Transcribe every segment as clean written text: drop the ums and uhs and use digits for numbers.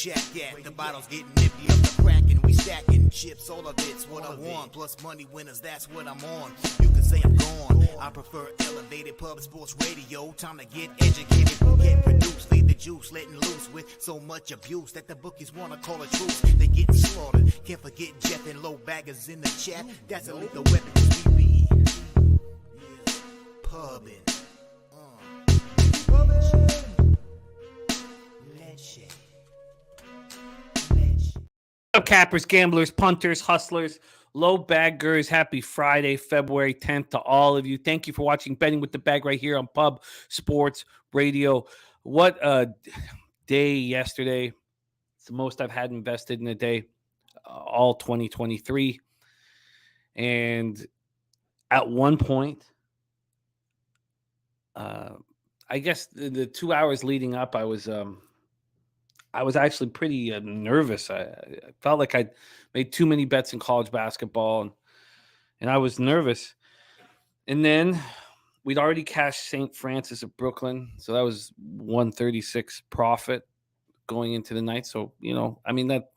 shack at. The bottles getting empty up the Kraken. We stacking chips, all of it's what I want. Plus money winners, that's what I'm on. You can say I'm gone. I prefer elevated pub sports radio. Time to get educated, get produced, leave the juice, letting loose with so much abuse that the bookies wanna call a truce. They getting slaughtered. Can't forget Jeff and low baggers in the chat. That's a lethal weapon 'cause we be pubbing. Up, cappers, gamblers, punters, hustlers, low baggers. Happy Friday, February 10th to all of you. Thank you for watching Betting with the Bag right here on Pub Sports Radio. What a day yesterday. It's the most I've had invested in a day, all 2023. And at one point, I guess the 2 hours leading up, I was actually pretty nervous. I felt like I'd made too many bets in college basketball, and I was nervous. And then we'd already cashed St. Francis of Brooklyn, so that was 136 profit going into the night. So, I mean, that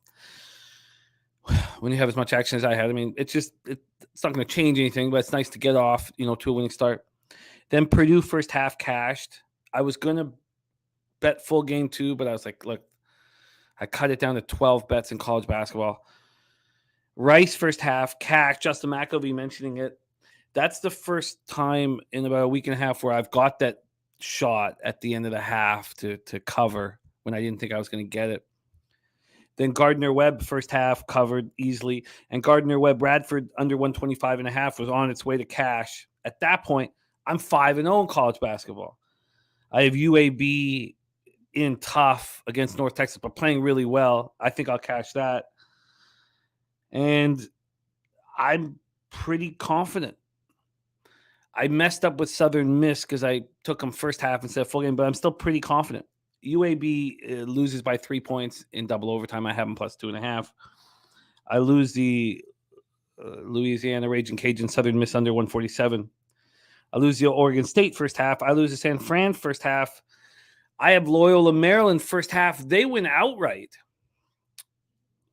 when you have as much action as I had, I mean, it's not going to change anything, but it's nice to get off, to a winning start. Then Purdue first half cashed. I was going to bet full game too, but I was like, look, I cut it down to 12 bets in college basketball. Rice first half, cash. Justin McElvey mentioning it. That's the first time in about a week and a half where I've got that shot at the end of the half to cover when I didn't think I was going to get it. Then Gardner-Webb first half covered easily. And Gardner-Webb Radford under 125.5 was on its way to cash. At that point, I'm 5-0 in college basketball. I have UAB in tough against North Texas, but playing really well. I think I'll cash that. And I'm pretty confident. I messed up with Southern Miss because I took them first half instead of full game, but I'm still pretty confident. UAB loses by 3 points in double overtime. I have them plus 2.5. I lose the Louisiana Raging Cajun Southern Miss under 147. I lose the Oregon State first half. I lose the San Fran first half. I have Loyola Maryland first half. They win outright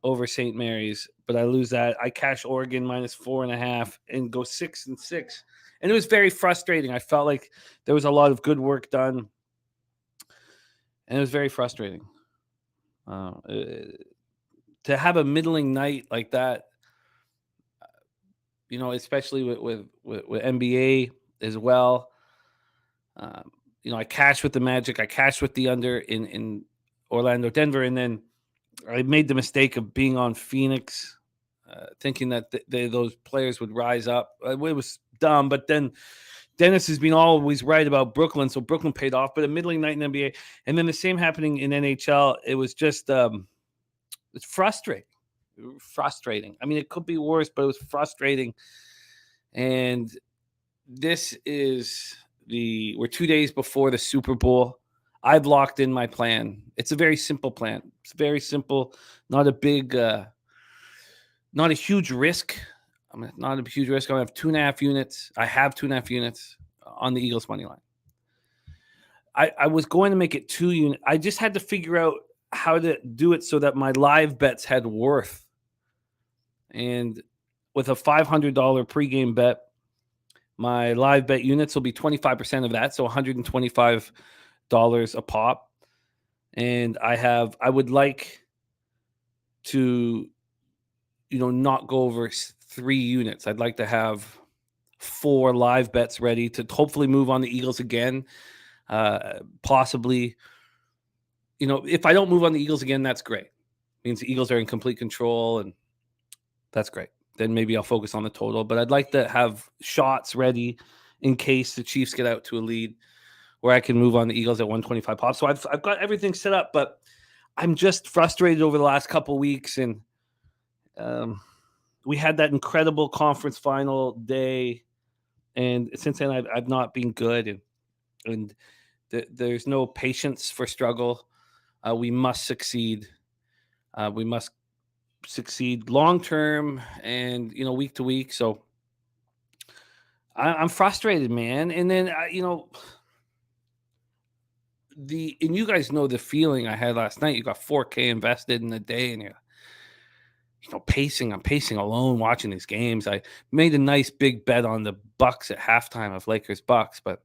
over St. Mary's, but I lose that. I cash Oregon minus 4.5 and go 6-6. And it was very frustrating. I felt like there was a lot of good work done, and it was very frustrating. To have a middling night like that, especially with NBA as well. I cashed with the Magic. I cashed with the under in Orlando, Denver. And then I made the mistake of being on Phoenix, thinking that those players would rise up. It was dumb. But then Dennis has been always right about Brooklyn. So Brooklyn paid off. But a middling night in NBA. And then the same happening in NHL. It was just it's frustrating. Frustrating. I mean, it could be worse, but it was frustrating. And this is we're 2 days before the Super Bowl. I've locked in my plan. It's a very simple plan. It's very simple, not a big, not a huge risk. Not a huge risk. I have 2.5 units. I have 2.5 units on the Eagles money line. I was going to make it 2 units. I just had to figure out how to do it so that my live bets had worth. And with a $500 pregame bet, my live bet units will be 25% of that, so $125 a pop. And I would like to, not go over 3 units. I'd like to have 4 live bets ready to hopefully move on the Eagles again. Possibly, if I don't move on the Eagles again, that's great. It means the Eagles are in complete control, and that's great. Then maybe I'll focus on the total. But I'd like to have shots ready in case the Chiefs get out to a lead where I can move on the Eagles at 125 pop. So I've got everything set up, but I'm just frustrated over the last couple of weeks. And we had that incredible conference final day. And since then, I've not been good. And there's no patience for struggle. We must succeed. We must succeed long term and week to week. So I'm frustrated, man. And then and you guys know the feeling I had last night. You got $4K invested in the day, and you're pacing. I'm pacing alone watching these games. I made a nice big bet on the Bucks at halftime of Lakers Bucks, but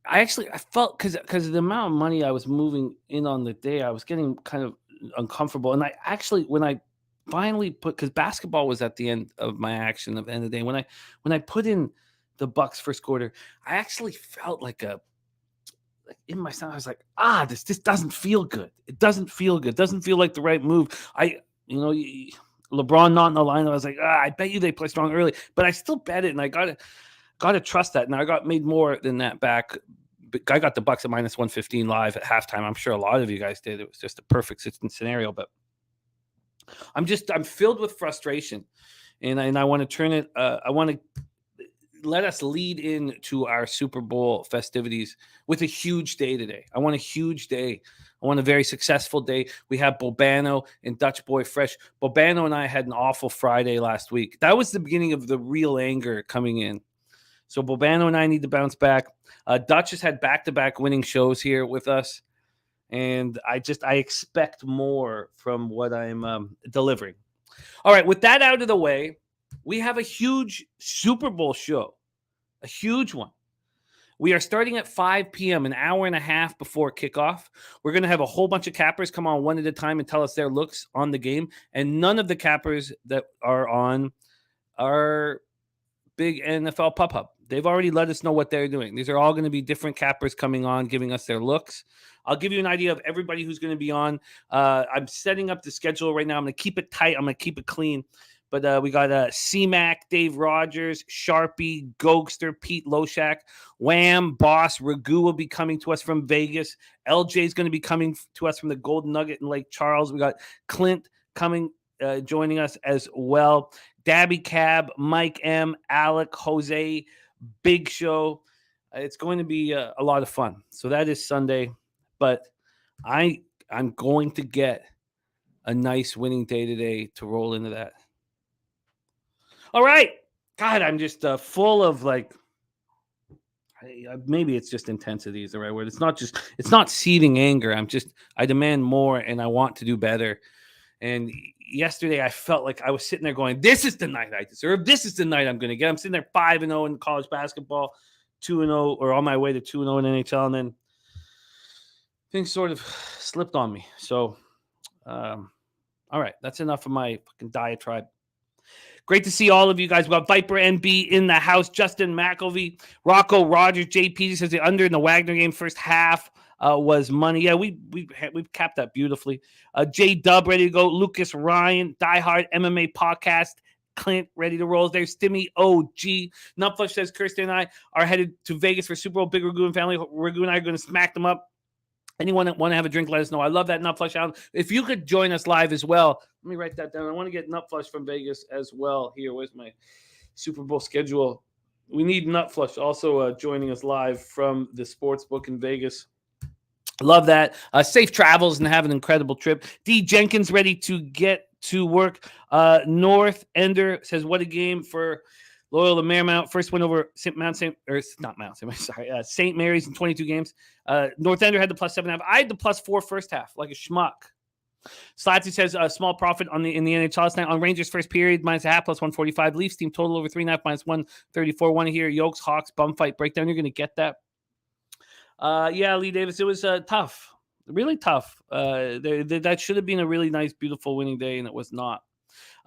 I felt because of the amount of money I was moving in on the day, I was getting kind of uncomfortable. And when I finally because basketball was at the end of my action at the end of the day, when I put in the Bucks first quarter, I actually felt like in my stomach, I was like, this doesn't feel good. It doesn't feel good. It doesn't feel like the right move. LeBron not in the line. I was like, I bet you they play strong early, but I still bet it, and I gotta trust that. And I got made more than that back. I got the Bucks at -115 live at halftime. I'm sure a lot of you guys did. It was just a perfect scenario, but I'm filled with frustration, and I want to turn it. I want to let us lead into our Super Bowl festivities with a huge day today. I want a huge day. I want a very successful day. We have Bobano and Dutch Boy Fresh. Bobano and I had an awful Friday last week. That was the beginning of the real anger coming in. So Bobano and I need to bounce back. Dutch has had back-to-back winning shows here with us, and I expect more from what I'm delivering. All right, with that out of the way, we have a huge Super Bowl show, a huge one. We are starting at 5 p.m., an hour and a half before kickoff. We're going to have a whole bunch of cappers come on one at a time and tell us their looks on the game, and none of the cappers that are on are big NFL Pup Hub. They've already let us know what they're doing. These are all going to be different cappers coming on, giving us their looks. I'll give you an idea of everybody who's going to be on. I'm setting up the schedule right now. I'm going to keep it tight. I'm going to keep it clean. But we got CMAC, Dave Rogers, Sharpie, Gokster, Pete Loshak, Wham, Boss, Ragu will be coming to us from Vegas. LJ is going to be coming to us from the Golden Nugget in Lake Charles. We got Clint coming, joining us as well. Dabby Cab, Mike M, Alec, Jose, Big Show. It's going to be a lot of fun. So that is Sunday. But I'm going to get a nice winning day today to roll into that. All right. God, I'm just full of maybe it's just intensity is the right word. It's not seething anger. I demand more and I want to do better. And yesterday I felt like I was sitting there going, this is the night I deserve. This is the night I'm going to get. I'm sitting there 5-0 in college basketball, 2-0 or on my way to 2-0 in NHL. And then things sort of slipped on me. So, all right, that's enough of my fucking diatribe. Great to see all of you guys. We got Viper NB in the house. Justin McElvey, Rocco Rogers, JP says the under in the Wagner game first half was money. Yeah, we've capped that beautifully. J Dub ready to go. Lucas Ryan, diehard MMA podcast. Clint ready to roll. There's Stimmy OG. Nutflush says Kirsten and I are headed to Vegas for Super Bowl. Big Ragu and family. Ragu and I are going to smack them up. Anyone that want to have a drink, let us know. I love that Nutflush out. If you could join us live as well, let me write that down. I want to get Nutflush from Vegas as well. Here, where's my Super Bowl schedule? We need Nutflush also joining us live from the sports book in Vegas. Love that. Safe travels and have an incredible trip. D. Jenkins ready to get to work. North Ender says, what a game for Loyola Marymount. First win over St. Mary's in 22 games. North Ender had the +7.5. I had the +4 first half, like a schmuck. Slatsy says a small profit in the NHL last night on Rangers first period, -0.5 +145. Leafs team total over 3.5 -134. Want to hear Yokes Hawks bum fight breakdown? You're going to get that. Yeah, Lee Davis, it was tough, really tough. That should have been a really nice, beautiful winning day, and it was not.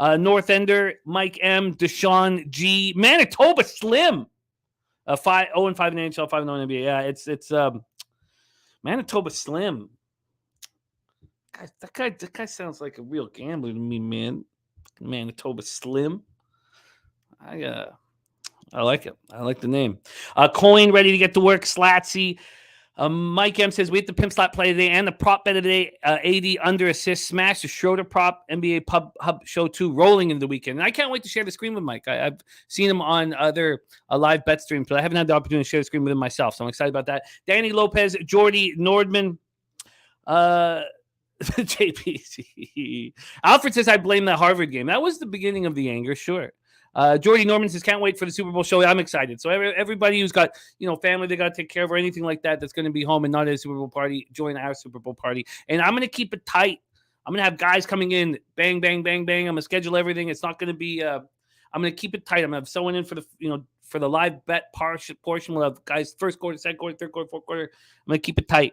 North Ender, Mike M, Deshaun G, Manitoba Slim, 0-5 in NHL, 5-0 in NBA. Yeah, it's Manitoba Slim. That guy sounds like a real gambler to me, man. Manitoba Slim. I like it. I like the name. Coin ready to get to work. Slatsy. Mike M says we hit the pimp slot play today and the prop bet of the day. 80 under assist smash. The Schroeder prop NBA Pub Hub Show 2 rolling into the weekend. And I can't wait to share the screen with Mike. I've seen him on other live bet streams, but I haven't had the opportunity to share the screen with him myself. So I'm excited about that. Danny Lopez, Jordy Nordman, JP. Alfred says I blame that Harvard game. That was the beginning of the anger, sure. Jordy Norman says, can't wait for the Super Bowl show. I'm excited. So everybody who's got, family they got to take care of or anything like that that's going to be home and not at a Super Bowl party, join our Super Bowl party. And I'm going to keep it tight. I'm going to have guys coming in, bang, bang, bang, bang. I'm going to schedule everything. It's not going to be I'm going to keep it tight. I'm going to have someone in for the, for the live bet portion. We'll have guys first quarter, second quarter, third quarter, fourth quarter. I'm going to keep it tight.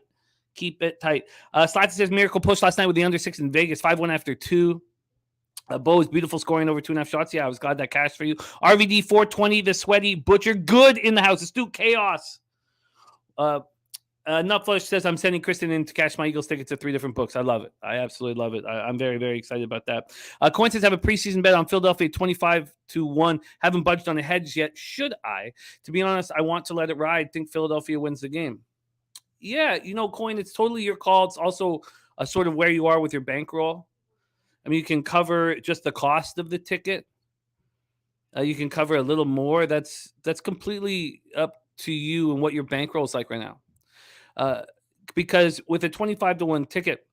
Keep it tight. Slatty says, miracle push last night with the under 6 in Vegas, 5-1 after 2. Bo's beautiful scoring over 2.5 shots. Yeah, I was glad that cashed for you. RVD 420, the sweaty butcher. Good in the house. Astute chaos. Nutflush says, I'm sending Kristen in to cash my Eagles tickets at 3 different books. I love it. I absolutely love it. I'm very, very excited about that. Coin says, have a preseason bet on Philadelphia 25-1. Haven't budged on the hedge yet. Should I? To be honest, I want to let it ride. Think Philadelphia wins the game. Yeah, Coin, it's totally your call. It's also a sort of where you are with your bankroll. I mean, you can cover just the cost of the ticket. You can cover a little more. That's completely up to you and what your bankroll is like right now. Because with a 25-1 ticket,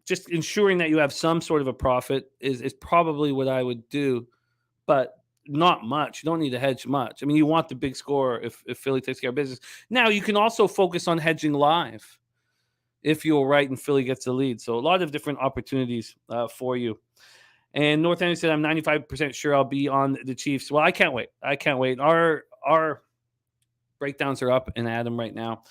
just ensuring that you have some sort of a profit is probably what I would do, but not much. You don't need to hedge much. I mean, you want the big score if Philly takes care of business. Now, you can also focus on hedging live if you're right and Philly gets the lead. So a lot of different opportunities for you. And North Ender said, I'm 95% sure I'll be on the Chiefs. Well, I can't wait. Our breakdowns are up in Adam right now.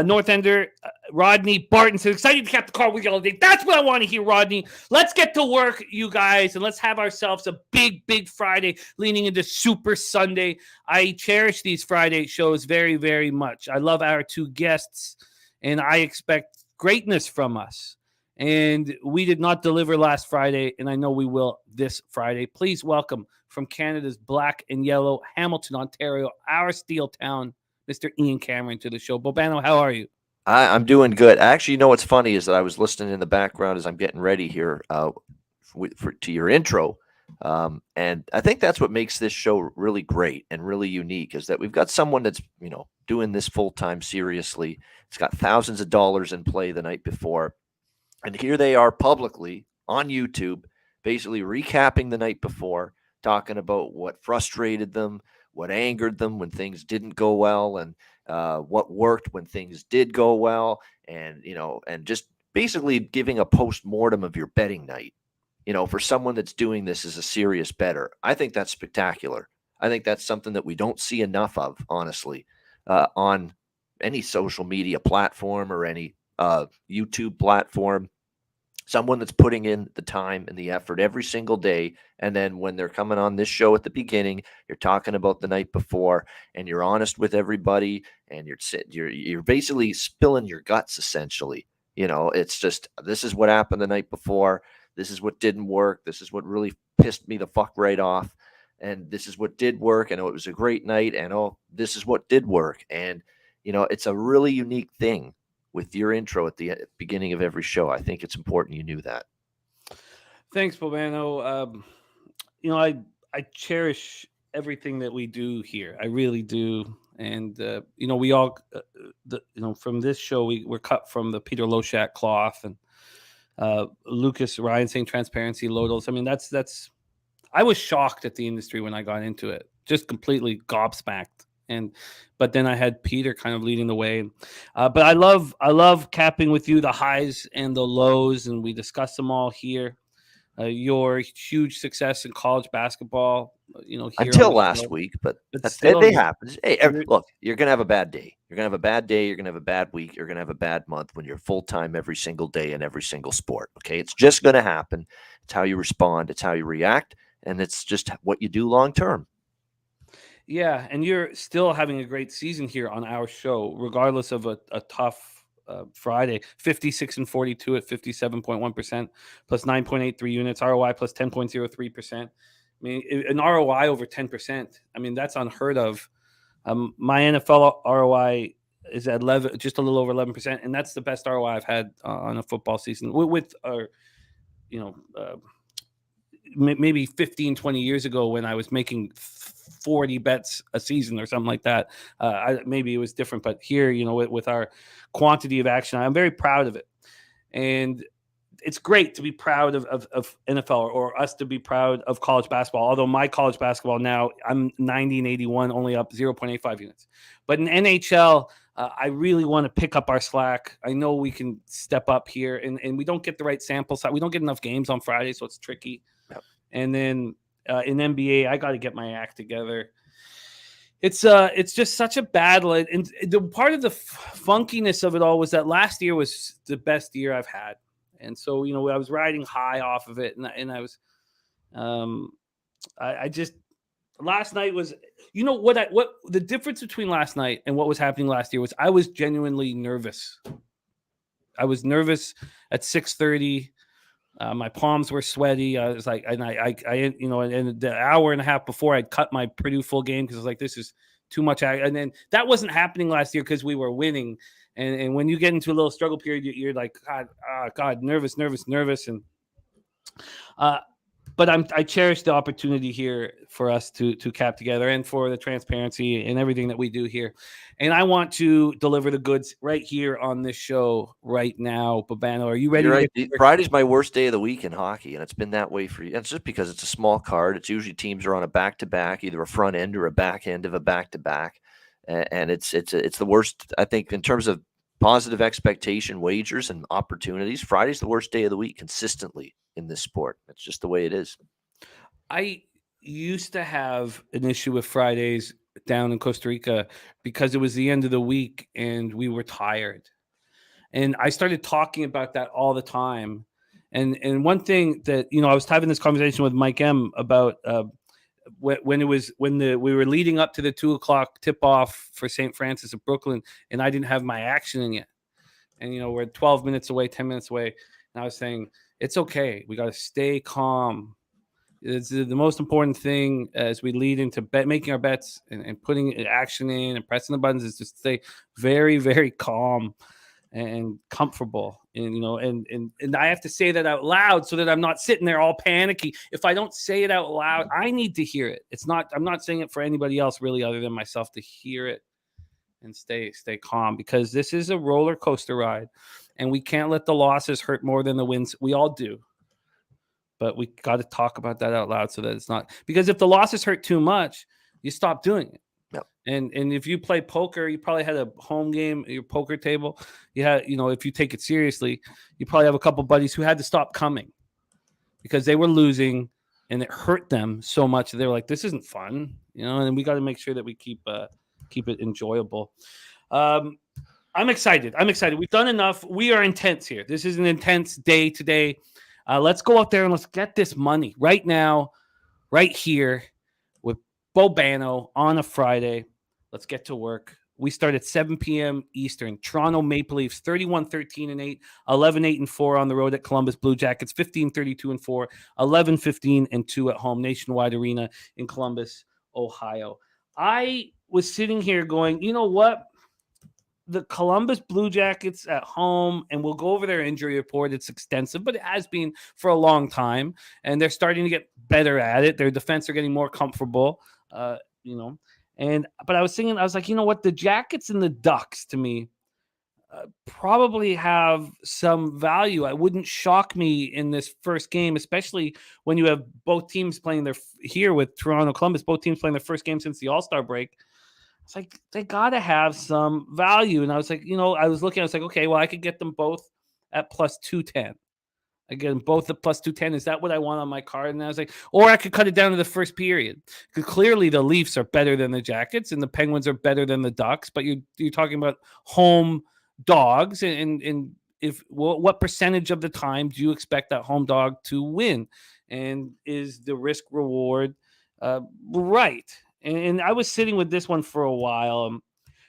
North Ender, Rodney Barton says, excited to cap the car with you all day. That's what I want to hear, Rodney. Let's get to work, you guys, and let's have ourselves a big, big Friday leaning into Super Sunday. I cherish these Friday shows very, very much. I love our 2 guests, and I expect greatness from us. And we did not deliver last Friday, and I know we will this Friday. Please welcome from Canada's black and yellow, Hamilton, Ontario, our steel town, Mr. Ian Cameron, to the show. Bobano, how are you? I'm doing good. Actually, what's funny is that I was listening in the background as I'm getting ready here to your intro. And I think that's what makes this show really great and really unique is that we've got someone that's, doing this full-time seriously. It's got thousands of dollars in play the night before. And here they are publicly on YouTube, basically recapping the night before, talking about what frustrated them, what angered them when things didn't go well, and what worked when things did go well, and and just basically giving a post-mortem of your betting night. For someone that's doing this as a serious bettor, I think that's spectacular. I think that's something that we don't see enough of, honestly, on any social media platform or any YouTube platform. Someone that's putting in the time and the effort every single day. And then when they're coming on this show at the beginning, you're talking about the night before and you're honest with everybody and you're basically spilling your guts, essentially. It's just, this is what happened the night before. This is what didn't work. This is what really pissed me the fuck right off. And this is what did work. And it was a great night. And this is what did work. And, it's a really unique thing with your intro at the beginning of every show. I think it's important you knew that. Thanks, Bobano. I cherish everything that we do here. I really do. And, we all, from this show, we're cut from the Peter Loshak cloth, and Lucas Ryan saying transparency, Lodals. I mean, that's, I was shocked at the industry when I got into it, just completely gobsmacked. But then I had Peter kind of leading the way. But I love capping with you the highs and the lows, and we discuss them all here. Your huge success in college basketball, here until last week, but they happen. Hey, look, you're gonna have a bad day. You're gonna have a bad day. You're gonna have a bad week. You're gonna have a bad month when you're full time every single day in every single sport. Okay, it's just gonna happen. It's how you respond. It's how you react, and it's just what you do long term. Yeah, and you're still having a great season here on our show, regardless of a tough Friday. 56-42 at 57.1%, plus 9.83 units, ROI plus 10.03%. I mean, an ROI over 10%. I mean, that's unheard of. My NFL ROI is at 11, just a little over 11%, and that's the best ROI I've had on a football season with maybe 15, 20 years ago when I was making 40 bets a season or something like that. Maybe it was different, but here, with our quantity of action, I'm very proud of it. And it's great to be proud of NFL or us to be proud of college basketball. Although my college basketball now, I'm 90 and 81, only up 0.85 units. But in NHL, I really want to pick up our slack. I know we can step up here, and we don't get the right sample size. We don't get enough games on Friday, so it's tricky. Yep. And then in NBA, I got to get my act together. It's just such a battle, and the part of the funkiness of it all was that last year was the best year I've had, and so I was riding high off of it, and I was, I just last night was, what the difference between last night and what was happening last year was I was genuinely nervous. I was nervous at 6:30. My palms were sweaty. I was like, and I and the hour and a half before I'd cut my Purdue full game because I was like, this is too much. And then that wasn't happening last year because we were winning. And when you get into a little struggle period, you're like, God, nervous. And, but I cherish the opportunity here for us to cap together and for the transparency and everything that we do here. And I want to deliver the goods right here on this show right now. Babano, are you ready? You're right. Friday's my worst day of the week in hockey, and it's been that way for you. It's just because it's a small card. It's usually teams are on a back-to-back, either a front end or a back end of a back-to-back. And it's the worst, I think, in terms of positive expectation, wagers, and opportunities. Friday's the worst day of the week consistently in this sport. It's just the way it is. I used to have an issue with Fridays down in Costa Rica because it was the end of the week and we were tired. And I started talking about that all the time. And one thing that, I was having this conversation with Mike M about when we were leading up to the 2:00 tip off for St. Francis of Brooklyn, and I didn't have my action in yet. And, we're 12 minutes away, 10 minutes away. And I was saying, it's okay. We got to stay calm. It's the most important thing as we lead into making our bets and putting action in and pressing the buttons is to stay very, very calm and comfortable. And, and I have to say that out loud so that I'm not sitting there all panicky. If I don't say it out loud, I need to hear it. I'm not saying it for anybody else really other than myself to hear it and stay calm, because this is a roller coaster ride and we can't let the losses hurt more than the wins. We all do. But we got to talk about that out loud so that it's not, because if the losses hurt too much, you stop doing it. Yep. And if you play poker, you probably had a home game at your poker table. You had, if you take it seriously, you probably have a couple buddies who had to stop coming because they were losing and it hurt them so much. They were like, this isn't fun, and we got to make sure that we keep it enjoyable. I'm excited. We've done enough. We are intense here. This is an intense day today. Let's go out there and let's get this money right now, right here with Bobano on a Friday. Let's get to work. We start at 7 p.m. Eastern. Toronto Maple Leafs 31-13-8, 11-8-4 on the road at Columbus Blue Jackets, 15-32-4, 11-15-2 at home, Nationwide Arena in Columbus, Ohio. I was sitting here going, you know what? The Columbus Blue Jackets at home, and we'll go over their injury report. It's extensive, but it has been for a long time, and they're starting to get better at it. Their defense are getting more comfortable, But I was thinking, I was like, you know what? The Jackets and the Ducks, to me, probably have some value. It wouldn't shock me in this first game, especially when you have both teams playing here with Toronto Columbus, both teams playing their first game since the All-Star break. It's like they got to have some value. And I was like, I was like, okay, well, I could get them both at plus 210. Again, both at plus 210. Is that what I want on my card? And I was like, or I could cut it down to the first period. Because clearly the Leafs are better than the Jackets and the Penguins are better than the Ducks. But you're talking about home dogs. And what percentage of the time do you expect that home dog to win? And is the risk reward right? And I was sitting with this one for a while.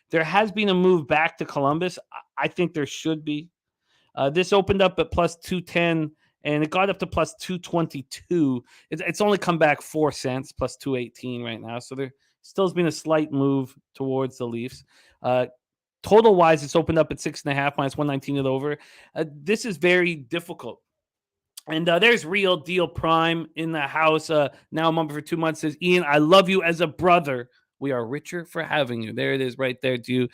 There has been a move back to Columbus. I think there should be. This opened up at plus 210, and it got up to plus 222. It's only come back 4 cents, plus 218 right now. So there still has been a slight move towards the Leafs. Total-wise, it's opened up at 6.5, minus 119 it over. This is very difficult. And there's Real Deal Prime in the house. Now a member for 2 months. Says, Ian, I love you as a brother. We are richer for having you. There it is right there, to you.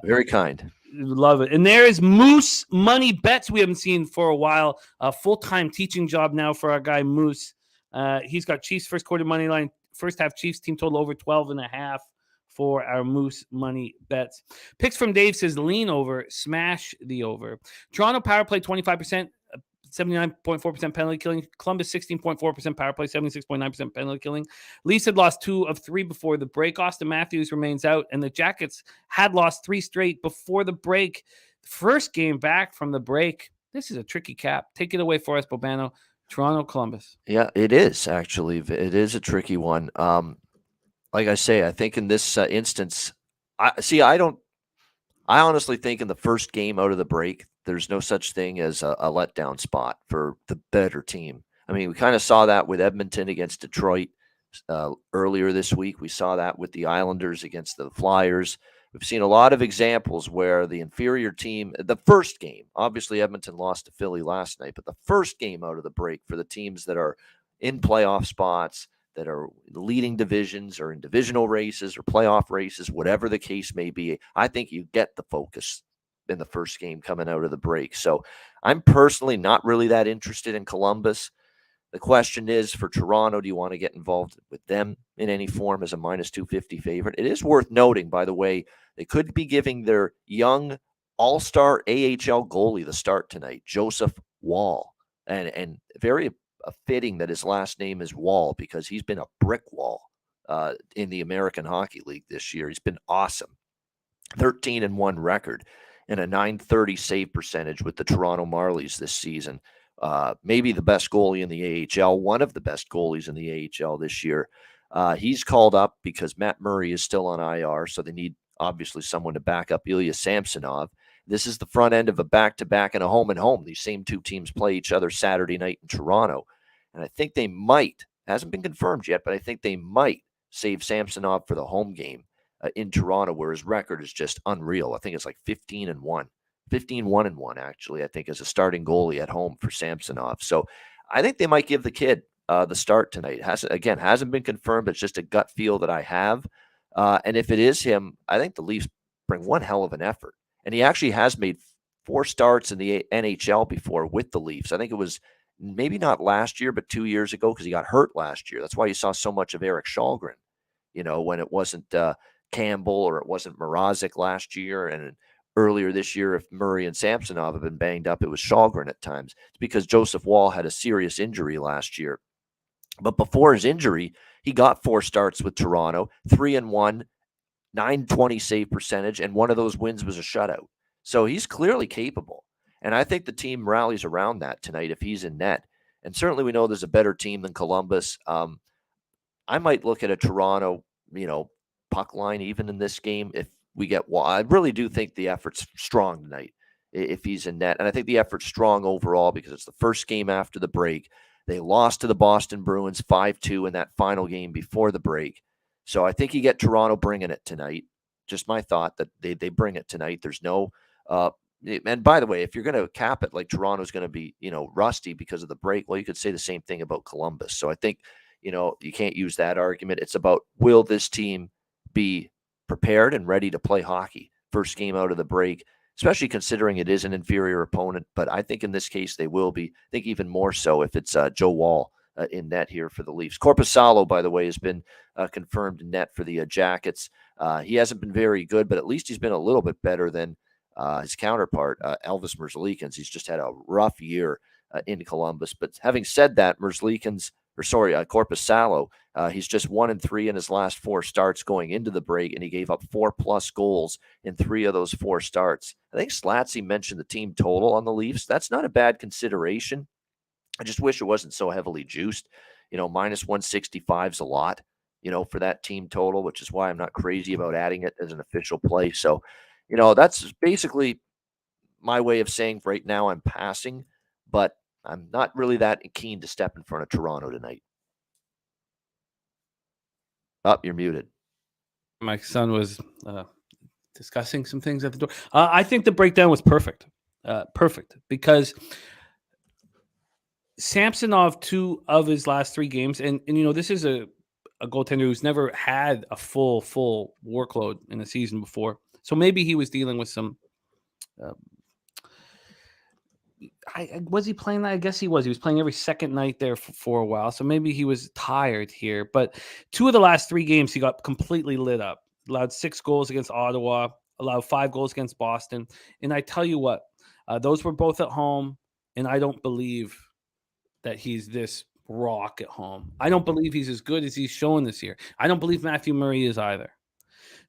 Very kind. Love it. And there is Moose Money Bets we haven't seen for a while. A full-time teaching job now for our guy Moose. He's got Chiefs first quarter money line, first half Chiefs team total over 12.5 for our Moose Money Bets. Picks from Dave says lean over, smash the over. Toronto power play 25%. 79.4% penalty killing. Columbus 16.4% power play, 76.9% penalty killing. Leafs had lost 2 of 3 before the break. Austin Matthews remains out, and the Jackets had lost 3 straight before the break. First game back from the break. This is a tricky cap. Take it away for us, Bobano. Toronto, Columbus. Yeah, it is actually. It is a tricky one. Like I say, I think in this instance, I honestly think in the first game out of the break, there's no such thing as a letdown spot for the better team. I mean, we kind of saw that with Edmonton against Detroit earlier this week. We saw that with the Islanders against the Flyers. We've seen a lot of examples where the inferior team, the first game, obviously Edmonton lost to Philly last night, but the first game out of the break for the teams that are in playoff spots, that are leading divisions or in divisional races or playoff races, whatever the case may be, I think you get the focus in the first game coming out of the break. So I'm personally not really that interested in Columbus. The question is for Toronto, do you want to get involved with them in any form as a minus 250 favorite? It is worth noting, by the way, they could be giving their young all-star AHL goalie the start tonight, Joseph Wall. And very fitting that his last name is Wall because he's been a brick wall in the American Hockey League this year. He's been awesome. 13-1 record and a .930 save percentage with the Toronto Marlies this season. Maybe the best goalie in the AHL, one of the best goalies in the AHL this year. He's called up because Matt Murray is still on IR, so they need obviously someone to back up Ilya Samsonov. This is the front end of a back-to-back and a home-and-home. These same two teams play each other Saturday night in Toronto. And I think they might, hasn't been confirmed yet, but I think they might save Samsonov for the home game in Toronto, where his record is just unreal. I think it's like 15-1. 15-1-1, actually, I think, as a starting goalie at home for Samsonov. So I think they might give the kid the start tonight. Hasn't been confirmed, but it's just a gut feel that I have. And if it is him, I think the Leafs bring one hell of an effort. And he actually has made 4 starts in the NHL before with the Leafs. I think it was maybe not last year, but 2 years ago because he got hurt last year. That's why you saw so much of Eric Shalgren, when it wasn't Campbell or it wasn't Mrazek last year. And earlier this year, if Murray and Samsonov have been banged up, it was Shalgren at times. It's because Joseph Wall had a serious injury last year. But before his injury, he got 4 starts with Toronto, 3-1, .920 save percentage, and one of those wins was a shutout. So he's clearly capable. And I think the team rallies around that tonight if he's in net. And certainly we know there's a better team than Columbus. I might look at a Toronto, puck line even in this game if we get Wall. I really do think the effort's strong tonight if he's in net. And I think the effort's strong overall because it's the first game after the break. They lost to the Boston Bruins 5-2 in that final game before the break. So I think you get Toronto bringing it tonight. Just my thought that they bring it tonight. There's no and by the way, if you're going to cap it like Toronto's going to be, rusty because of the break, well, you could say the same thing about Columbus. So I think, you can't use that argument. It's about, will this team be prepared and ready to play hockey first game out of the break, especially considering it is an inferior opponent. But I think in this case, they will be. I think even more so if it's Joe Wall in net here for the Leafs. Korpisalo, by the way, has been confirmed in net for the Jackets. He hasn't been very good, but at least he's been a little bit better than his counterpart, Elvis Merzlikins. He's just had a rough year in Columbus. But having said that, Korpisalo, he's just 1-3 in his last 4 starts going into the break, and he gave up 4+ goals in 3 of those 4 starts. I think Slatsy mentioned the team total on the Leafs. That's not a bad consideration. I just wish it wasn't so heavily juiced. Minus 165 is a lot, for that team total, which is why I'm not crazy about adding it as an official play. So, that's basically my way of saying right now I'm passing, but I'm not really that keen to step in front of Toronto tonight. You're muted. My son was discussing some things at the door. I think the breakdown was perfect. Perfect because Samsonov, 2 of his last 3 games, and this is a goaltender who's never had a full workload in a season before. So maybe he was dealing with some Was he playing that? I guess he was. He was playing every second night there for a while, so maybe he was tired here. But 2 of the last 3 games, he got completely lit up. Allowed 6 goals against Ottawa, allowed 5 goals against Boston. And I tell you what, those were both at home, and I don't believe that he's this rock at home. I don't believe he's as good as he's shown this year. I don't believe Matthew Murray is either.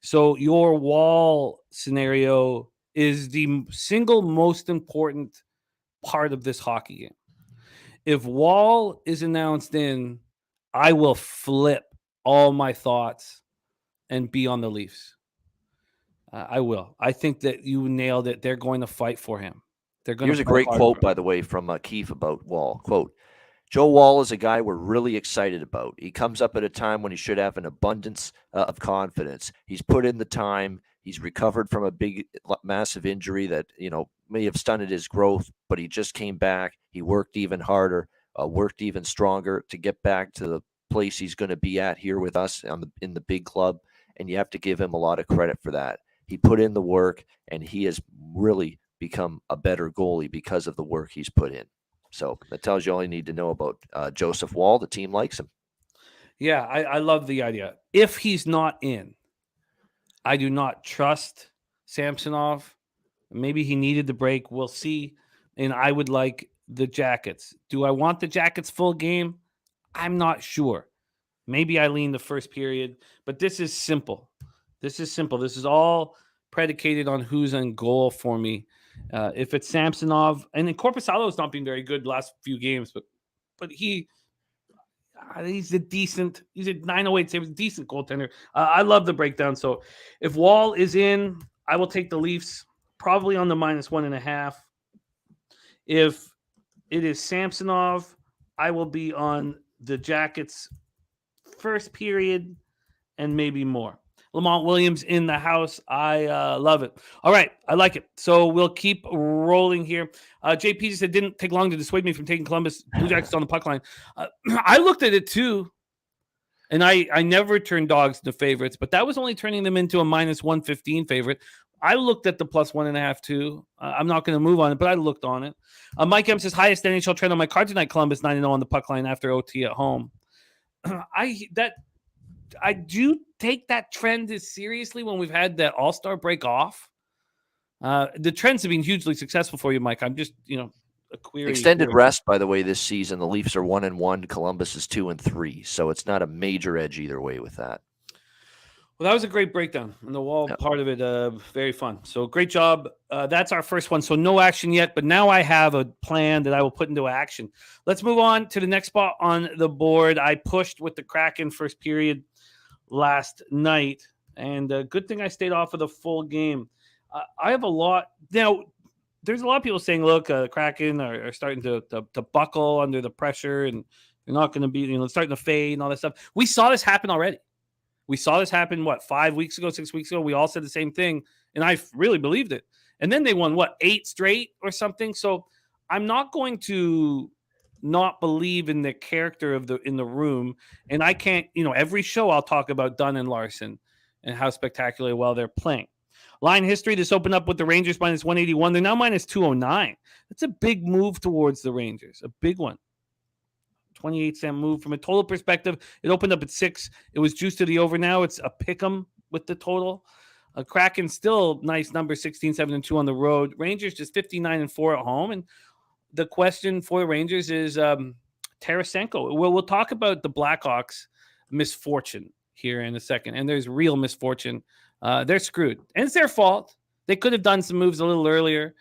So your Wall scenario is the single most important part of this hockey game. If Wall is announced in, I will flip all my thoughts and be on the Leafs. I will. I think that you nailed it. They're going to fight for him. They're going. Here's a great quote, by the way, from Keefe about Wall. Quote, Joe Wall is a guy we're really excited about. He comes up at a time when he should have an abundance of confidence. He's put in the time. He's recovered from a big, massive injury that, may have stunted his growth, but he just came back. He worked even harder, worked even stronger to get back to the place he's going to be at here with us in the big club. And you have to give him a lot of credit for that. He put in the work, and he has really become a better goalie because of the work he's put in. So that tells you all you need to know about Joseph Wall. The team likes him. Yeah, I love the idea. If he's not in, I do not trust Samsonov. Maybe he needed the break. We'll see. And I would like the Jackets. Do I want the Jackets full game? I'm not sure. Maybe I lean the first period, but this is simple. This is all predicated on who's in goal for me. If it's Samsonov, and then Korpisalo has not been very good the last few games, but he's a 908 save, decent goaltender. I love the breakdown. So if Wall is in, I will take the Leafs probably on the -1.5. If it is Samsonov, I will be on the Jackets first period and maybe more. Lamont Williams in the house. I love it. All right. I like it. So we'll keep rolling here. JP just said, didn't take long to dissuade me from taking Columbus Blue Jackets on the puck line. I looked at it too, and I never turned dogs into favorites, but that was only turning them into a -115 favorite. I looked at the +1.5 too. I'm not going to move on it, but I looked on it. Mike M says, highest NHL trend on my card tonight, Columbus 9-0 on the puck line after OT at home. I do take that trend as seriously when we've had that all-star break off. The trends have been hugely successful for you, Mike. I'm just, a query. Extended rest, by the way, this season, the Leafs are 1-1. Columbus is 2-3. So it's not a major edge either way with that. Well, that was a great breakdown. And the Wall part of it, very fun. So great job. That's our first one. So no action yet, but now I have a plan that I will put into action. Let's move on to the next spot on the board. I pushed with the Kraken first period last night, and good thing I stayed off of the full game. I have a lot now. There's a lot of people saying, "Look, Kraken are starting to buckle under the pressure, and they're not going to be, starting to fade and all that stuff." We saw this happen already. We saw this happen 5 weeks ago, 6 weeks ago. We all said the same thing, and I really believed it. And then they won 8 straight or something. So I'm not going to not believe in the character in the room. And I can't, every show I'll talk about Dunn and Larson and how spectacularly well they're playing. Line history, this opened up with the Rangers -181. They're now -209. That's a big move towards the Rangers, a big one. 28-cent move. From a total perspective, it opened up at 6. It was juiced to the over. Now it's a pick 'em with the total. Kraken still nice number, 16-7-2 on the road. Rangers just 59-4 at home. And the question for the Rangers is Tarasenko. Well, we'll talk about the Blackhawks' misfortune here in a second. And there's real misfortune. They're screwed. And it's their fault. They could have done some moves a little earlier.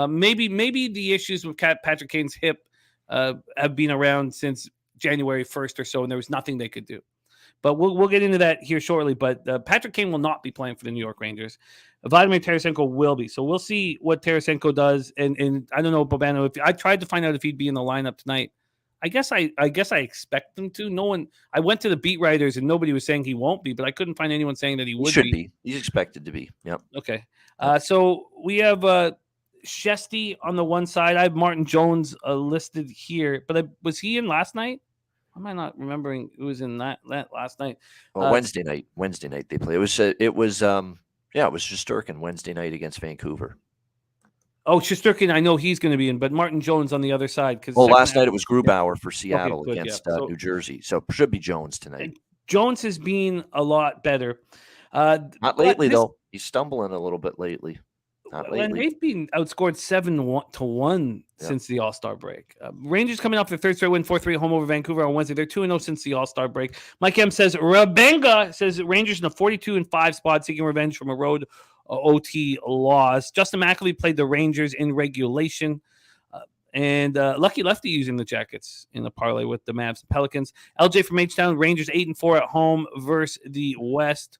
Maybe the issues with Patrick Kane's hip have been around since January 1st or so, and there was nothing they could do. But we'll get into that here shortly. But Patrick Kane will not be playing for the New York Rangers. Vladimir Tarasenko will be. So we'll see what Tarasenko does. And I don't know, Bobano, if I tried to find out if he'd be in the lineup tonight. I guess I expect him to. No one. I went to the beat writers and nobody was saying he won't be, but I couldn't find anyone saying that he would. He should be. He's expected to be. Yep. Okay. So we have Shesty on the one side. I have Martin Jones listed here, but was he in last night? Am I not remembering who was in that last night? Well, Wednesday night they played. It was Shesterkin Wednesday night against Vancouver. Oh, Shesterkin, I know he's going to be in, but Martin Jones on the other side. Well, last night it was Grubauer for Seattle good, against So, New Jersey. So it should be Jones tonight. Jones has been a lot better. Not lately, though. He's stumbling a little bit lately. Not lately. And they've been outscored 7-1 since the All-Star break. Rangers coming off their third straight win, 4-3 at home over Vancouver on Wednesday. They're 2-0 since the All-Star break. Mike M says, Rabenga says Rangers in a 42-5 spot, seeking revenge from a road OT loss. Justin McAlee played the Rangers in regulation. And Lucky Lefty using the Jackets in the parlay with the Mavs and Pelicans. LJ from H-Town, Rangers 8-4 at home versus the West.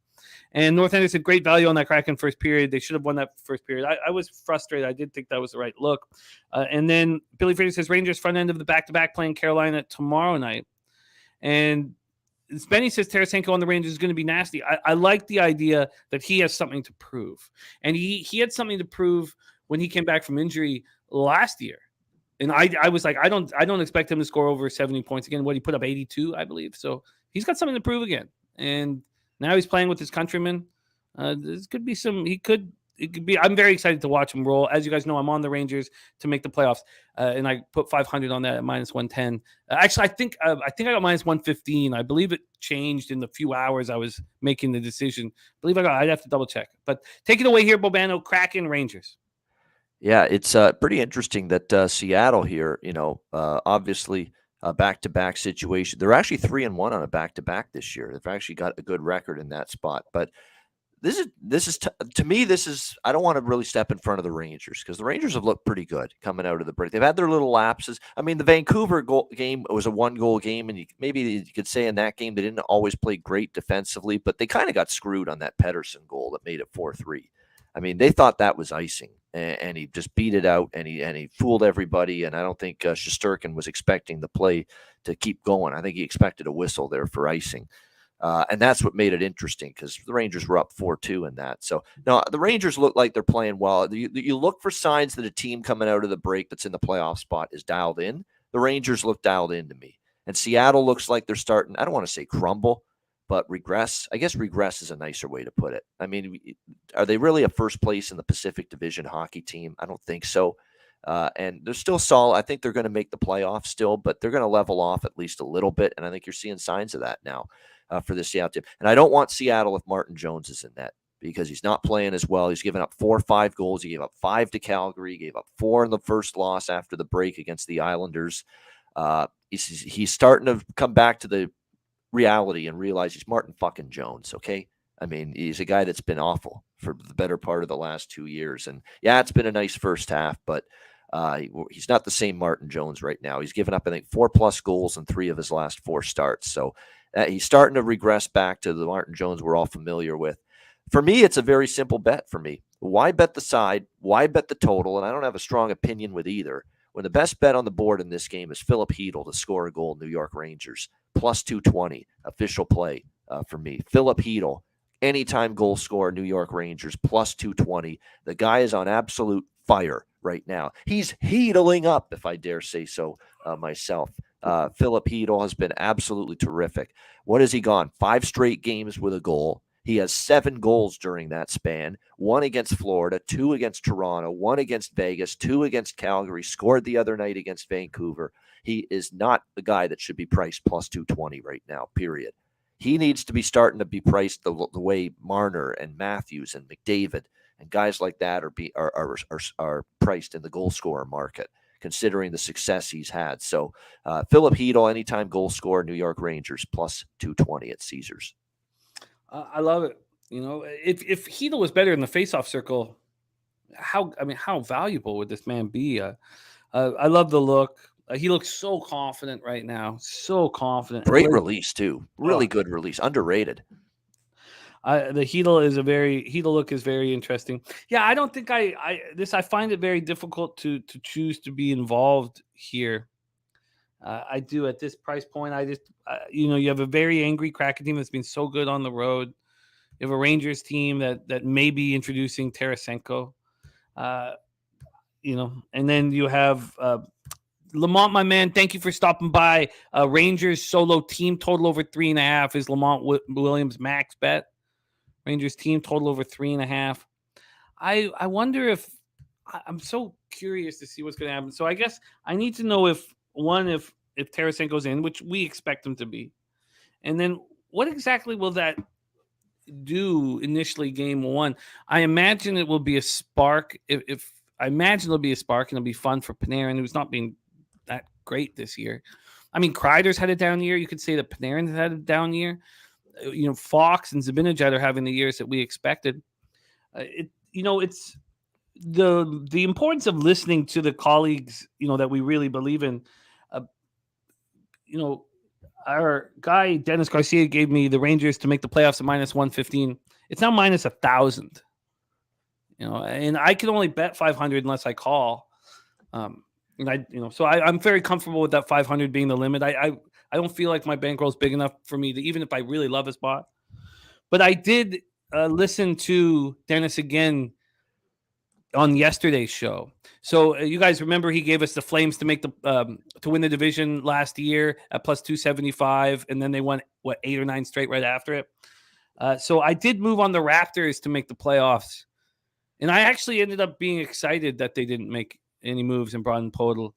And North End said great value on that Kraken first period. They should have won that first period. I was frustrated. I did think that was the right look. And then Billy Fraser says Rangers front end of the back-to-back playing Carolina tomorrow night. And Benny says Tarasenko on the Rangers is going to be nasty. I like the idea that he has something to prove. And he had something to prove when he came back from injury last year. And I was like, I don't expect him to score over 70 points again. What, he put up 82, I believe. So he's got something to prove again. And now he's playing with his countrymen. This could be it could be. I'm very excited to watch him roll. As you guys know, I'm on the Rangers to make the playoffs, and I put 500 on that at -110. Actually, I think I got -115. I believe it changed in the few hours I was making the decision. I'd have to double check. But take it away here, Bobano. Kraken Rangers. Yeah, it's pretty interesting that Seattle here, obviously a back-to-back situation. They're actually 3-1 on a back-to-back this year. They've actually got a good record in that spot. But this is to me, I don't want to really step in front of the Rangers because the Rangers have looked pretty good coming out of the break. They've had their little lapses. I mean, the Vancouver game was a 1-goal game, and maybe you could say in that game they didn't always play great defensively, but they kind of got screwed on that Pettersson goal that made it 4-3. I mean, they thought that was icing, and he just beat it out, and he fooled everybody. And I don't think Shesterkin was expecting the play to keep going. I think he expected a whistle there for icing, and that's what made it interesting because the Rangers were up 4-2 in that. So no, the Rangers look like they're playing well. You look for signs that a team coming out of the break that's in the playoff spot is dialed in. The Rangers look dialed in to me, and Seattle looks like they're starting. I don't want to say crumble, but regress. I guess regress is a nicer way to put it. I mean, are they really a first place in the Pacific Division hockey team? I don't think so. And they're still solid. I think they're going to make the playoffs still, but they're going to level off at least a little bit. And I think you're seeing signs of that now for the Seattle team. And I don't want Seattle if Martin Jones is in net because he's not playing as well. He's given up 4 or 5 goals. He gave up 5 to Calgary. He gave up 4 in the first loss after the break against the Islanders. He's starting to come back to the reality and realize he's Martin fucking Jones, okay? I mean, he's a guy that's been awful for the better part of the last 2 years. And yeah, it's been a nice first half, but he's not the same Martin Jones right now. He's given up, I think, 4+ goals in 3 of his last 4 starts. So he's starting to regress back to the Martin Jones we're all familiar with. For me, it's a very simple bet for me. Why bet the side? Why bet the total? And I don't have a strong opinion with either. When the best bet on the board in this game is Philip Hiedl to score a goal, New York Rangers, +220, official play for me. Philip Hiedl, anytime goal scorer, New York Rangers, +220. The guy is on absolute fire right now. He's heatling up, if I dare say so myself. Philip Hiedl has been absolutely terrific. What has he gone? 5 straight games with a goal. He has 7 goals during that span, 1 against Florida, 2 against Toronto, 1 against Vegas, 2 against Calgary, scored the other night against Vancouver. He is not the guy that should be priced +220 right now, period. He needs to be starting to be priced the way Marner and Matthews and McDavid and guys like that are priced in the goal scorer market, considering the success he's had. So Philip Hiedl, anytime goal scorer, New York Rangers, +220 at Caesars. I love it. If Hiedl was better in the faceoff circle, how valuable would this man be? I love the look. He looks so confident right now. So confident. Great release too. Really good release. Underrated. The Hiedl look is very interesting. Yeah, I don't think I find it very difficult to choose to be involved here. I do at this price point. I just, you have a very angry Kraken team that's been so good on the road. You have a Rangers team that may be introducing Tarasenko, and then you have Lamont, my man. Thank you for stopping by. Rangers solo team total over 3.5 is Lamont Williams max bet. Rangers team total over 3.5. I wonder if I'm so curious to see what's going to happen. So I guess I need to know if Tarasenko's in, which we expect him to be, and then what exactly will that do initially game one? I imagine it will be a spark. If I imagine it'll be a spark and it'll be fun for Panarin, who's not being that great this year. I mean, Kreider's had a down year. You could say that Panarin's had a down year. Fox and Zibanejad are having the years that we expected. It's the importance of listening to the colleagues, that we really believe in. Our guy Dennis Garcia gave me the Rangers to make the playoffs at -115. It's now -1,000. And I can only bet 500 unless I call. So I'm very comfortable with that 500 being the limit. I don't feel like my bankroll is big enough for me to, even if I really love a spot. But I did listen to Dennis again on yesterday's show. So you guys remember he gave us the Flames to make to win the division last year at +275, and then they won 8 or 9 straight right after it. So I did move on the Raptors to make the playoffs, and I actually ended up being excited that they didn't make any moves and brought in Podol.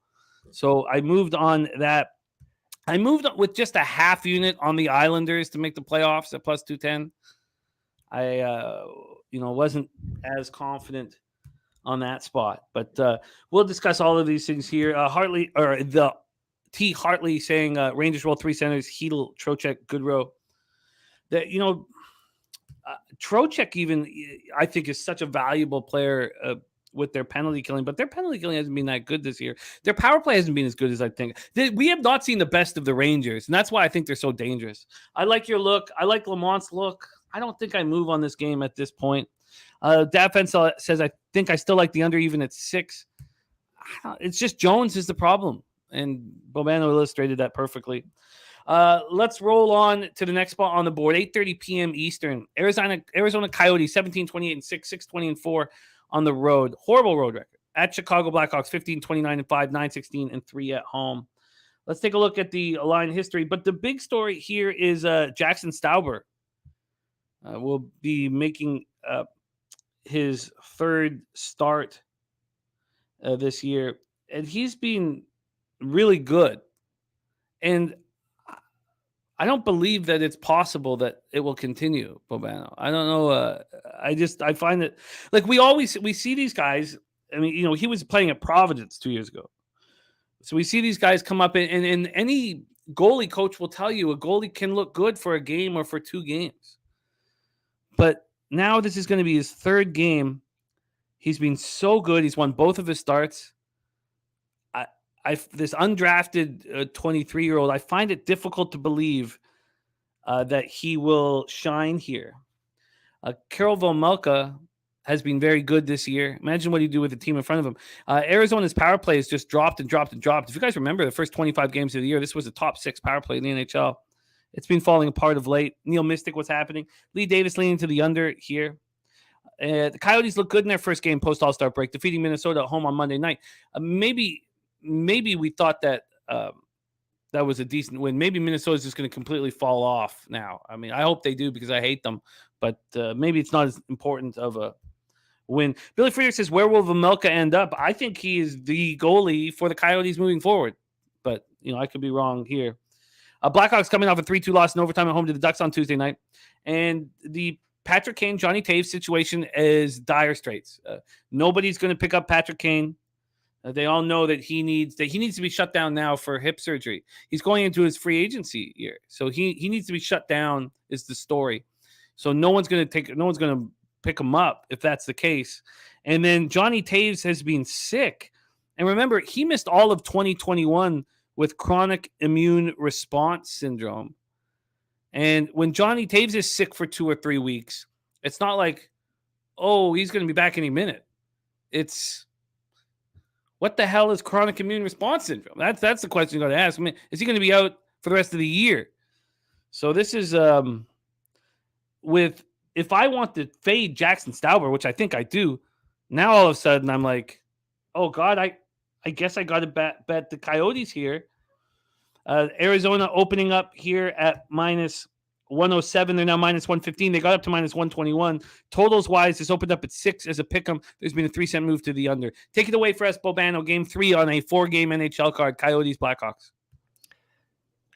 So I moved on that. I moved with just a half unit on the Islanders to make the playoffs at +210. I wasn't as confident on that spot, but we'll discuss all of these things here. Hartley, or the T Hartley, saying Rangers roll 3 centers: Hinkle, Trocheck, Goodrow. That Trocheck even, I think, is such a valuable player with their penalty killing, but their penalty killing hasn't been that good this year. Their power play hasn't been as good as I think. We have not seen the best of the Rangers, and that's why I think they're so dangerous. I like your look. I like Lamont's look. I don't think I move on this game at this point. Dafens says, I think I still like the under even at 6. It's just Jones is the problem, and Bobano illustrated that perfectly. Let's roll on to the next spot on the board. 8:30 p.m. Eastern. Arizona Coyotes 17-28 and 6, 6-20 and 4 on the road. Horrible road record. At Chicago Blackhawks 15-29 and 5, 9-16 and 3 at home. Let's take a look at the line history. But the big story here is Jackson Stauber will be making his 3rd start this year, and he's been really good. And I don't believe that it's possible that it will continue, Bobano. I don't know. I find that, like, we see these guys. I mean, he was playing at Providence 2 years ago. So we see these guys come up, and any goalie coach will tell you a goalie can look good for a game or for 2 games. But now this is going to be his 3rd game. He's been so good. He's won both of his starts. This undrafted 23-year-old, I find it difficult to believe that he will shine here. Karel Vejmelka has been very good this year. Imagine what he'd do with the team in front of him. Arizona's power play has just dropped and dropped and dropped. If you guys remember the first 25 games of the year, this was a top 6 power play in the NHL. It's been falling apart of late. Neil Mystic, what's happening? Lee Davis leaning to the under here. The Coyotes look good in their first game post All-Star break, defeating Minnesota at home on Monday night. Maybe we thought that that was a decent win. Maybe Minnesota's just going to completely fall off now. I mean, I hope they do because I hate them, but maybe it's not as important of a win. Billy Friedrich says, where will Vejmelka end up? I think he is the goalie for the Coyotes moving forward, but I could be wrong here. Blackhawks coming off a 3-2 loss in overtime at home to the Ducks on Tuesday night. And the Patrick Kane, Johnny Taves situation is dire straits. Nobody's going to pick up Patrick Kane. They all know that he needs to be shut down now for hip surgery. He's going into his free agency year. So he needs to be shut down is the story. So no one's going to pick him up if that's the case. And then Johnny Taves has been sick. And remember, he missed all of 2021 with chronic immune response syndrome. And when Johnny Taves is sick for 2 or 3 weeks, it's not like, oh, he's going to be back any minute. It's, what the hell is chronic immune response syndrome? That's the question you got to ask. I mean, is he going to be out for the rest of the year? So this is if I want to fade Jackson Stauber, which I think I do, now all of a sudden I'm like, oh God, I guess I got to bet the Coyotes here. Arizona opening up here at 107. They're now minus 115. They got up to minus 121. Totals wise, this opened up at 6 as a pick'em. There's been a 3-cent move to the under. Take it away for us, Bobano. Game 3 on a 4-game NHL card. Coyotes, Blackhawks.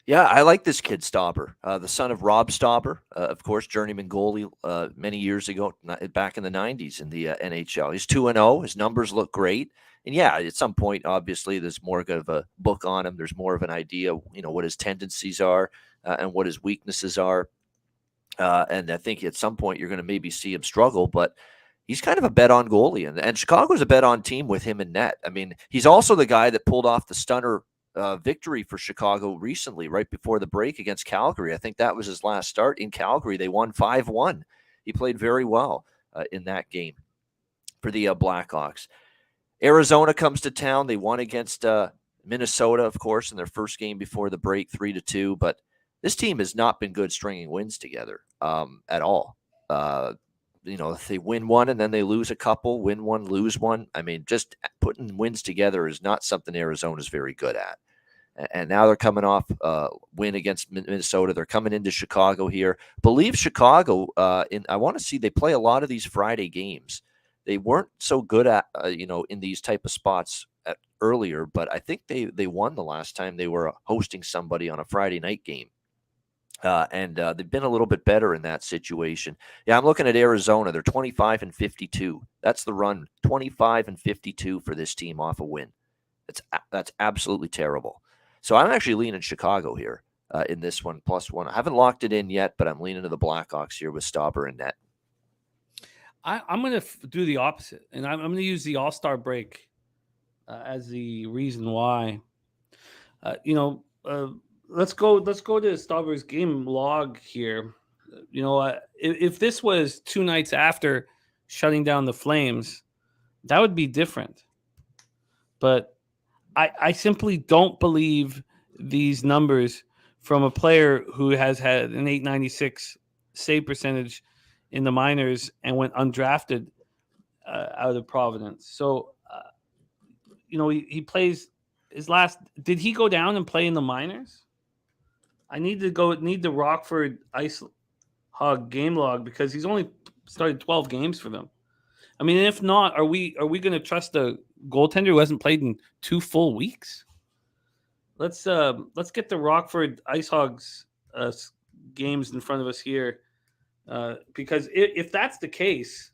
Yeah, I like this kid Stauber, the son of Rob Stauber, of course, journeyman goalie many years ago, back in the 90s in the NHL. He's 2-0. His numbers look great. And yeah, at some point, obviously, there's more of a book on him. There's more of an idea, what his tendencies are and what his weaknesses are. And I think at some point you're going to maybe see him struggle, but he's kind of a bet-on goalie. And Chicago's a bet-on team with him in net. I mean, he's also the guy that pulled off the stunner victory for Chicago recently, right before the break against Calgary. I think that was his last start in Calgary. They won 5-1. He played very well in that game for the Blackhawks. Arizona comes to town. They won against Minnesota, of course, in their first game before the break, 3-2. But this team has not been good stringing wins together at all. If they win one and then they lose a couple, win one, lose one. I mean, just putting wins together is not something Arizona's very good at. And now they're coming off win against Minnesota. They're coming into Chicago here. Believe Chicago, I want to see, they play a lot of these Friday games. They weren't so good at, in these type of spots earlier, but I think they won the last time they were hosting somebody on a Friday night game. And they've been a little bit better in that situation. Yeah, I'm looking at Arizona. They're 25-52. That's the run, 25-52 for this team off a win. That's absolutely terrible. So I'm actually leaning Chicago here in this one, +1. I haven't locked it in yet, but I'm leaning to the Blackhawks here with Stauber and net. I'm going to do the opposite, and I'm going to use the All-Star break as the reason why. Let's go to Stauber's game log here. If this was 2 nights after shutting down the Flames, that would be different. But I simply don't believe these numbers from a player who has had an .896 save percentage in the minors and went undrafted out of Providence. So, he plays his last. Did he go down and play in the minors? I need the Rockford Ice Hog game log because he's only started 12 games for them. I mean, if not, are we going to trust a goaltender who hasn't played in 2 full weeks? Let's get the Rockford Ice Hogs games in front of us here, because if that's the case,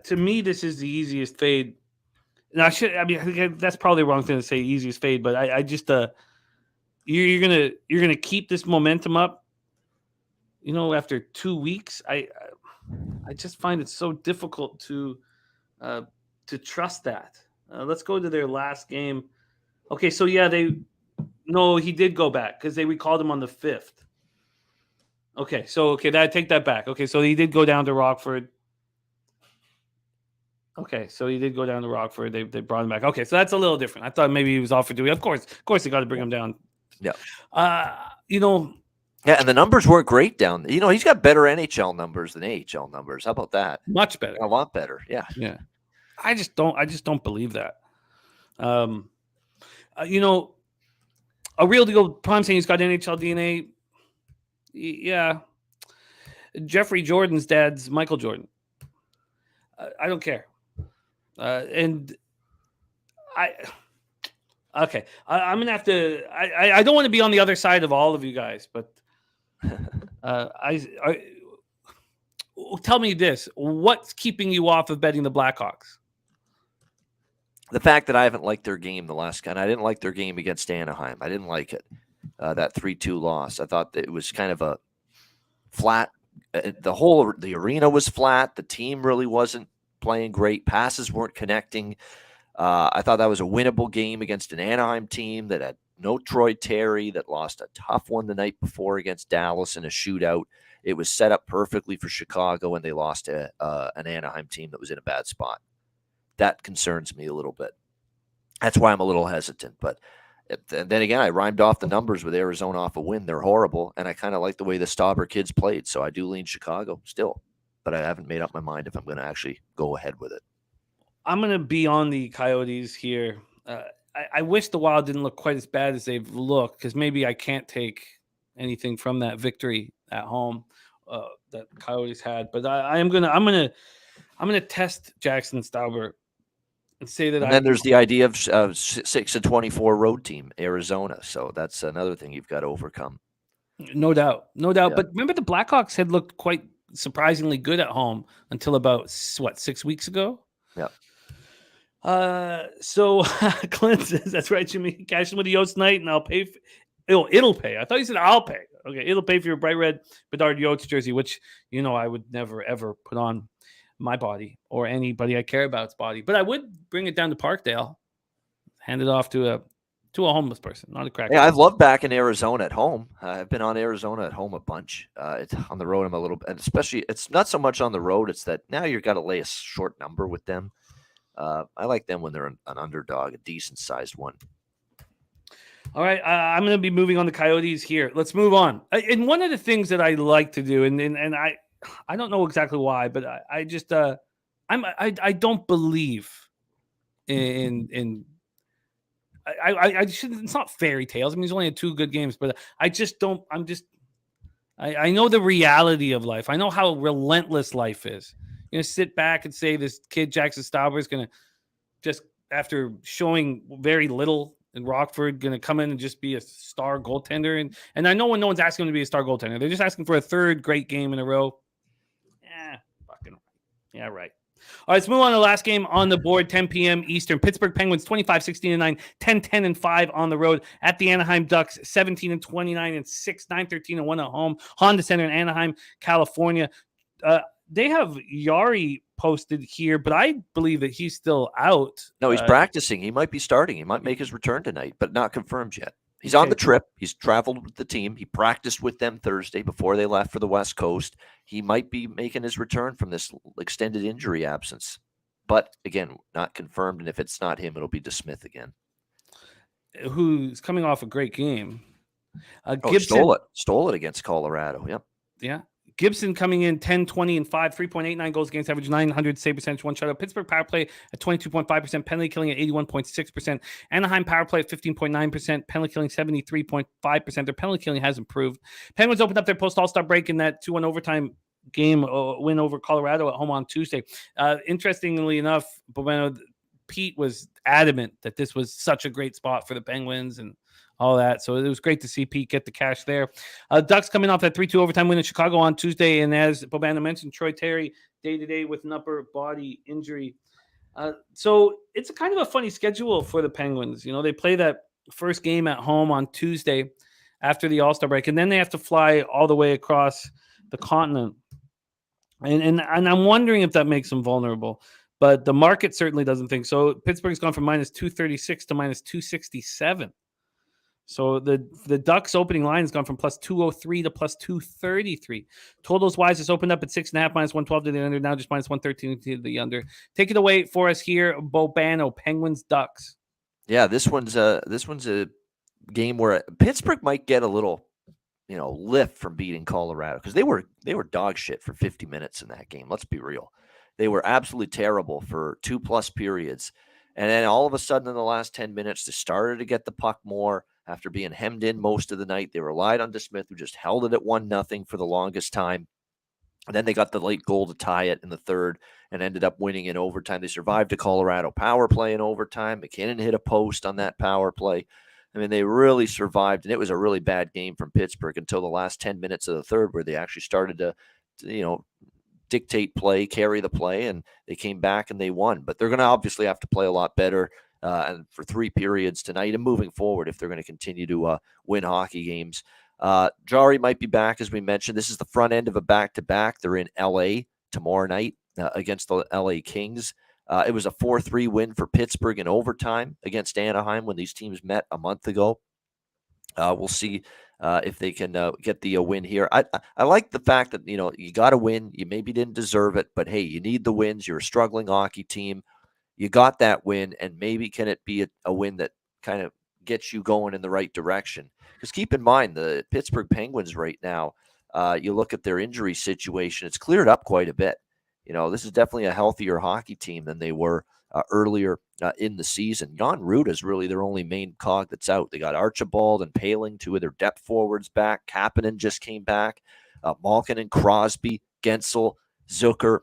to me this is the easiest fade. Now, that's probably the wrong thing to say, easiest fade, but I just you're gonna keep this momentum up, after 2 weeks. I just find it so difficult to trust that. Let's go to their last game. Okay, so yeah, he did go back because they recalled him on the 5th. Okay, so I take that back. Okay, so he did go down to Rockford. Okay, so he did go down to Rockford. They brought him back. Okay, so that's a little different. I thought maybe he was offered to. Of course, they got to bring him down. Yeah. Yeah, and the numbers weren't great down. He's got better NHL numbers than AHL numbers. How about that? Much better. A lot better. Yeah. Yeah. I just don't believe that. A real deal. I'm saying he's got NHL DNA. Yeah. Jeffrey Jordan's dad's Michael Jordan. I don't care. I'm gonna have to. I don't want to be on the other side of all of you guys, but tell me this: what's keeping you off of betting the Blackhawks? The fact that I haven't liked their game and I didn't like their game against Anaheim. I didn't like it. That 3-2 loss. I thought that it was kind of a flat. The arena was flat. The team really wasn't playing great. Passes weren't connecting. I thought that was a winnable game against an Anaheim team that had no Troy Terry, that lost a tough one the night before against Dallas in a shootout. It was set up perfectly for Chicago, and they lost to an Anaheim team that was in a bad spot. That concerns me a little bit. That's why I'm a little hesitant. But then again, I rhymed off the numbers with Arizona off a win. They're horrible, and I kind of like the way the Stauber kids played, so I do lean Chicago still. But I haven't made up my mind if I'm going to actually go ahead with it. I'm going to be on the Coyotes here. I wish the Wild didn't look quite as bad as they've looked, because maybe I can't take anything from that victory at home that the Coyotes had. But I'm gonna test Jackson Stauber and say that And then there's the idea of 6-24 road team, Arizona. So that's another thing you've got to overcome. No doubt. Yeah. But remember, the Blackhawks had looked quite surprisingly good at home until about 6 weeks ago. Yeah. So Clint says, that's right, Jimmy. Cash in with the Yotes night, and I'll pay. It'll pay. I thought you said I'll pay. Okay, it'll pay for your bright red Bedard Yotes jersey, which I would never ever put on my body or anybody I care about's body, but I would bring it down to Parkdale, hand it off to a homeless person, not a crack. Yeah, I've loved back in Arizona at home. I've been on Arizona at home a bunch. It's on the road, I'm a little, and especially it's not so much on the road. It's that now you've got to lay a short number with them. I like them when they're an underdog, a decent sized one. All right, I'm going to be moving on the Coyotes here. Let's move on. And one of the things that I like to do, and I don't know exactly why, but I just I don't believe in I shouldn't. It's not fairy tales. I mean, he's only had 2 good games, but I just don't. I know the reality of life. I know how relentless life is. Sit back and say this kid Jackson Stauber is going to just, after showing very little in Rockford, going to come in and just be a star goaltender. And I know no one's asking him to be a star goaltender. They're just asking for a 3rd great game in a row. Fucking yeah, right. All right, let's move on to the last game on the board, 10 p.m. Eastern. Pittsburgh Penguins 25-16-9, 10-10-5 on the road at the Anaheim Ducks, 17-29-6, 9-13-1 at home. Honda Center in Anaheim, California. They have Yari posted here, but I believe that he's still out. No, he's practicing. He might be starting. He might make his return tonight, but not confirmed yet. He's on the trip. He's traveled with the team. He practiced with them Thursday before they left for the West Coast. He might be making his return from this extended injury absence. But, again, not confirmed. And if it's not him, it'll be DeSmith again. Who's coming off a great game. Gibson stole it against Colorado. Yep. Yeah. Gibson coming in 10-20-5, 3.89 goals against average, 900 save percentage, 1 shutout. Pittsburgh power play at 22.5%, penalty killing at 81.6%. Anaheim power play at 15.9%, penalty killing 73.5%. Their penalty killing has improved. Penguins opened up their post All-Star break in that 2-1 overtime game win over Colorado at home on Tuesday. Interestingly enough, Pete was adamant that this was such a great spot for the Penguins and all that. So it was great to see Pete get the cash there. Ducks coming off that 3-2 overtime win in Chicago on Tuesday. And as Bobana mentioned, Troy Terry day-to-day with an upper body injury. So it's a kind of a funny schedule for the Penguins. They play that first game at home on Tuesday after the All-Star break, and then they have to fly all the way across the continent. And I'm wondering if that makes them vulnerable. But the market certainly doesn't think so. Pittsburgh's gone from -236 to -267. So the Ducks opening line has gone from +203 to +233. Totals wise, it's opened up at 6.5, -112 to the under. Now just -113 to the under. Take it away for us here, Bobano. Penguins Ducks. Yeah, this one's a game where Pittsburgh might get a little, lift from beating Colorado, because they were dog shit for 50 minutes in that game. Let's be real. They were absolutely terrible for 2+ periods. And then all of a sudden in the last 10 minutes, they started to get the puck more after being hemmed in most of the night. They relied on DeSmith, who just held it at 1-0 for the longest time. And then they got the late goal to tie it in the third and ended up winning in overtime. They survived a Colorado power play in overtime. McKinnon hit a post on that power play. I mean, they really survived, and it was a really bad game from Pittsburgh until the last 10 minutes of the third, where they actually started to dictate play, carry the play, and they came back and they won. But they're going to obviously have to play a lot better and for 3 periods tonight and moving forward if they're going to continue to win hockey games. Jari might be back, as we mentioned. This is the front end of a back-to-back. They're in L.A. tomorrow night against the L.A. Kings. It was a 4-3 win for Pittsburgh in overtime against Anaheim when these teams met a month ago. We'll see if they can get the win here. I like the fact that, you got to win. You maybe didn't deserve it, but hey, you need the wins. You're a struggling hockey team. You got that win, and maybe can it be a win that kind of gets you going in the right direction? Because keep in mind, the Pittsburgh Penguins right now, you look at their injury situation, it's cleared up quite a bit. This is definitely a healthier hockey team than they were earlier in the season. Jan Ruda is really their only main cog that's out. They got Archibald and Paling, two of their depth forwards back. Kapanen just came back. Malkin and Crosby, Gensel, Zucker,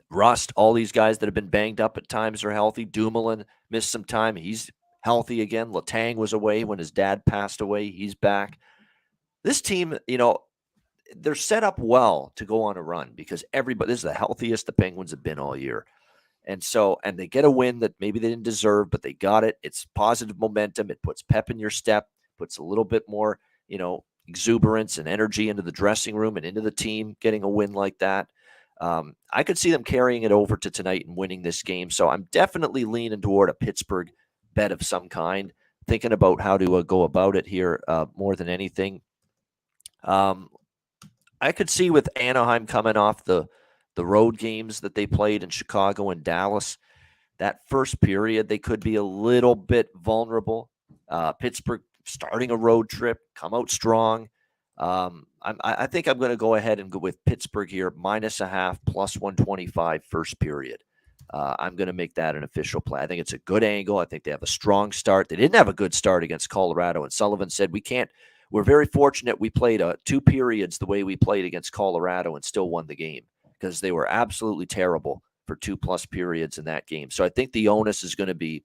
Rust, all these guys that have been banged up at times are healthy. Dumoulin missed some time. He's healthy again. Letang was away when his dad passed away. He's back. This team, they're set up well to go on a run because this is the healthiest the Penguins have been all year. And they get a win that maybe they didn't deserve, but they got it. It's positive momentum. It puts pep in your step, puts a little bit more, exuberance and energy into the dressing room and into the team getting a win like that. I could see them carrying it over to tonight and winning this game. So I'm definitely leaning toward a Pittsburgh bet of some kind, thinking about how to go about it here more than anything. I could see with Anaheim coming off the road games that they played in Chicago and Dallas, that first period, they could be a little bit vulnerable. Pittsburgh starting a road trip, come out strong. I think I'm going to go ahead and go with Pittsburgh here, -0.5, +125 first period. I'm going to make that an official play. I think it's a good angle. I think they have a strong start. They didn't have a good start against Colorado, and Sullivan said, we're very fortunate we played 2 periods the way we played against Colorado and still won the game because they were absolutely terrible for 2+ periods in that game. So I think the onus is going to be,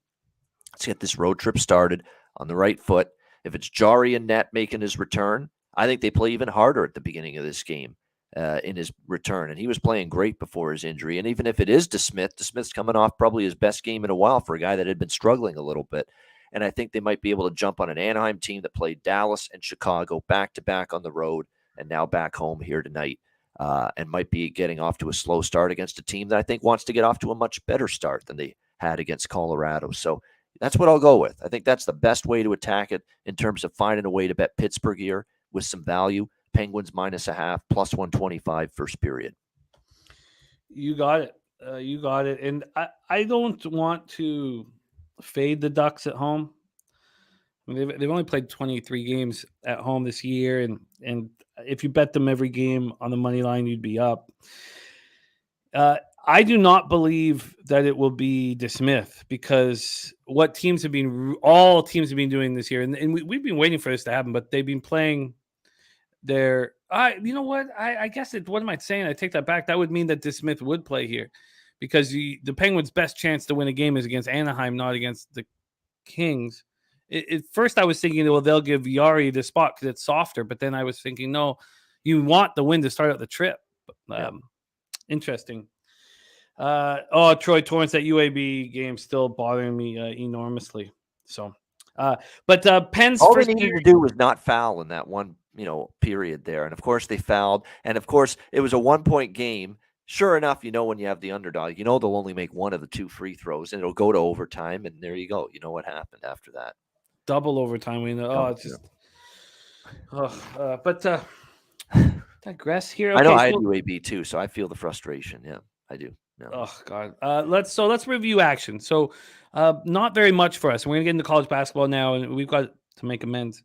let's get this road trip started on the right foot. If it's Jari and net making his return, I think they play even harder at the beginning of this game in his return. And he was playing great before his injury. And even if it is DeSmith's coming off probably his best game in a while for a guy that had been struggling a little bit. And I think they might be able to jump on an Anaheim team that played Dallas and Chicago back-to-back on the road and now back home here tonight and might be getting off to a slow start against a team that I think wants to get off to a much better start than they had against Colorado. So that's what I'll go with. I think that's the best way to attack it in terms of finding a way to bet Pittsburgh here with some value. Penguins -0.5, +125 first period. You got it. You got it. And I don't want to fade the Ducks at home. I mean, they've only played 23 games at home this year, and if you bet them every game on the money line, you'd be up. I do not believe that it will be DeSmith because what all teams have been doing this year, and we've been waiting for this to happen, but they've been playing their. You know what? I guess what am I saying? I take that back. That would mean that DeSmith would play here because the Penguins' best chance to win a game is against Anaheim, not against the Kings. At first, I was thinking, well, they'll give Jari the spot because it's softer. But then I was thinking, no, you want the win to start out the trip. Interesting. Troy Torrance, that UAB game still bothering me enormously. So, but Penn's all they needed to do was not foul in that one, period there. And of course they fouled. And of course it was a 1-point game. Sure enough, when you have the underdog, they'll only make one of the 2 free throws and it'll go to overtime. And there you go. You know what happened after that. Double overtime. Digress here. Okay, I know I had UAB too, so I feel the frustration. Yeah, I do. No. Oh God. Let's review action. So, not very much for us. We're gonna get into college basketball now, and we've got to make amends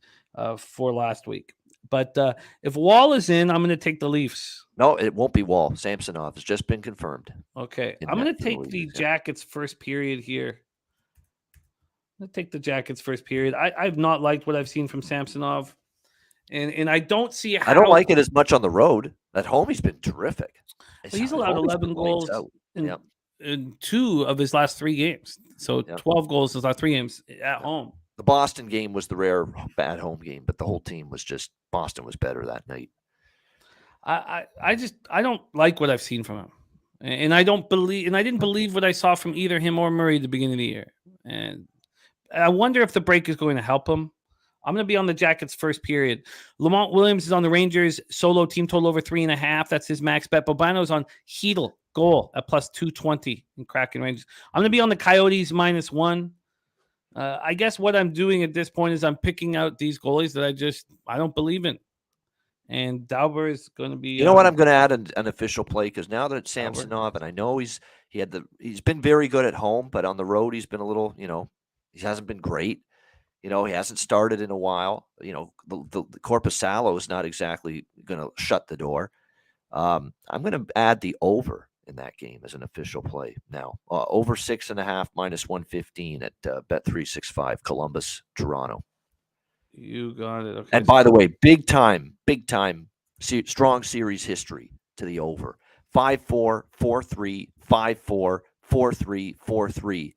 for last week. But if Wall is in, I'm gonna take the Leafs. No, it won't be Wall. Samsonov has just been confirmed. Okay, I'm gonna take the Jackets first period here. I'm gonna take the Jackets first period. I've not liked what I've seen from Samsonov, and I don't see how. I don't like it as much on the road. At home, he's been terrific. Well, he's allowed 11 goals in 2 of his last 3 games. So 12 goals in his last 3 games at home. The Boston game was the rare bad home game, but the whole team was just Boston was better that night. I don't like what I've seen from him. And I didn't believe what I saw from either him or Murray at the beginning of the year. And I wonder if the break is going to help him. I'm going to be on the Jackets first period. Lamont Williams is on the Rangers solo team total over 3.5. That's his max bet. Bobano's on Hinkle goal at +220 in Kraken Rangers. I'm going to be on the Coyotes -1. I guess what I'm doing at this point is I'm picking out these goalies that I don't believe in. And Dauber is going to be. You know what? I'm going to add an official play because now that it's Samsonov, and I know he's been very good at home, but on the road he's been a little, he hasn't been great. He hasn't started in a while. The Korpisalo is not exactly going to shut the door. I'm going to add the over in that game as an official play. Now, over 6.5 minus 115 at Bet365, Columbus, Toronto. You got it. Okay. And by the way, big time, strong series history to the over. 5-4, 4-3, 5-4, 4-3, 4-3.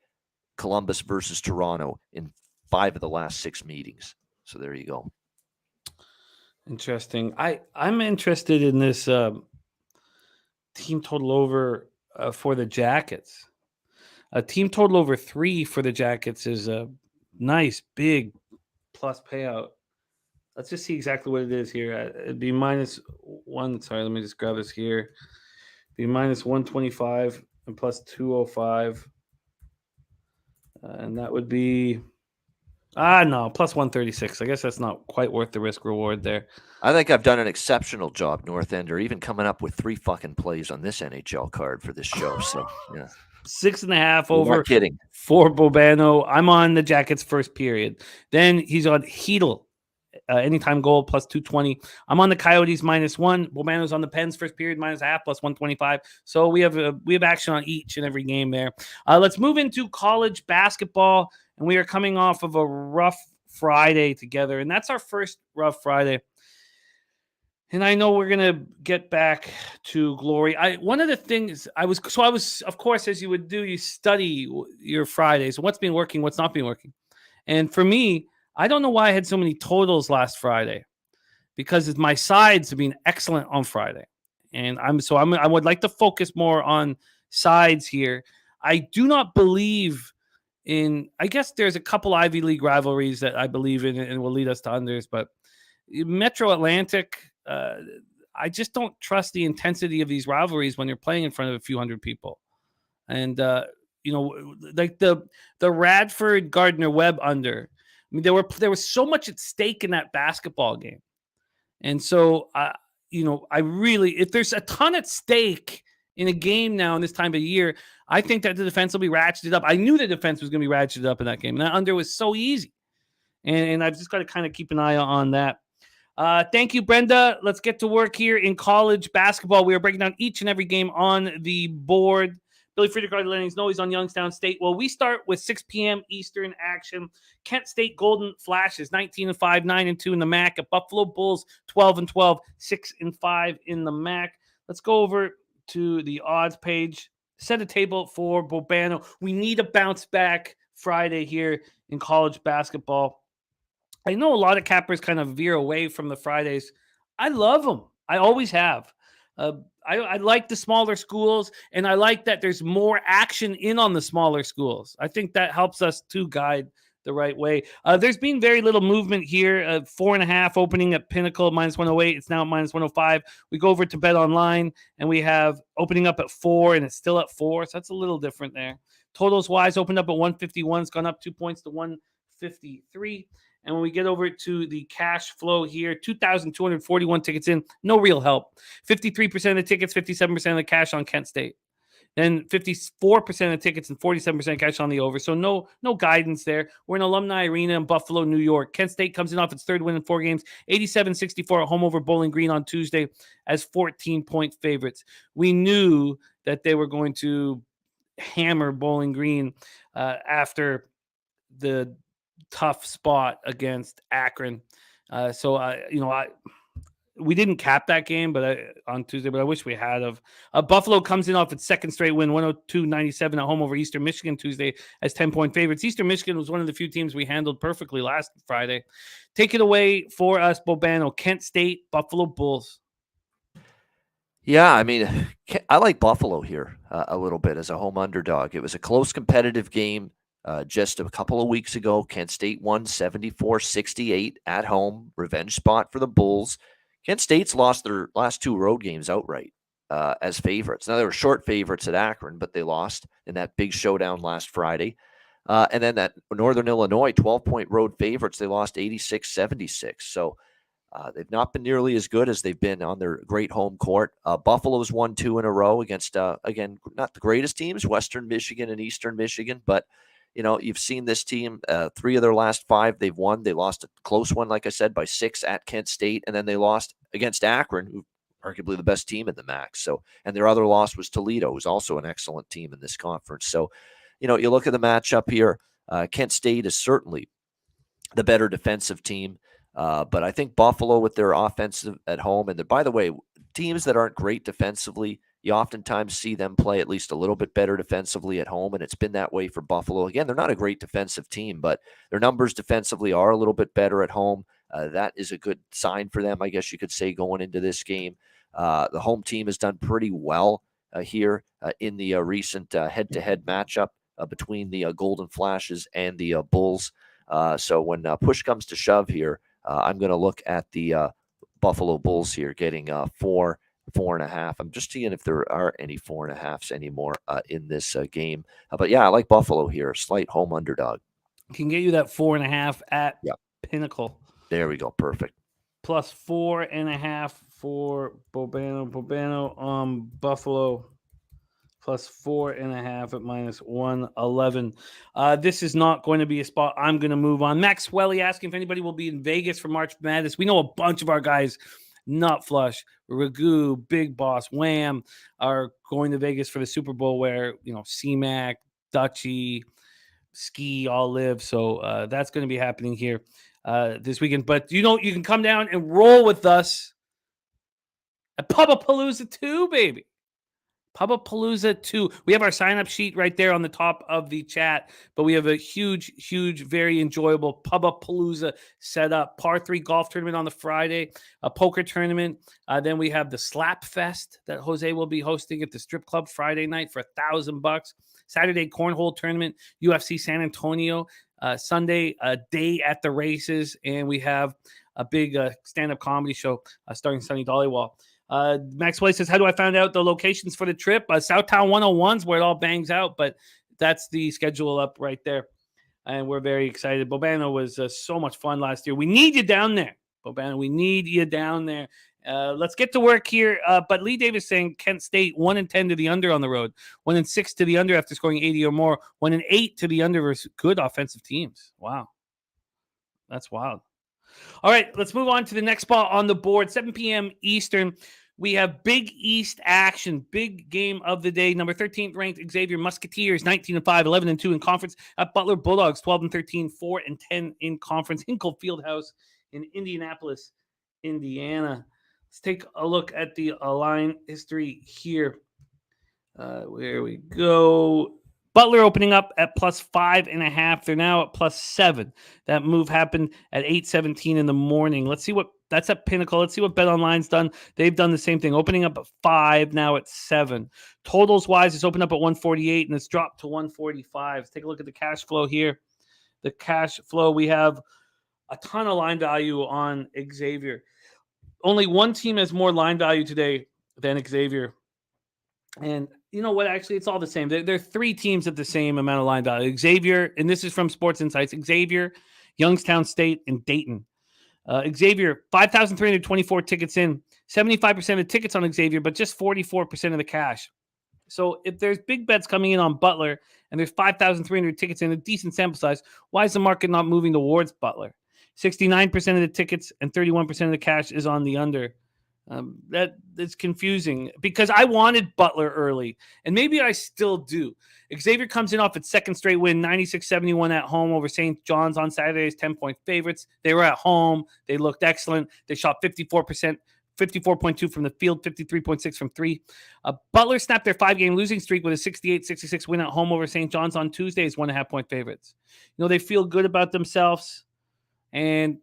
Columbus versus Toronto in 5 of the last 6 meetings. So there you go. Interesting. I'm interested in this team total over for the Jackets. A team total over 3 for the Jackets is a nice big plus payout. Let's just see exactly what it is here. It'd be -1. Sorry, let me just grab this here. It'd be -125 and plus 205. And that would be no, plus 136. I guess that's not quite worth the risk reward there. I think I've done an exceptional job, North Ender, even coming up with 3 fucking plays on this NHL card for this show. So yeah. 6.5 over. Not kidding. For Bobano. I'm on the Jackets first period. Then he's on Hinkle. Anytime goal plus 220. I'm on the Coyotes -1. Bobano's on the Pens first period -0.5 plus 125. So we have action on each and every game there. Let's move into college basketball, and we are coming off of a rough Friday together, and that's our first rough Friday. And I know we're gonna get back to glory. One of the things I was, of course, as you would do, you study your Fridays, what's been working, what's not been working, and for me, I don't know why I had so many totals last Friday, because my sides have been excellent on Friday. And I would like to focus more on sides here. I do not believe in, I guess there's a couple Ivy League rivalries that I believe in and will lead us to unders, but Metro Atlantic, I just don't trust the intensity of these rivalries when you're playing in front of a few hundred people. And, like the Radford Gardner Webb under, I mean, there was so much at stake in that basketball game. And so, I really, if there's a ton at stake in a game now in this time of year, I think that the defense will be ratcheted up. I knew the defense was going to be ratcheted up in that game. And that under was so easy. And I've just got to kind of keep an eye on that. Thank you, Brenda. Let's get to work here in college basketball. We are breaking down each and every game on the board. Billy Friedrich, Lennings, no, he's on Youngstown State. Well, we start with 6 p.m. Eastern action. Kent State Golden Flashes, 19-5, 9-2 in the MAAC. At Buffalo Bulls, 12-12, 6-5 in the MAAC. Let's go over to the odds page. Set a table for Bobano. We need a bounce back Friday here in college basketball. I know a lot of cappers kind of veer away from the Fridays. I love them. I always have. I like the smaller schools, and I like that there's more action in on the smaller schools. I think that helps us to guide the right way. There's been very little movement here. 4.5 opening at Pinnacle, -108. It's now at -105. We go over to Bet Online, and we have opening up at 4, and it's still at 4, so that's a little different there. Totals wise, opened up at 151. It's gone up 2 points to 153. And when we get over to the cash flow here, 2,241 tickets in, no real help. 53% of the tickets, 57% of the cash on Kent State. Then 54% of the tickets and 47% cash on the over. So no guidance there. We're in Alumni Arena in Buffalo, New York. Kent State comes in off its third win in 4 games, 87-64 at home over Bowling Green on Tuesday as 14-point favorites. We knew that they were going to hammer Bowling Green after the tough spot against Akron. We didn't cap that game on Tuesday, but I wish we had of. Buffalo comes in off its second straight win, 102-97 at home over Eastern Michigan Tuesday as 10-point favorites. Eastern Michigan was one of the few teams we handled perfectly last Friday. Take it away for us, Bobano. Kent State, Buffalo Bulls. Yeah, I mean, I like Buffalo here a little bit as a home underdog. It was a close competitive game. Just a couple of weeks ago, Kent State won 74-68 at home. Revenge spot for the Bulls. Kent State's lost their last 2 road games outright as favorites. Now, they were short favorites at Akron, but they lost in that big showdown last Friday. And then that Northern Illinois 12-point road favorites, they lost 86-76. So they've not been nearly as good as they've been on their great home court. Buffalo's won 2 in a row against, again, not the greatest teams, Western Michigan and Eastern Michigan, but you've seen this team, 3 of their last 5 they've won. They lost a close one, like I said, by 6 at Kent State, and then they lost against Akron, who arguably the best team in the MAAC. So, and their other loss was Toledo, who's also an excellent team in this conference. So, you look at the matchup here. Kent State is certainly the better defensive team. But I think Buffalo with their offensive at home, and by the way, teams that aren't great defensively, you oftentimes see them play at least a little bit better defensively at home, and it's been that way for Buffalo. Again, they're not a great defensive team, but their numbers defensively are a little bit better at home. That is a good sign for them, I guess you could say, going into this game. The home team has done pretty well here in the recent head-to-head matchup between the Golden Flashes and the Bulls. So when push comes to shove here, I'm going to look at the Buffalo Bulls here getting 4.5. I'm just seeing if there are any 4.5s anymore in this game. But yeah, I like Buffalo here, slight home underdog. Can get you that 4.5 at Pinnacle. There we go. Perfect. Plus 4.5 for Bobano. Buffalo. Plus 4.5 at minus 111. This is not going to be a spot I'm going to move on. Max Welly asking if anybody will be in Vegas for March Madness. We know a bunch of our guys, Nut Flush, Ragu, Big Boss, Wham, are going to Vegas for the Super Bowl where, CMAC, Dutchy, Ski all live. So that's going to be happening here this weekend. But you can come down and roll with us at Pubapalooza 2, baby. Pubapalooza 2. We have our sign-up sheet right there on the top of the chat, but we have a huge, very enjoyable Pubapalooza set up. Par 3 golf tournament on the Friday, a poker tournament. Then we have the Slap Fest that Jose will be hosting at the strip club Friday night for $1,000. Saturday cornhole tournament, UFC San Antonio. Sunday, a day at the races, and we have a big stand-up comedy show starring Sonny Dollywall. Max Way says, how do I find out the locations for the trip? Southtown 101's where it all bangs out, but that's the schedule up right there. And we're very excited. Bobano was so much fun last year. We need you down there, Bobano. We need you down there. Let's get to work here. But Lee Davis saying Kent State 1-10 to the under on the road, 1-6 to the under after scoring 80 or more, 1-8 to the under versus good offensive teams. Wow. That's wild. All right, let's move on to the next spot on the board. 7 p.m. Eastern. We have Big East action. Big game of the day. Number 13th ranked Xavier Musketeers, 19-5, 11-2 in conference. At Butler Bulldogs, 12-13, 4-10 in conference. Hinkle Fieldhouse in Indianapolis, Indiana. Let's take a look at the line history here. Where we go. Butler opening up at plus 5.5. They're now at plus 7. That move happened at 8:17 in the morning. Let's see what that's at Pinnacle. Let's see what BetOnline's done. They've done the same thing, opening up at 5, now at 7. Totals wise, it's opened up at 148 and it's dropped to 145. Let's take a look at the cash flow here. The cash flow, we have a ton of line value on Xavier. Only one team has more line value today than Xavier. And you know what? Actually, it's all the same. There are 3 teams at the same amount of line value. Xavier, and this is from Sports Insights, Xavier, Youngstown State, and Dayton. Xavier, 5,324 tickets in, 75% of the tickets on Xavier, but just 44% of the cash. So if there's big bets coming in on Butler and there's 5,300 tickets in, a decent sample size, why is the market not moving towards Butler? 69% of the tickets and 31% of the cash is on the under. That is confusing because I wanted Butler early, and maybe I still do. Xavier comes in off its second straight win, 96-71 at home over St. John's on Saturday's 10-point favorites. They were at home. They looked excellent. They shot 54%, 54.2 from the field, 53.6 from 3. Butler snapped their 5-game losing streak with a 68-66 win at home over St. John's on Tuesday's 1.5-point favorites. They feel good about themselves, and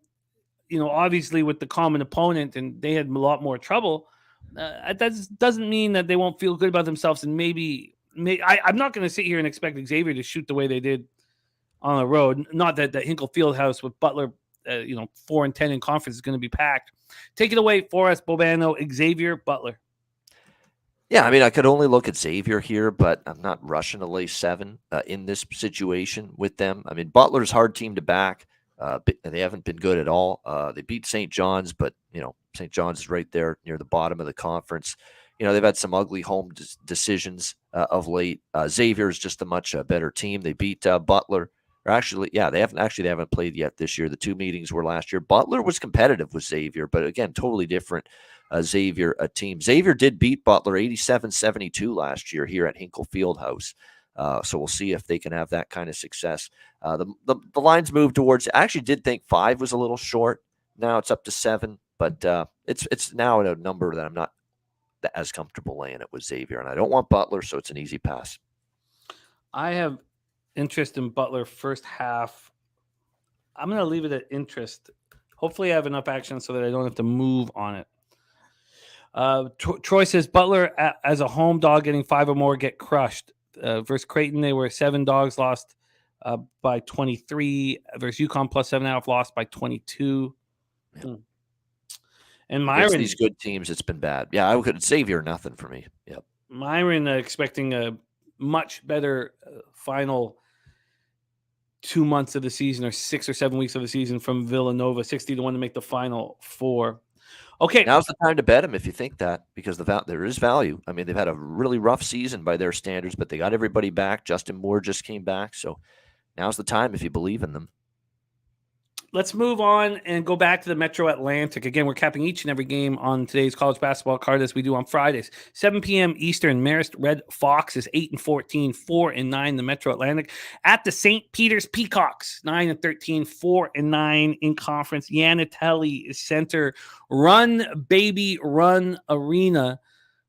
obviously with the common opponent, and they had a lot more trouble. That doesn't mean that they won't feel good about themselves. And maybe I'm not going to sit here and expect Xavier to shoot the way they did on the road. Not that the Hinkle Fieldhouse with Butler, 4-10 in conference is going to be packed. Take it away for us, Bobano. Xavier, Butler. Yeah, I mean, I could only look at Xavier here, but I'm not rushing to lay 7 in this situation with them. I mean, Butler's a hard team to back. They haven't been good at all. They beat St. John's, but St. John's is right there near the bottom of the conference. They've had some ugly home decisions of late. Xavier is just a much better team. They beat Butler Or actually, yeah, they haven't played yet this year. The 2 meetings were last year. Butler was competitive with Xavier, but again, totally different Xavier team. Xavier did beat Butler 87-72 last year here at Hinkle Fieldhouse. So we'll see if they can have that kind of success. The lines moved towards. I actually did think 5 was a little short. Now it's up to 7, but it's now at a number that I'm not as comfortable laying it with Xavier, and I don't want Butler, so it's an easy pass. I have interest in Butler first half. I'm going to leave it at interest. Hopefully I have enough action so that I don't have to move on it. Troy says Butler as a home dog getting 5 or more get crushed. Versus Creighton, they were 7 dogs, lost by 23. Versus UConn plus 7.5, lost by 22. Yeah. And Myron, these good teams, it's been bad. Yeah, I could Xavier nothing for me. Yep. Myron expecting a much better final 2 months of the season, or 6 or 7 weeks of the season from Villanova, 60-1 to make the Final Four. Okay, now's the time to bet them if you think that, because there is value. I mean, they've had a really rough season by their standards, but they got everybody back. Justin Moore just came back, so now's the time if you believe in them. Let's move on and go back to the Metro Atlantic. Again, we're capping each and every game on today's college basketball card as we do on Fridays. 7 p.m. Eastern, Marist Red Foxes 8-14, 4-9. The Metro Atlantic at the St. Peter's Peacocks 9-13, 4-9 in conference. Yanatelli Center, Run Baby Run Arena,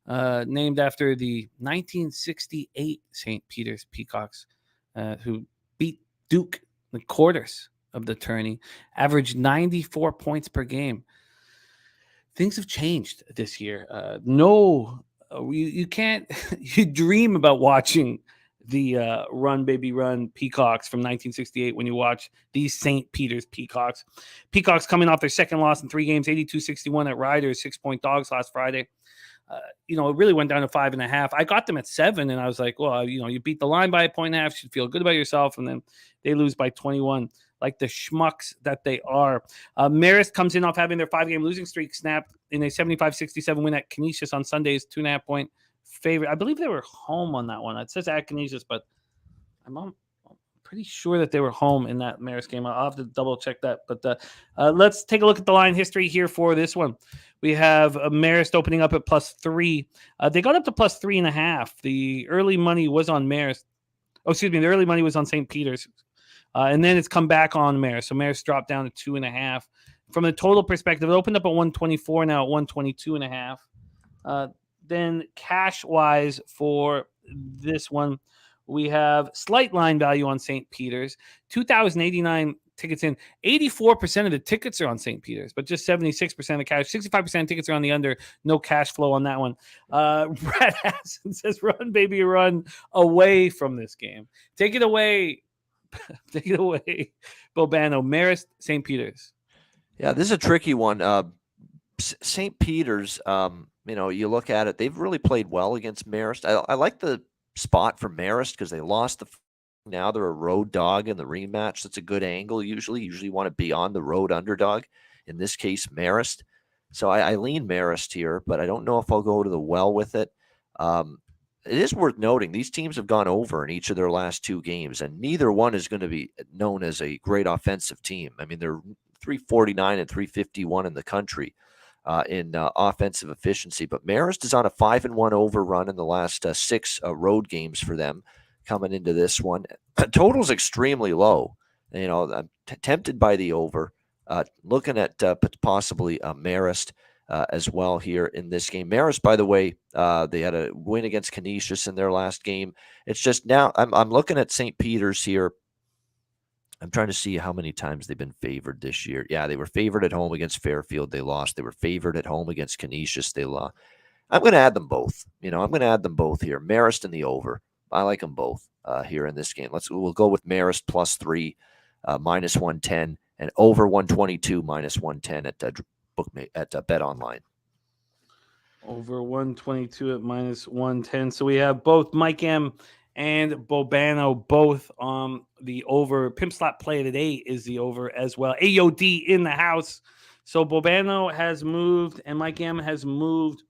named after the 1968 St. Peter's Peacocks, who beat Duke in the quarters of the tourney, averaged 94 points per game. Things have changed this year. You can't you dream about watching the Run Baby Run Peacocks from 1968 when you watch these St. Peter's Peacocks. Peacocks coming off their second loss in 3 games, 82-61 at Riders, 6-point dogs last Friday. It really went down to 5.5. I got them at 7, and I was like, well, you beat the line by 1.5, you should feel good about yourself, and then they lose by 21. Like the schmucks that they are. Marist comes in off having their 5-game losing streak snapped in a 75-67 win at Canisius on Sunday's 2.5-point favorite. I believe they were home on that one. It says at Canisius, but I'm pretty sure that they were home in that Marist game. I'll have to double check that. But let's take a look at the line history here for this one. We have Marist opening up at +3. They got up to +3.5. The early money was on Marist. Oh, excuse me. The early money was on St. Peter's. And then it's come back on Marist. So Marist dropped down to 2.5. From the total perspective, it opened up at 124, now at 122.5. Then cash-wise for this one, we have slight line value on St. Peter's. 2,089 tickets in. 84% of the tickets are on St. Peter's, but just 76% of the cash. 65% of tickets are on the under. No cash flow on that one. Brad Hassan says, run, baby, run away from this game. Take it away. Take it away, Bobano. Marist, St. Peter's. Yeah, this is a tricky one. St. Peter's, you look at it, they've really played well against Marist. I like the spot for Marist because they lost now they're a road dog in the rematch. That's a good angle usually. You usually want to be on the road underdog. In this case, Marist. So I lean Marist here, but I don't know if I'll go to the well with it. It is worth noting these teams have gone over in each of their last 2 games, and neither one is going to be known as a great offensive team. I mean, they're 349 and 351 in the country in offensive efficiency, but Marist is on a 5-1 over run in the last 6 road games for them coming into this one. Total's extremely low. I'm tempted by the over. Looking at possibly Marist as well here in this game. Marist, by the way, they had a win against Canisius in their last game. It's just now I'm looking at St. Peter's here. I'm trying to see how many times they've been favored this year. Yeah, they were favored at home against Fairfield. They lost. They were favored at home against Canisius. They lost. I'm going to add them both. I'm going to add them both here. Marist and the over. I like them both here in this game. We'll go with Marist +3, -110, and over 122 -110 at Bet Online. Over 122 at -110. So we have both Mike M and Bobano both on the over. Pimp Slap Play today is the over as well. AOD in the house. So Bobano has moved and Mike M has moved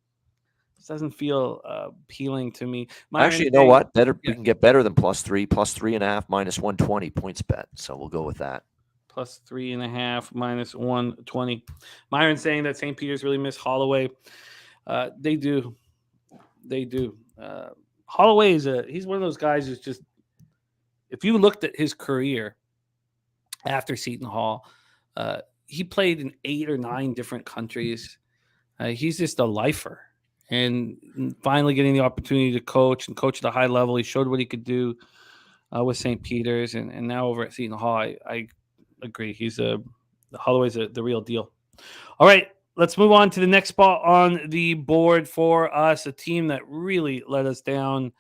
This doesn't feel appealing to me. Actually, you know what? Better, yeah. we can get better than +3, +3.5, -120 points bet. So we'll go with that. +3.5, -120. Myron's saying that St. Peter's really miss Holloway. They do. Holloway he's one of those guys who's just, if you looked at his career after Seton Hall, he played in 8 or 9 different countries. He's just a lifer. And finally getting the opportunity to coach at a high level, he showed what he could do with St. Peter's, and now over at Seton Hall, I agree. Holloway's the real deal. All right, let's move on to the next spot on the board for us, a team that really let us down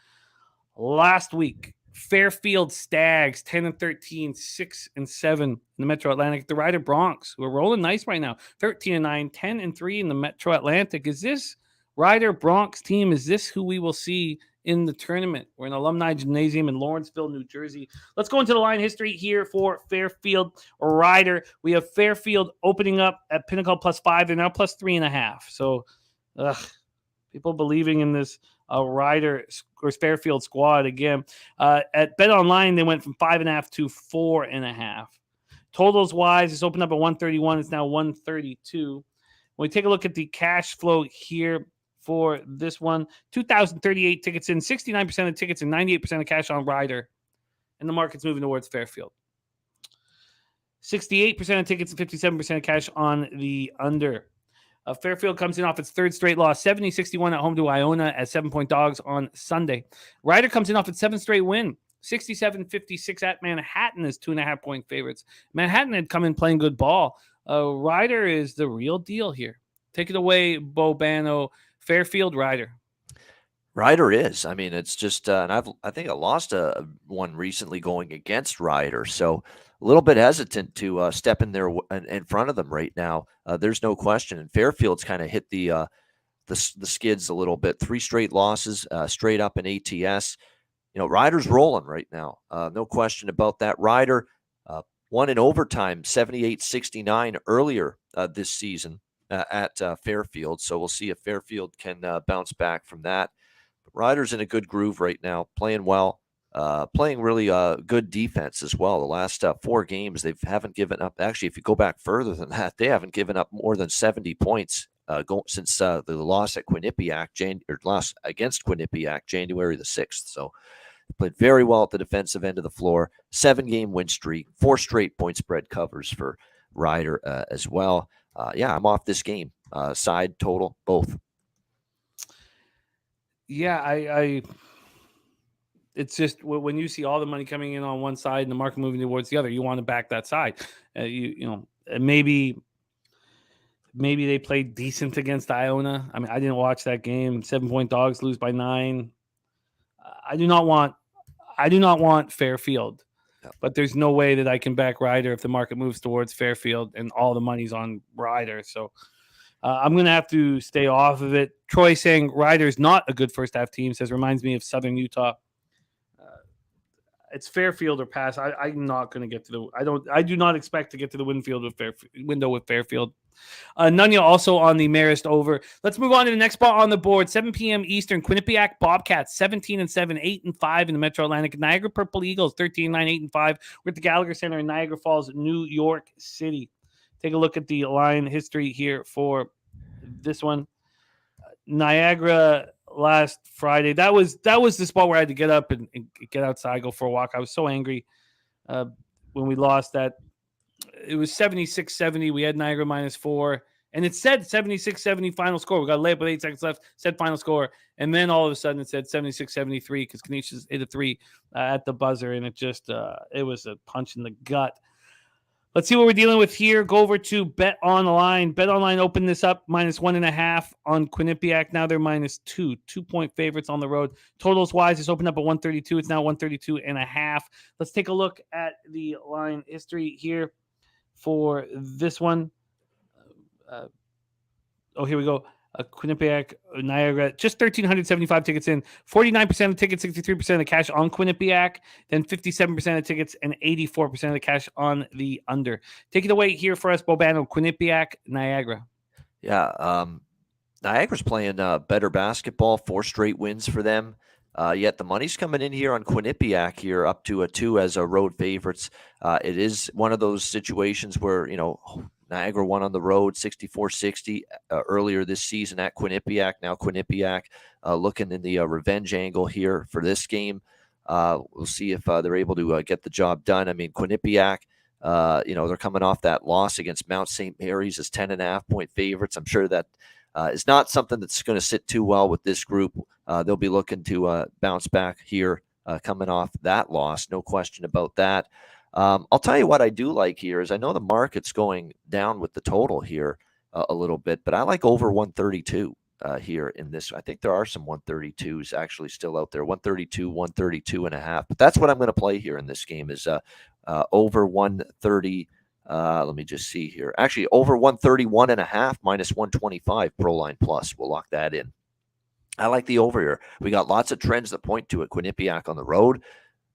last week. Fairfield Stags, 10-13, 6-7 in the Metro Atlantic. The Rider Broncs, who are rolling nice right now, 13-9, 10-3 in the Metro Atlantic. Is this Rider Broncs team, is this who we will see in the tournament? We're in Alumni Gymnasium in Lawrenceville, New Jersey. Let's go into the line history here for Fairfield Rider. We have Fairfield opening up at Pinnacle +5. They're now +3.5. So, people believing in this Rider or Fairfield squad again. At Bet Online, they went from 5.5 to 4.5. Totals wise, it's opened up at 131. It's now 132. When we take a look at the cash flow here for this one, 2,038 tickets in, 69% of tickets and 98% of cash on Rider. And the market's moving towards Fairfield. 68% of tickets and 57% of cash on the under. Fairfield comes in off its third straight loss, 70-61 at home to Iona as 7-point dogs on Sunday. Rider comes in off its 7th straight win, 67-56 at Manhattan as 2.5-point favorites. Manhattan had come in playing good ball. Rider is the real deal here. Take it away, Bo Bano. Fairfield Rider. Rider is. I mean, it's just, and I think I lost one recently going against Rider, so a little bit hesitant to step in there in front of them right now. There's no question. And Fairfield's kind of hit the skids a little bit. 3 straight losses, straight up in ATS. You know, Rider's rolling right now. No question about that. Rider won in overtime, 78-69 earlier this season at Fairfield. So we'll see if Fairfield can bounce back from that. But Rider's in a good groove right now, playing well, playing really good defense as well. The last 4 games, they haven't given up. Actually, if you go back further than that, they haven't given up more than 70 points since the loss at Quinnipiac, loss against Quinnipiac, January the 6th. So played very well at the defensive end of the floor. 7-game win streak, 4 straight point spread covers for Rider as well. Yeah, I'm off this game. Side, total, both. Yeah, I it's just when you see all the money coming in on one side and the market moving towards the other, you want to back that side. You know, maybe they played decent against Iona. I mean, I didn't watch that game. 7-point dogs lose by 9. I do not want Fairfield. But there's no way that I can back Rider if the market moves towards Fairfield and all the money's on Rider. So I'm going to have to stay off of it. Troy saying Rider's not a good first half team, says reminds me of Southern Utah. It's Fairfield or pass. I'm not going to get to the. I do not expect to get to the window with Fairfield. Nunya also on the Marist over. Let's move on to the next spot on the board. 7 p.m. Eastern. Quinnipiac Bobcats 17-7, 8-5 in the Metro Atlantic. Niagara Purple Eagles 13-9, 8-5. We're at the Gallagher Center in Niagara Falls, New York City. Take a look at the line history here for this one. Niagara last Friday. That was the spot where I had to get up and get outside, go for a walk. I was so angry when we lost that. It was 76-70. We had Niagara -4, and it said 76-70 final score. We got a layup with 8 seconds left, said final score, and then all of a sudden it said 76-73 because Canisius hit a 3 at the buzzer, and it just it was a punch in the gut. Let's see what we're dealing with here. Go over to Bet Online. Bet Online opened this up -1.5 on Quinnipiac. Now they're -2. 2-point favorites on the road. Totals wise, it's opened up at 132. It's now 132.5. Let's take a look at the line history here for this one. Here we go. Quinnipiac, Niagara, just 1,375 tickets in. 49% of tickets, 63% of the cash on Quinnipiac, then 57% of tickets and 84% of the cash on the under. Take it away here for us, Bobano. Quinnipiac, Niagara. Yeah, Niagara's playing better basketball, 4 straight wins for them. Yet the money's coming in here on Quinnipiac here up to a 2 as a road favorites. It is one of those situations where, Niagara won on the road 64-60 earlier this season at Quinnipiac. Now Quinnipiac looking in the revenge angle here for this game. We'll see if they're able to get the job done. I mean, Quinnipiac, they're coming off that loss against Mount St. Mary's as 10.5-point favorites. I'm sure that is not something that's going to sit too well with this group. They'll be looking to bounce back here coming off that loss. No question about that. I'll tell you what I do like here is I know the market's going down with the total here a little bit, but I like over 132 here in this. I think there are some 132s actually still out there, 132, 132.5. But that's what I'm going to play here in this game is over 130. Let me just see here. Actually, over 131.5 minus 125 Pro Line Plus. We'll lock that in. I like the over here. We got lots of trends that point to it. Quinnipiac on the road,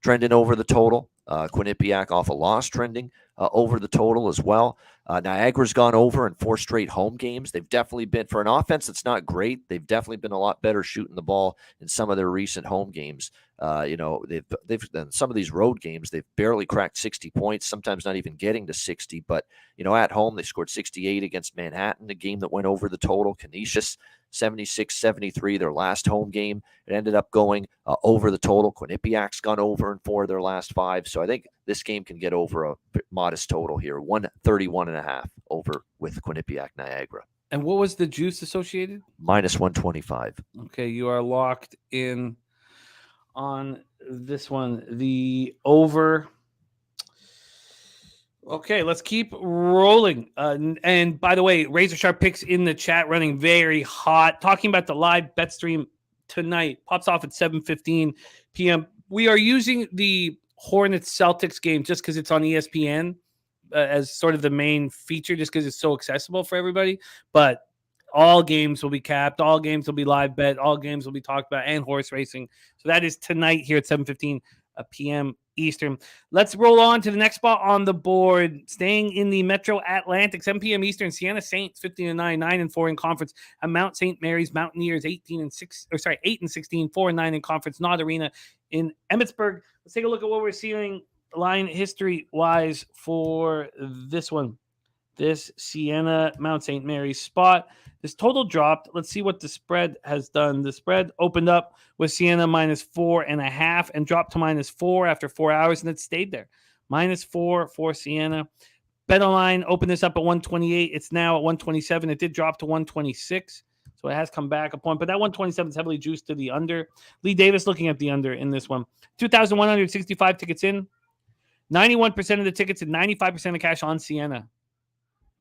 trending over the total. Quinnipiac off a loss, trending over the total as well. Niagara's gone over in 4 straight home games. They've definitely been, for an offense that's not great, they've definitely been a lot better shooting the ball in some of their recent home games. They've done some of these road games, they've barely cracked 60 points, sometimes not even getting to 60. But, at home, they scored 68 against Manhattan, a game that went over the total. Canisius, 76-73, their last home game. It ended up going over the total. Quinnipiac's gone over in 4 of their last 5. So I think this game can get over a modest total here, 131.5 over with Quinnipiac Niagara. And what was the juice associated? Minus 125. Okay, you are locked in on this one. The over. Okay, let's keep rolling. And by the way, Razor Sharp picks in the chat running very hot. Talking about the live bet stream tonight. Pops off at 7:15 p.m. We are using the Hornets Celtics game just because it's on ESPN as sort of the main feature, just because it's so accessible for everybody. But all games will be capped. All games will be live bet. All games will be talked about, and horse racing. So that is tonight here at 7:15 p.m. Eastern. Let's roll on to the next spot on the board. Staying in the Metro Atlantic, 7 p.m. Eastern. Siena Saints 15-9, 9-4 in conference. And Mount St. Mary's Mountaineers 8-16, 4-9 in conference. Nod Arena in Emmitsburg. Let's take a look at what we're seeing line history wise for this one. This Siena Mount St. Mary's spot. This total dropped. Let's see what the spread has done. The spread opened up with Siena minus 4.5 and dropped to minus 4 after 4 hours, and it stayed there. Minus 4 for Siena. BetOnline opened this up at 128. It's now at 127. It did drop to 126, so it has come back a point. But that 127 is heavily juiced to the under. Lee Davis looking at the under in this one. 2,165 tickets in. 91% of the tickets and 95% of the cash on Siena.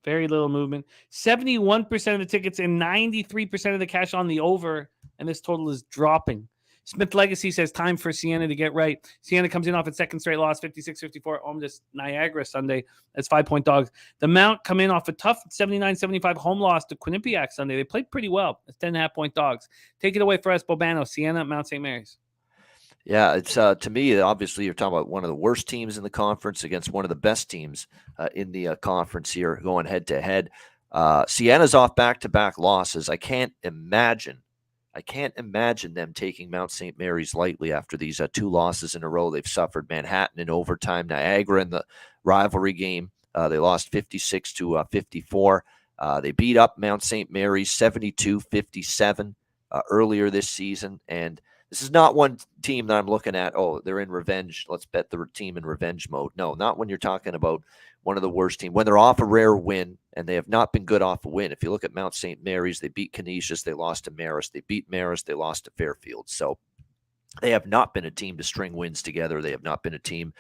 Very little movement. 71% of the tickets and 93% of the cash on the over, and this total is dropping. Smith Legacy says time for Siena to get right. Siena comes in off its second straight loss, 56-54, home to Niagara Sunday. That's 5-point dogs. The Mount come in off a tough 79-75 home loss to Quinnipiac Sunday. They played pretty well. It's 10.5-point dogs. Take it away for us, Bobano. Siena, Mount St. Mary's. Yeah, it's to me, obviously, you're talking about one of the worst teams in the conference against one of the best teams in the conference here going head-to-head. Siena's off back-to-back losses. I can't imagine them taking Mount St. Mary's lightly after these 2 losses in a row they've suffered. Manhattan in overtime, Niagara in the rivalry game. They lost 56-54. They beat up Mount St. Mary's 72-57 earlier this season, and this is not one team that I'm looking at, oh, they're in revenge. Let's bet the team in revenge mode. No, not when you're talking about one of the worst teams. When they're off a rare win, and they have not been good off a win. If you look at Mount St. Mary's, they beat Canisius, they lost to Marist. They beat Marist, they lost to Fairfield. So they have not been a team to string wins together. They have not been a team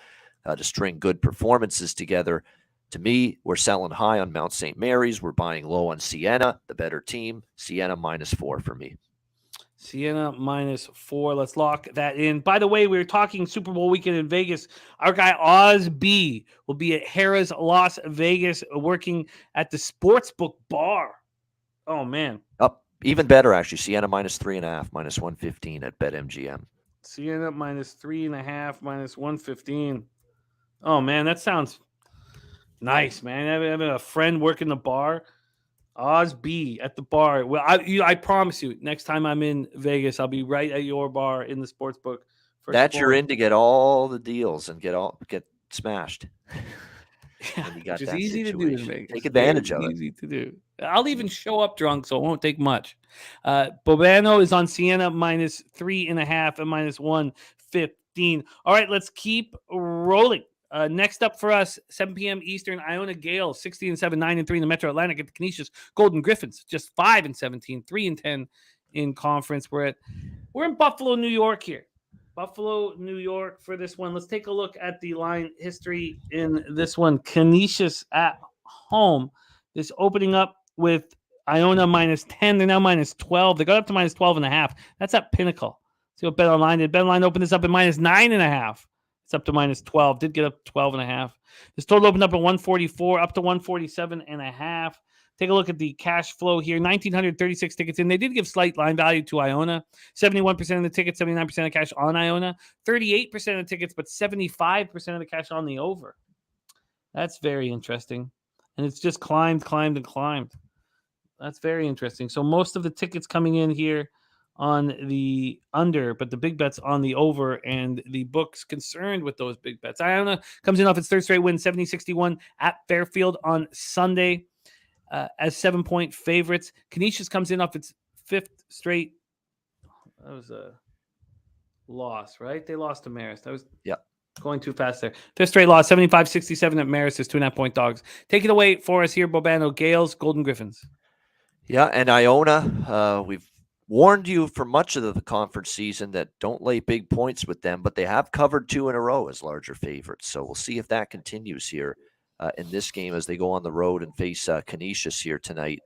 to string good performances together. To me, we're selling high on Mount St. Mary's. We're buying low on Siena, the better team. Siena minus 4 for me. Siena minus 4. Let's lock that in. By the way, we were talking Super Bowl weekend in Vegas. Our guy Oz B will be at Harrah's Las Vegas working at the Sportsbook Bar. Oh, man. Up even better, actually. Siena minus 3.5, minus 115 at BetMGM. Siena minus 3.5, minus 115. Oh, man, that sounds nice, man. Having a friend working the bar. Oz B at the bar. Well, I promise you, next time I'm in Vegas, I'll be right at your bar in the sports book. That you're in to get all the deals and get smashed. Yeah, When you got which is that easy to do in situation. Vegas. Take advantage Very of it. easy to do. I'll even show up drunk, so it won't take much. Bobano is on Siena minus 3.5 and minus 115. All right, let's keep rolling. Next up for us, 7 p.m. Eastern, Iona Gales, 60-7, 9-3 in the Metro Atlantic at the Canisius Golden Griffins, just 5-17, 3-10 in conference. We're in Buffalo, New York here. Buffalo, New York for this one. Let's take a look at the line history in this one. Canisius at home. This opening up with Iona minus 10. They're now minus 12. They got up to minus 12.5. That's at Pinnacle. See what BetOnline did. BetOnline opened this up at minus 9.5. It's up to minus 12. Did get up to 12.5. This total opened up at 144, up to 147.5. Take a look at the cash flow here. 1,936 tickets in. They did give slight line value to Iona. 71% of the tickets, 79% of cash on Iona. 38% of the tickets, but 75% of the cash on the over. That's very interesting. And it's just climbed. That's very interesting. So most of the tickets coming in here on the under, but the big bets on the over, and the books concerned with those big bets. Iona comes in off its third straight win, 70-61 at Fairfield on Sunday. As 7-point favorites. Canisius comes in off its fifth straight. That was a loss, right? They lost to Marist. I was going too fast there. Fifth straight loss, 75-67 at Marist is 2.5-point dogs. Take it away for us here, Bobano. Gales, Golden Griffins. Yeah, and Iona, we've warned you for much of the conference season that don't lay big points with them, but they have covered 2 in a row as larger favorites. So we'll see if that continues here. In this game as they go on the road and face Canisius here tonight.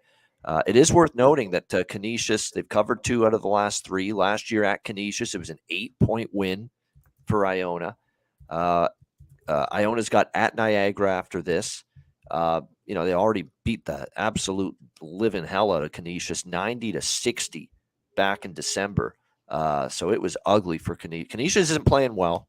It is worth noting that Canisius, they've covered 2 out of the last 3. Last year at Canisius, it was an 8-point win for Iona. Iona's got at Niagara after this. They already beat the absolute living hell out of Canisius, 90-60 back in December. So it was ugly for Canisius. Canisius isn't playing well.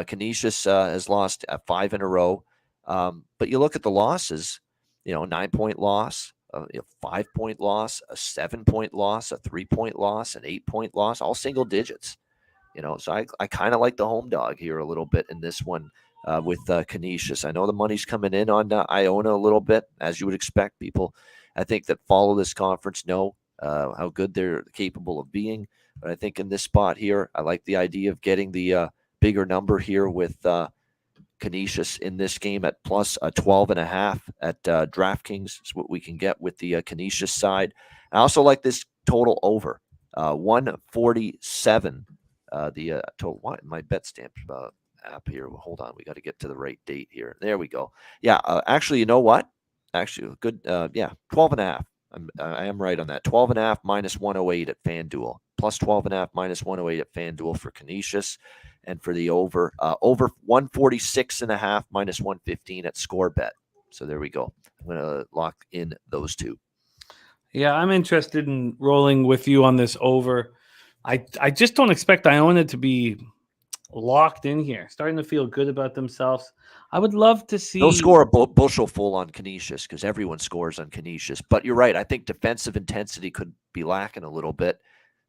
Canisius has lost 5 in a row. But you look at the losses, 9-point loss, a 5-point loss, a 7-point loss, a 3-point loss, an 8-point loss, all single digits. So I kind of like the home dog here a little bit in this one with Canisius. I know the money's coming in on Iona a little bit, as you would expect. People, I think, that follow this conference know how good they're capable of being. But I think in this spot here, I like the idea of getting the bigger number here with Canisius in this game at plus 12.5 at DraftKings is what we can get with the Canisius side. I also like this total over 147. The total. What my bet stamp app here? Well, hold on, we got to get to the right date here. There we go. Yeah, actually, you know what? Actually, good. 12.5. I am right on that. 12.5 minus 108 at FanDuel. Plus 12.5 minus 108 at FanDuel for Canisius. And for the over 146.5 minus 115 at ScoreBet. So there we go. I'm going to lock in those 2. Yeah, I'm interested in rolling with you on this over. I just don't expect Iona to be locked in here. Starting to feel good about themselves. I would love to see. They'll score a bushel full on Canisius because everyone scores on Canisius. But you're right. I think defensive intensity could be lacking a little bit.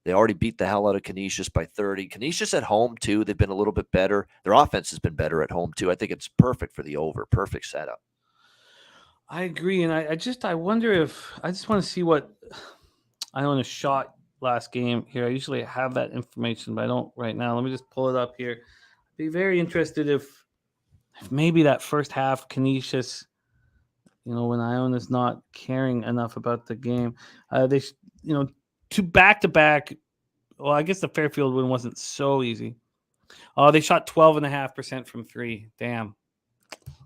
They already beat the hell out of Canisius by 30. Canisius at home, too. They've been a little bit better. Their offense has been better at home, too. I think it's perfect for the over. Perfect setup. I agree. And I wonder if I just want to see what Iona shot last game here. I usually have that information, but I don't right now. Let me just pull it up here. I'd be very interested if maybe that first half Canisius, when Iona's not caring enough about the game, to back-to-back. Well, I guess the Fairfield win wasn't so easy. They shot 12.5% from 3. Damn.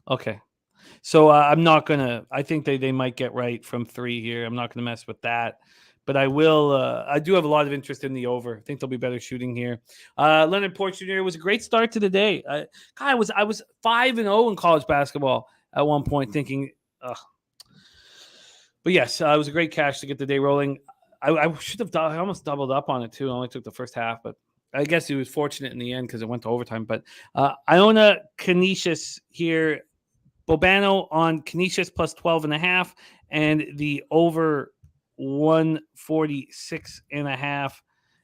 Okay. So I'm not going to – I think they might get right from 3 here. I'm not going to mess with that. But I will I do have a lot of interest in the over. I think there'll be better shooting here. Leonard Porch Jr. was a great start to the day. I was 5-0 in college basketball at one point thinking ugh. But yes, it was a great cash to get the day rolling. I should have I almost doubled up on it too. I only took the first half, but I guess he was fortunate in the end because it went to overtime. But Iona Canisius here. Bobano on Canisius plus 12.5 and the over 146.5.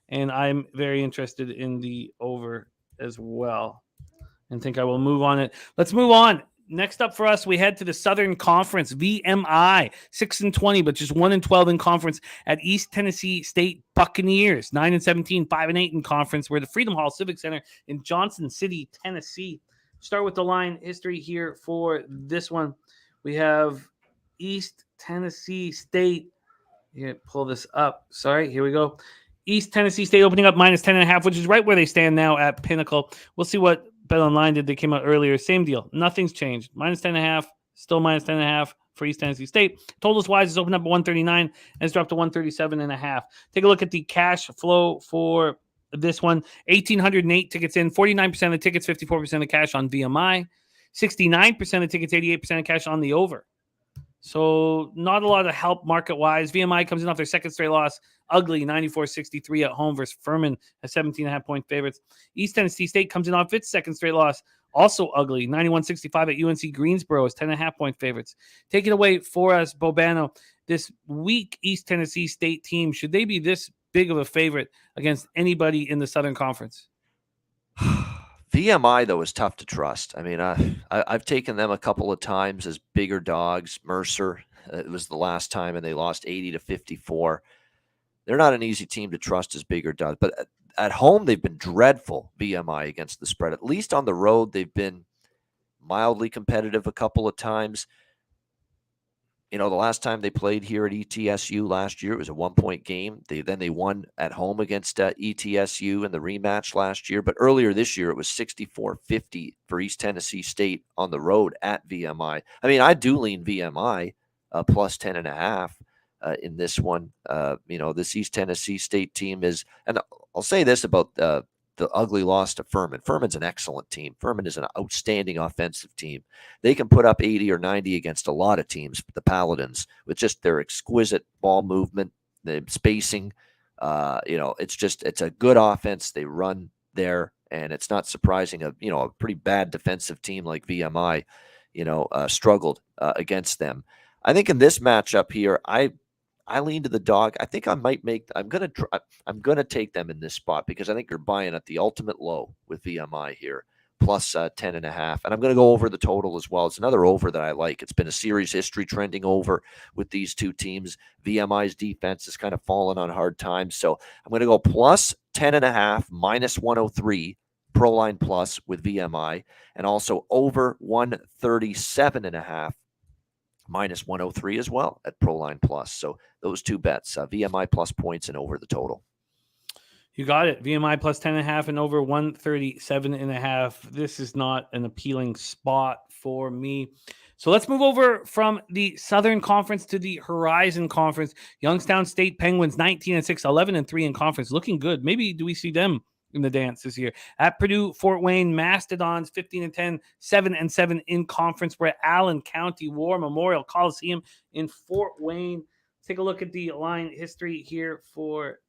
And I'm very interested in the over as well, and think I will move on it. Let's move on. Next up for us, we head to the Southern Conference. VMI 6-20, but just 1-12 in conference at East Tennessee State Buccaneers. 9-17, 5-8 in conference. We're at the Freedom Hall Civic Center in Johnson City, Tennessee. Start with the line history here for this one. We have East Tennessee State. Here, pull this up. Sorry, here we go. East Tennessee State opening up -10.5, which is right where they stand now at Pinnacle. We'll see what BetOnline did. They came out earlier. Same deal. Nothing's changed. -10.5, still -10.5 for East Tennessee State. Totals wise, it's opened up at 139 and it's dropped to 137.5. Take a look at the cash flow for this one. 1,808 tickets in, 49% of the tickets, 54% of the cash on VMI, 69% of tickets, 88% of cash on the over. So not a lot of help market-wise. VMI comes in off their second straight loss. Ugly, 94-63 at home versus Furman at 17.5-point favorites. East Tennessee State comes in off its second straight loss. Also ugly, 91-65 at UNC Greensboro as 10.5-point favorites. Take it away for us, Bobano. This weak East Tennessee State team, should they be this big of a favorite against anybody in the Southern Conference? VMI, though, is tough to trust. I mean, I've taken them a couple of times as bigger dogs. Mercer, it was the last time, and they lost 80-54. They're not an easy team to trust as bigger dogs. But at home, they've been dreadful, VMI, against the spread. At least on the road, they've been mildly competitive a couple of times. You know, the last time they played here at ETSU last year, it was a 1-point game. They won at home against ETSU in the rematch last year. But earlier this year, it was 64-50 for East Tennessee State on the road at VMI. I mean, I do lean VMI plus 10.5 in this one. You know, this East Tennessee State team is, and I'll say this about the ugly loss to Furman. Furman's an excellent team. Furman is an outstanding offensive team. They can put up 80 or 90 against a lot of teams, the Paladins, with just their exquisite ball movement, the spacing. You know, it's a good offense. They run there, and it's not surprising a pretty bad defensive team like VMI, struggled against them. I think in this matchup here, I lean to the dog. I think I might I'm gonna take them in this spot because I think you're buying at the ultimate low with VMI here, plus 10.5, and I'm gonna go over the total as well. It's another over that I like. It's been a series history trending over with these two teams. VMI's defense has kind of fallen on hard times, so I'm gonna go plus 10.5, -103 pro line plus with VMI, and also over 137.5. -103 as well at Proline Plus. So those two bets, VMI plus points and over the total. You got it. VMI plus 10.5 and over 137.5. This is not an appealing spot for me. So let's move over from the Southern Conference to the Horizon Conference. Youngstown State Penguins 19-6, 11-3 in conference. Looking good. Maybe do we see them in the dance this year? At Purdue, Fort Wayne, Mastodons 15-10, 7-7 in conference. We're at Allen County War Memorial Coliseum in Fort Wayne. Take a look at the line history here for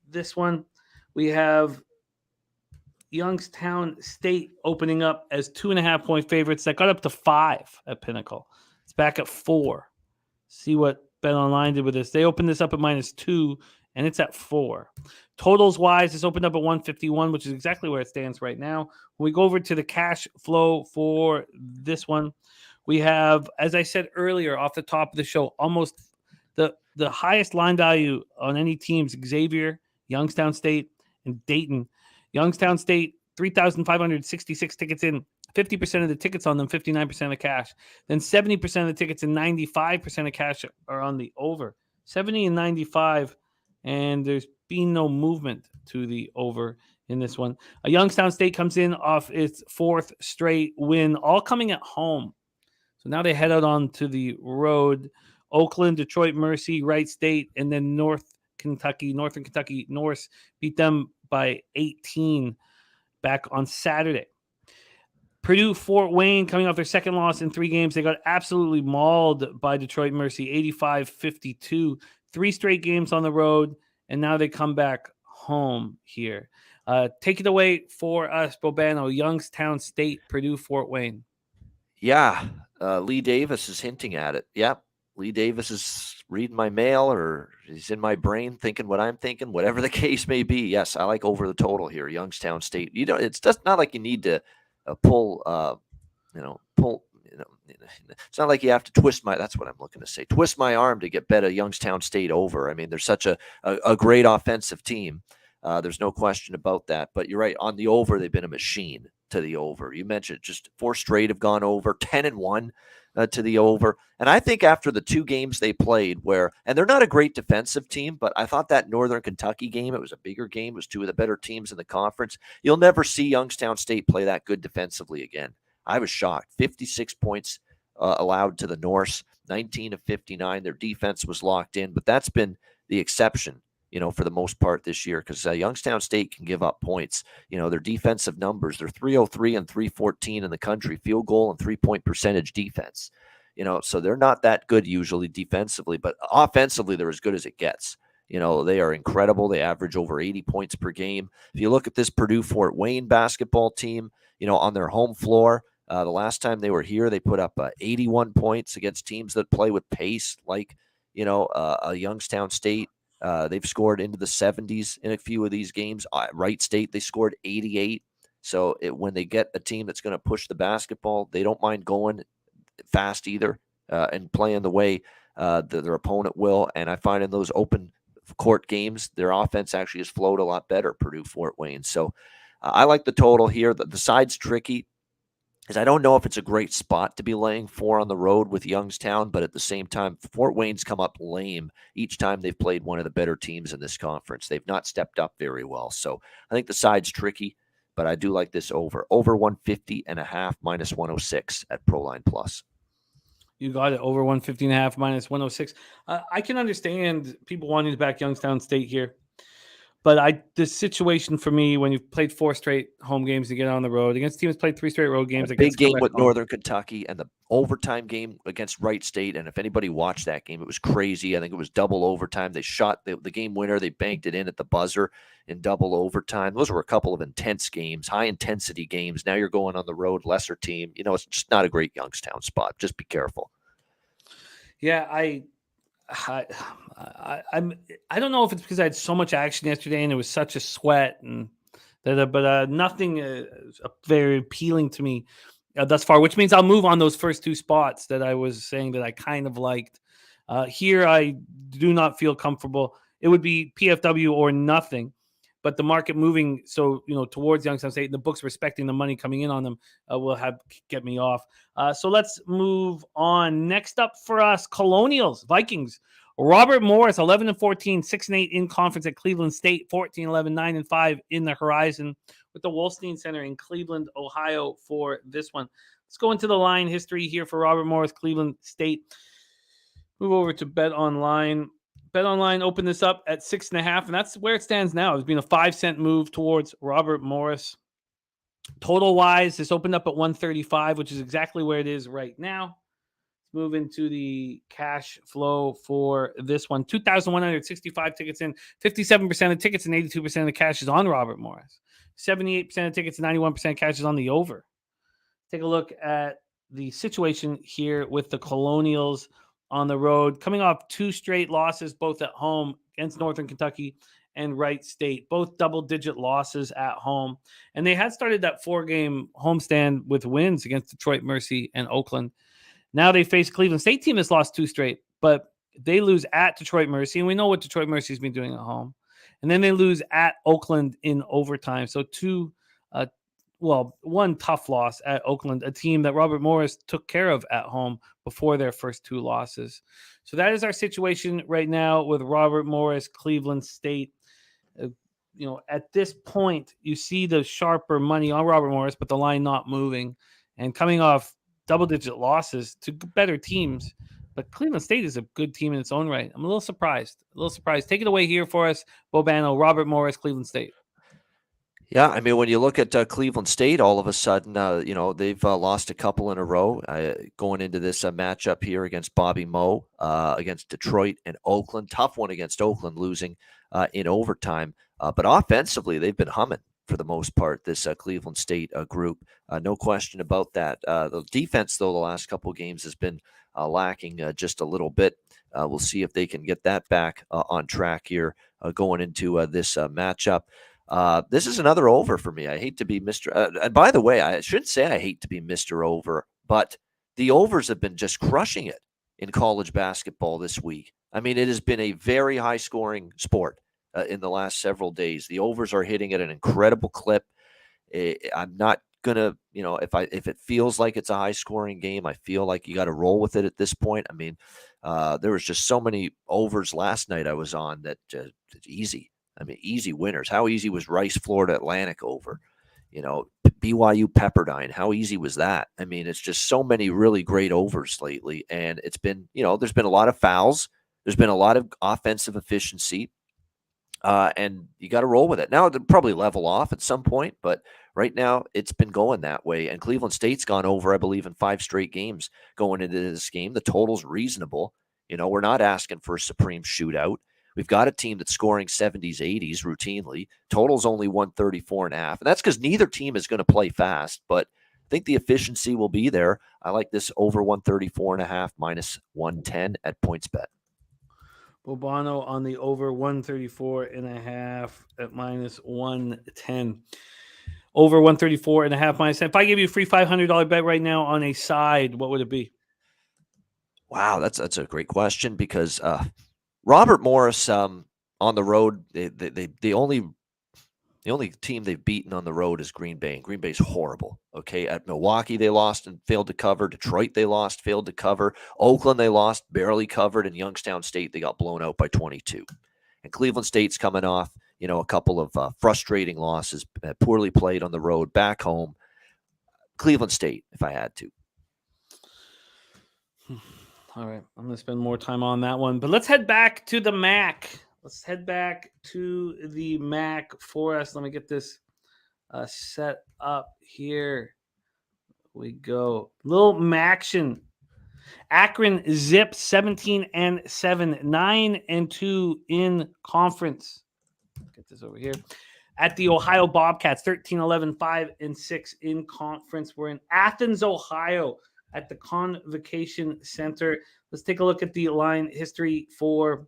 this one. We have Youngstown State opening up as 2.5-point favorites. That got up to 5 at Pinnacle. It's back at 4. See what BetOnline did with this. They opened this up at -2, and it's at 4. Totals wise, it's opened up at 151, which is exactly where it stands right now. When we go over to the cash flow for this one, we have, as I said earlier, off the top of the show, almost the highest line value on any teams: Xavier, Youngstown State, and Dayton. Youngstown State, 3,566 tickets in, 50% of the tickets on them, 59% of cash. Then 70% of the tickets and 95% of cash are on the over. 70 and 95, and there's been no movement to the over in this one. Youngstown State comes in off its 4th straight win, all coming at home. So now they head out onto the road. Oakland, Detroit, Mercy, Wright State, and then Northern Kentucky Norse beat them by 18 back on Saturday. Purdue, Fort Wayne, coming off their second loss in 3 games. They got absolutely mauled by Detroit Mercy, 85-52. 3 straight games on the road, and now they come back home here. Take it away for us, Bobano. Youngstown State, Purdue, Fort Wayne. Yeah, Lee Davis is hinting at it. Yep. Lee Davis is reading my mail, or he's in my brain thinking what I'm thinking, whatever the case may be. Yes, I like over the total here. Youngstown State. It's just not like you need to pull. Pull. It's not like you have to twist my. That's what I'm looking to say. Twist my arm to get bet a Youngstown State over. I mean, they're such a great offensive team. There's no question about that. But you're right, on the over, they've been a machine to the over. You mentioned just 4 straight have gone over, 10-1 to the over. And I think after the 2 games they played and they're not a great defensive team, but I thought that Northern Kentucky game, it was a bigger game. It was 2 of the better teams in the conference. You'll never see Youngstown State play that good defensively again. I was shocked. 56 points allowed to the Norse, 19 of 59. Their defense was locked in, but that's been the exception, for the most part this year, because Youngstown State can give up points. Their defensive numbers, they're 303 and 314 in the country, field goal and 3-point percentage defense. So they're not that good usually defensively, but offensively, they're as good as it gets. They are incredible. They average over 80 points per game. If you look at this Purdue-Fort Wayne basketball team, on their home floor, the last time they were here, they put up 81 points against teams that play with pace, like, a Youngstown State. They've scored into the 70s in a few of these games. Wright State, they scored 88. So when they get a team that's going to push the basketball, they don't mind going fast either and playing the way their opponent will. And I find in those open court games, their offense actually has flowed a lot better, Purdue-Fort Wayne. So I like the total here. The side's tricky, because I don't know if it's a great spot to be laying 4 on the road with Youngstown, but at the same time, Fort Wayne's come up lame each time they've played one of the better teams in this conference. They've not stepped up very well. So I think the side's tricky, but I do like this over 150.5 minus 106 at Proline Plus. You got it, over 150.5 minus 106. I can understand people wanting to back Youngstown State here. But the situation for me, when you've played 4 straight home games to get on the road against teams played 3 straight road games, a big game with Northern Kentucky and the overtime game against Wright State. And if anybody watched that game, it was crazy. I think it was double overtime. They shot the game winner. They banked it in at the buzzer in double overtime. Those were a couple of intense games, high intensity games. Now you're going on the road, lesser team. It's just not a great Youngstown spot. Just be careful. Yeah, I don't know if it's because I had so much action yesterday and it was such a sweat, and but nothing very appealing to me thus far, which means I'll move on those first 2 spots that I was saying that I kind of liked. Here, I do not feel comfortable. It would be PFW or nothing, but the market moving towards Youngstown State and the books respecting the money coming in on them will get me off. So let's move on. Next up for us, Colonials, Vikings. Robert Morris, 11-14, 6-8 in conference at Cleveland State, 14-11, 9-5 in the Horizon, with the Wolstein Center in Cleveland, Ohio for this one. Let's go into the line history here for Robert Morris, Cleveland State. Move over to Bet Online. Bet Online opened this up at 6.5, and that's where it stands now. It's been a 5-cent move towards Robert Morris. Total wise, this opened up at 135, which is exactly where it is right now. Let's move into the cash flow for this one. 2,165 tickets in, 57% of tickets and 82% of the cash is on Robert Morris. 78% of tickets and 91% cash is on the over. Take a look at the situation here with the Colonials on the road, coming off 2 straight losses, both at home against Northern Kentucky and Wright State, both double-digit losses at home. And they had started that 4-game homestand with wins against Detroit Mercy and Oakland. Now they face Cleveland State team that's lost 2 straight, but they lose at Detroit Mercy, and we know what Detroit Mercy has been doing at home. And then they lose at Oakland in overtime. So 1 tough loss at Oakland, a team that Robert Morris took care of at home before their first 2 losses. So that is our situation right now with Robert Morris, Cleveland State. At this point, you see the sharper money on Robert Morris, but the line not moving and coming off double-digit losses to better teams. But Cleveland State is a good team in its own right. I'm a little surprised. Take it away here for us, Bobano. Robert Morris, Cleveland State. Yeah, I mean, when you look at Cleveland State, all of a sudden, they've lost a couple in a row going into this matchup here against Bobby Moe, against Detroit and Oakland. Tough one against Oakland, losing in overtime. But offensively, they've been humming for the most part, this Cleveland State group. No question about that. The defense, though, the last couple of games has been lacking just a little bit. We'll see if they can get that back on track here going into this matchup. This is another over for me. I hate to be Mr. And by the way, I shouldn't say I hate to be Mr. Over, but the overs have been just crushing it in college basketball this week. I mean, it has been a very high-scoring sport in the last several days. The overs are hitting at an incredible clip. I'm not gonna, if it feels like it's a high-scoring game, I feel like you got to roll with it at this point. I mean, there was just so many overs last night I was on that it's easy. I mean, easy winners. How easy was Rice, Florida Atlantic over? BYU Pepperdine. How easy was that? I mean, it's just so many really great overs lately, and it's been, there's been a lot of fouls. There's been a lot of offensive efficiency, and you got to roll with it. Now, they'll probably level off at some point, but right now it's been going that way. And Cleveland State's gone over, I believe, in 5 straight games going into this game. The total's reasonable. We're not asking for a supreme shootout. We've got a team that's scoring 70s, 80s routinely. Total's only 134.5. And that's because neither team is going to play fast, but I think the efficiency will be there. I like this over 134.5 minus 110 at PointsBet. Bobano on the over 134.5 at minus 110. Over 134.5 minus 10. If I give you a free $500 bet right now on a side, what would it be? Wow, that's a great question because Robert Morris on the road, the only team they've beaten on the road is Green Bay, and Green Bay's horrible. Okay, at Milwaukee they lost and failed to cover. Detroit they lost, failed to cover. Oakland they lost, barely covered. And Youngstown State they got blown out by 22. And Cleveland State's coming off, a couple of frustrating losses, poorly played on the road. Back home, Cleveland State, if I had to. All right, I'm going to spend more time on that one. But let's head back to the MAAC. Let's head back to the MAAC for us. Let me get this set up here. We go. Little MAACtion. Akron Zips 17-7, 9-2 in conference. Get this over here. At the Ohio Bobcats 13-11, 5-6 in conference. We're in Athens, Ohio, at the Convocation Center. Let's take a look at the line history for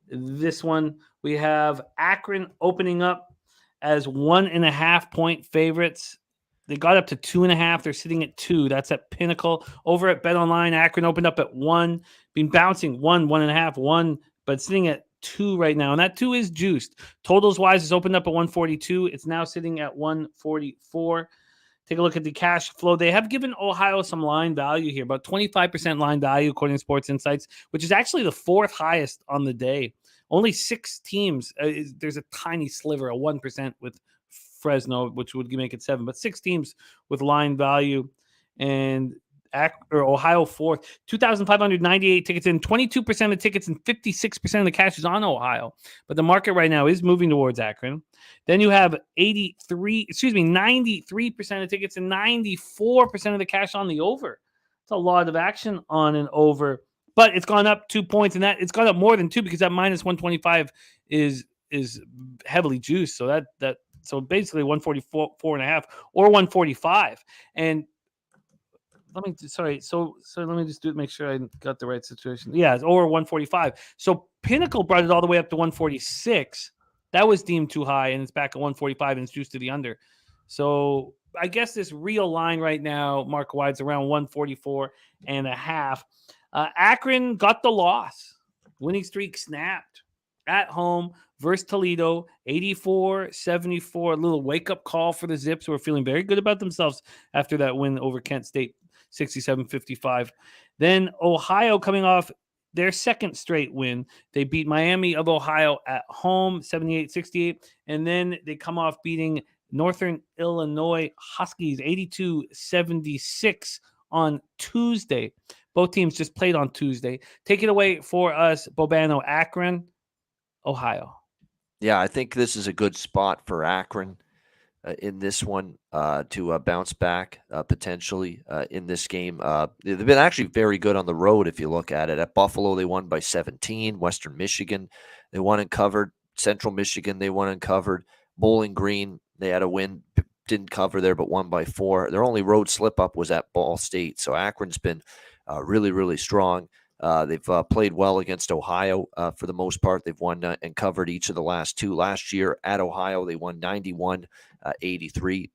this one. We have Akron opening up as 1.5-point favorites. They got up to 2.5. They're sitting at 2. That's at Pinnacle. Over at BetOnline, Akron opened up at 1. Been bouncing 1, 1.5, 1, but sitting at 2 right now. And that 2 is juiced. Totals wise, it's opened up at 142. It's now sitting at 144. Take a look at the cash flow. They have given Ohio some line value here, about 25% line value according to Sports Insights, which is actually the 4th highest on the day. Only 6 teams. There's a tiny sliver, a 1% with Fresno, which would make it 7, but 6 teams with line value. And Ohio 4th, 2,598 tickets in, 22% of tickets and 56% of the cash is on Ohio. But the market right now is moving towards Akron. Then you have 93% of tickets and 94% of the cash on the over. It's a lot of action on an over, but it's gone up 2 points, and that it's gone up more than 2 because that minus 125 is heavily juiced. So so basically 144.5 or 145. And let me just make sure I got the right situation. Yeah, it's over 145. So Pinnacle brought it all the way up to 146. That was deemed too high, and it's back at 145, and it's juiced to the under. So I guess this real line right now, market-wide, is around 144.5. Akron got the loss. Winning streak snapped at home versus Toledo, 84-74. A little wake-up call for the Zips, who are feeling very good about themselves after that win over Kent State, 67-55. Then Ohio coming off their second straight win. They beat Miami of Ohio at home, 78-68. And then they come off beating Northern Illinois Huskies, 82-76 on Tuesday. Both teams just played on Tuesday. Take it away for us, Bobano. Akron, Ohio. Yeah, I think this is a good spot for Akron in this one to bounce back potentially in this game. They've been actually very good on the road if you look at it. At Buffalo, they won by 17. Western Michigan, they won and covered. Central Michigan, they won and covered. Bowling Green, they had a win, didn't cover there, but won by 4. Their only road slip-up was at Ball State. So Akron's been really, really strong. They've played well against Ohio for the most part. They've won and covered each of the last two. Last year at Ohio, they won 91-83.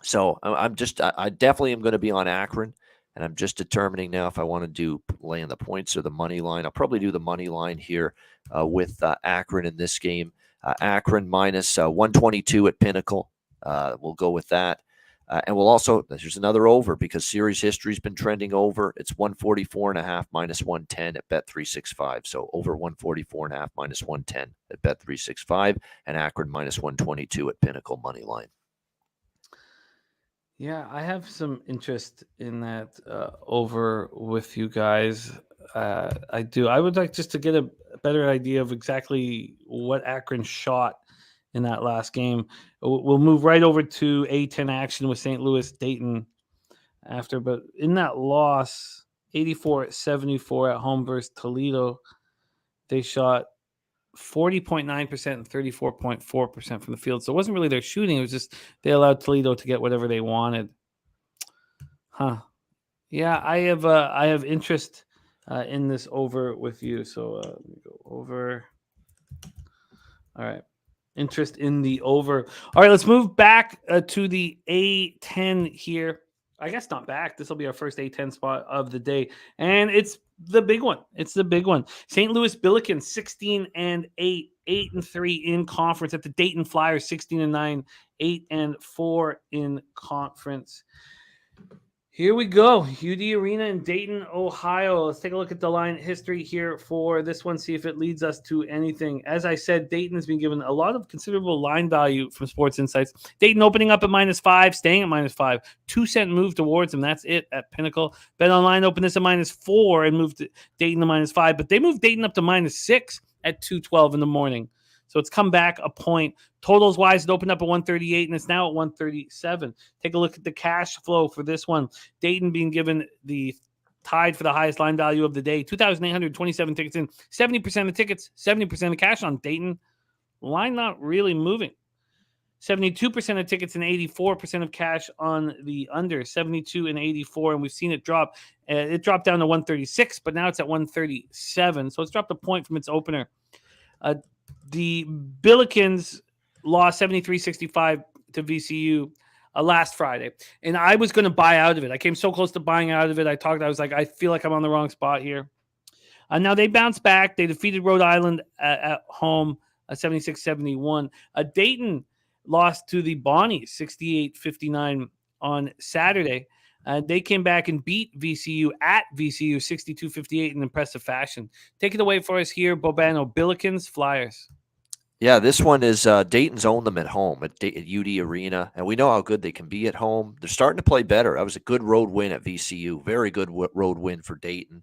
So I definitely am going to be on Akron, and I'm just determining now if I want to do laying the points or the money line. I'll probably do the money line here with Akron in this game. Akron minus 122 at Pinnacle. We'll go with that. And we'll also, there's another over because series history's been trending over. It's 144.5 minus 110 at Bet365. So over 144.5 minus 110 at Bet365, and Akron minus 122 at Pinnacle money line. Yeah, I have some interest in that over with you guys. I do. I would like just to get a better idea of exactly what Akron shot in that last game. We'll move right over to A10 action with St. Louis Dayton after. But in that loss, 84-74 at home versus Toledo, they shot 40.9% and 34.4% from the field. So it wasn't really their shooting. It was just they allowed Toledo to get whatever they wanted. Yeah, I have interest in this over with you. So let me go over. All right. Interest in the over. All right, let's move back to the A10 here. I guess not back. This will be our first A10 spot of the day. And it's the big one. It's the big one. St. Louis Billikens 16-8, 8-3 in conference at the Dayton Flyers 16-9, 8-4 in conference. Here we go. UD Arena in Dayton, Ohio. Let's take a look at the line history here for this one, see if it leads us to anything. As I said, Dayton has been given a lot of considerable line value from Sports Insights. Dayton opening up at -5, staying at -5. 2-cent move towards them. That's it at Pinnacle. Bet Online opened this at -4 and moved Dayton to -5, but they moved Dayton up to -6 at 2:12 in the morning. So it's come back a point. Totals wise, it opened up at 138 and it's now at 137. Take a look at the cash flow for this one. Dayton being given the tied for the highest line value of the day. 2,827 tickets in. 70% of tickets, 70% of cash on Dayton. Line not really moving. 72% of tickets and 84% of cash on the under. 72 and 84, and we've seen it drop. It dropped down to 136, but now it's at 137. So it's dropped a point from its opener. The Billikens lost 73-65 to VCU last Friday. And I was going to buy out of it. I came so close to buying out of it. I was like, I feel like I'm on the wrong spot here. Now they bounced back. They defeated Rhode Island at home, 76-71. Dayton lost to the Bonnies, 68-59 on Saturday. They came back and beat VCU at VCU 62-58 in impressive fashion. Take it away for us here, Bobano. Billikens, Flyers. Yeah, this one is Dayton's owned them at home at UD Arena, and we know how good they can be at home. They're starting to play better. That was a good road win at VCU. Very good road win for Dayton.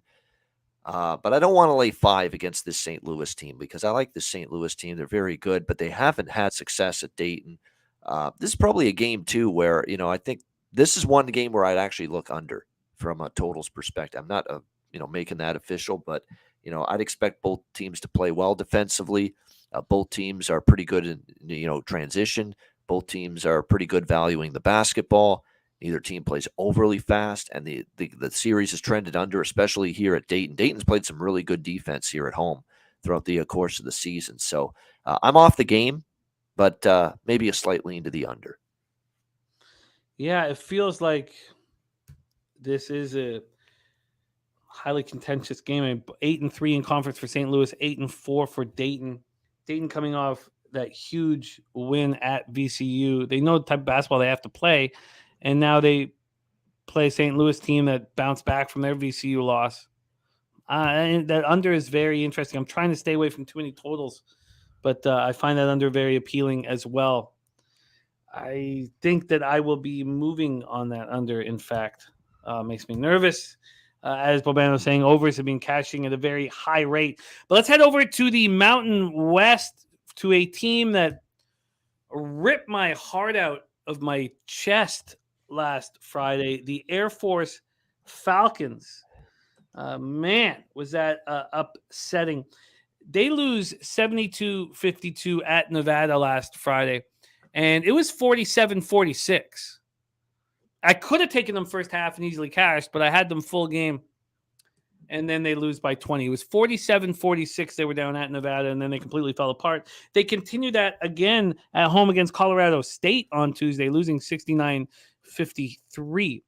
But I don't want to lay 5 against this St. Louis team because I like the St. Louis team. They're very good, but they haven't had success at Dayton. This is probably a game, too, where, I think this is one game where I'd actually look under from a totals perspective. I'm not, making that official, but, I'd expect both teams to play well defensively. Both teams are pretty good in, transition. Both teams are pretty good valuing the basketball. Neither team plays overly fast, and the series has trended under, especially here at Dayton. Dayton's played some really good defense here at home throughout the course of the season. So I'm off the game, but maybe a slight lean to the under. Yeah, it feels like this is a highly contentious game. I mean, 8-3 in conference for St. Louis, 8-4 for Dayton. Dayton coming off that huge win at VCU. They know the type of basketball they have to play, and now they play a St. Louis team that bounced back from their VCU loss. And that under is very interesting. I'm trying to stay away from too many totals, but I find that under very appealing as well. I think that I will be moving on that under, in fact. Makes me nervous. As Bobano was saying, overs have been cashing at a very high rate. But let's head over to the Mountain West to a team that ripped my heart out of my chest last Friday, the Air Force Falcons. Man, was that upsetting. They lose 72-52 at Nevada last Friday, and it was 47-46. I could have taken them first half and easily cashed, but I had them full game. And then they lose by 20. It was 47-46 they were down at Nevada, and then they completely fell apart. They continued that again at home against Colorado State on Tuesday, losing 69-53.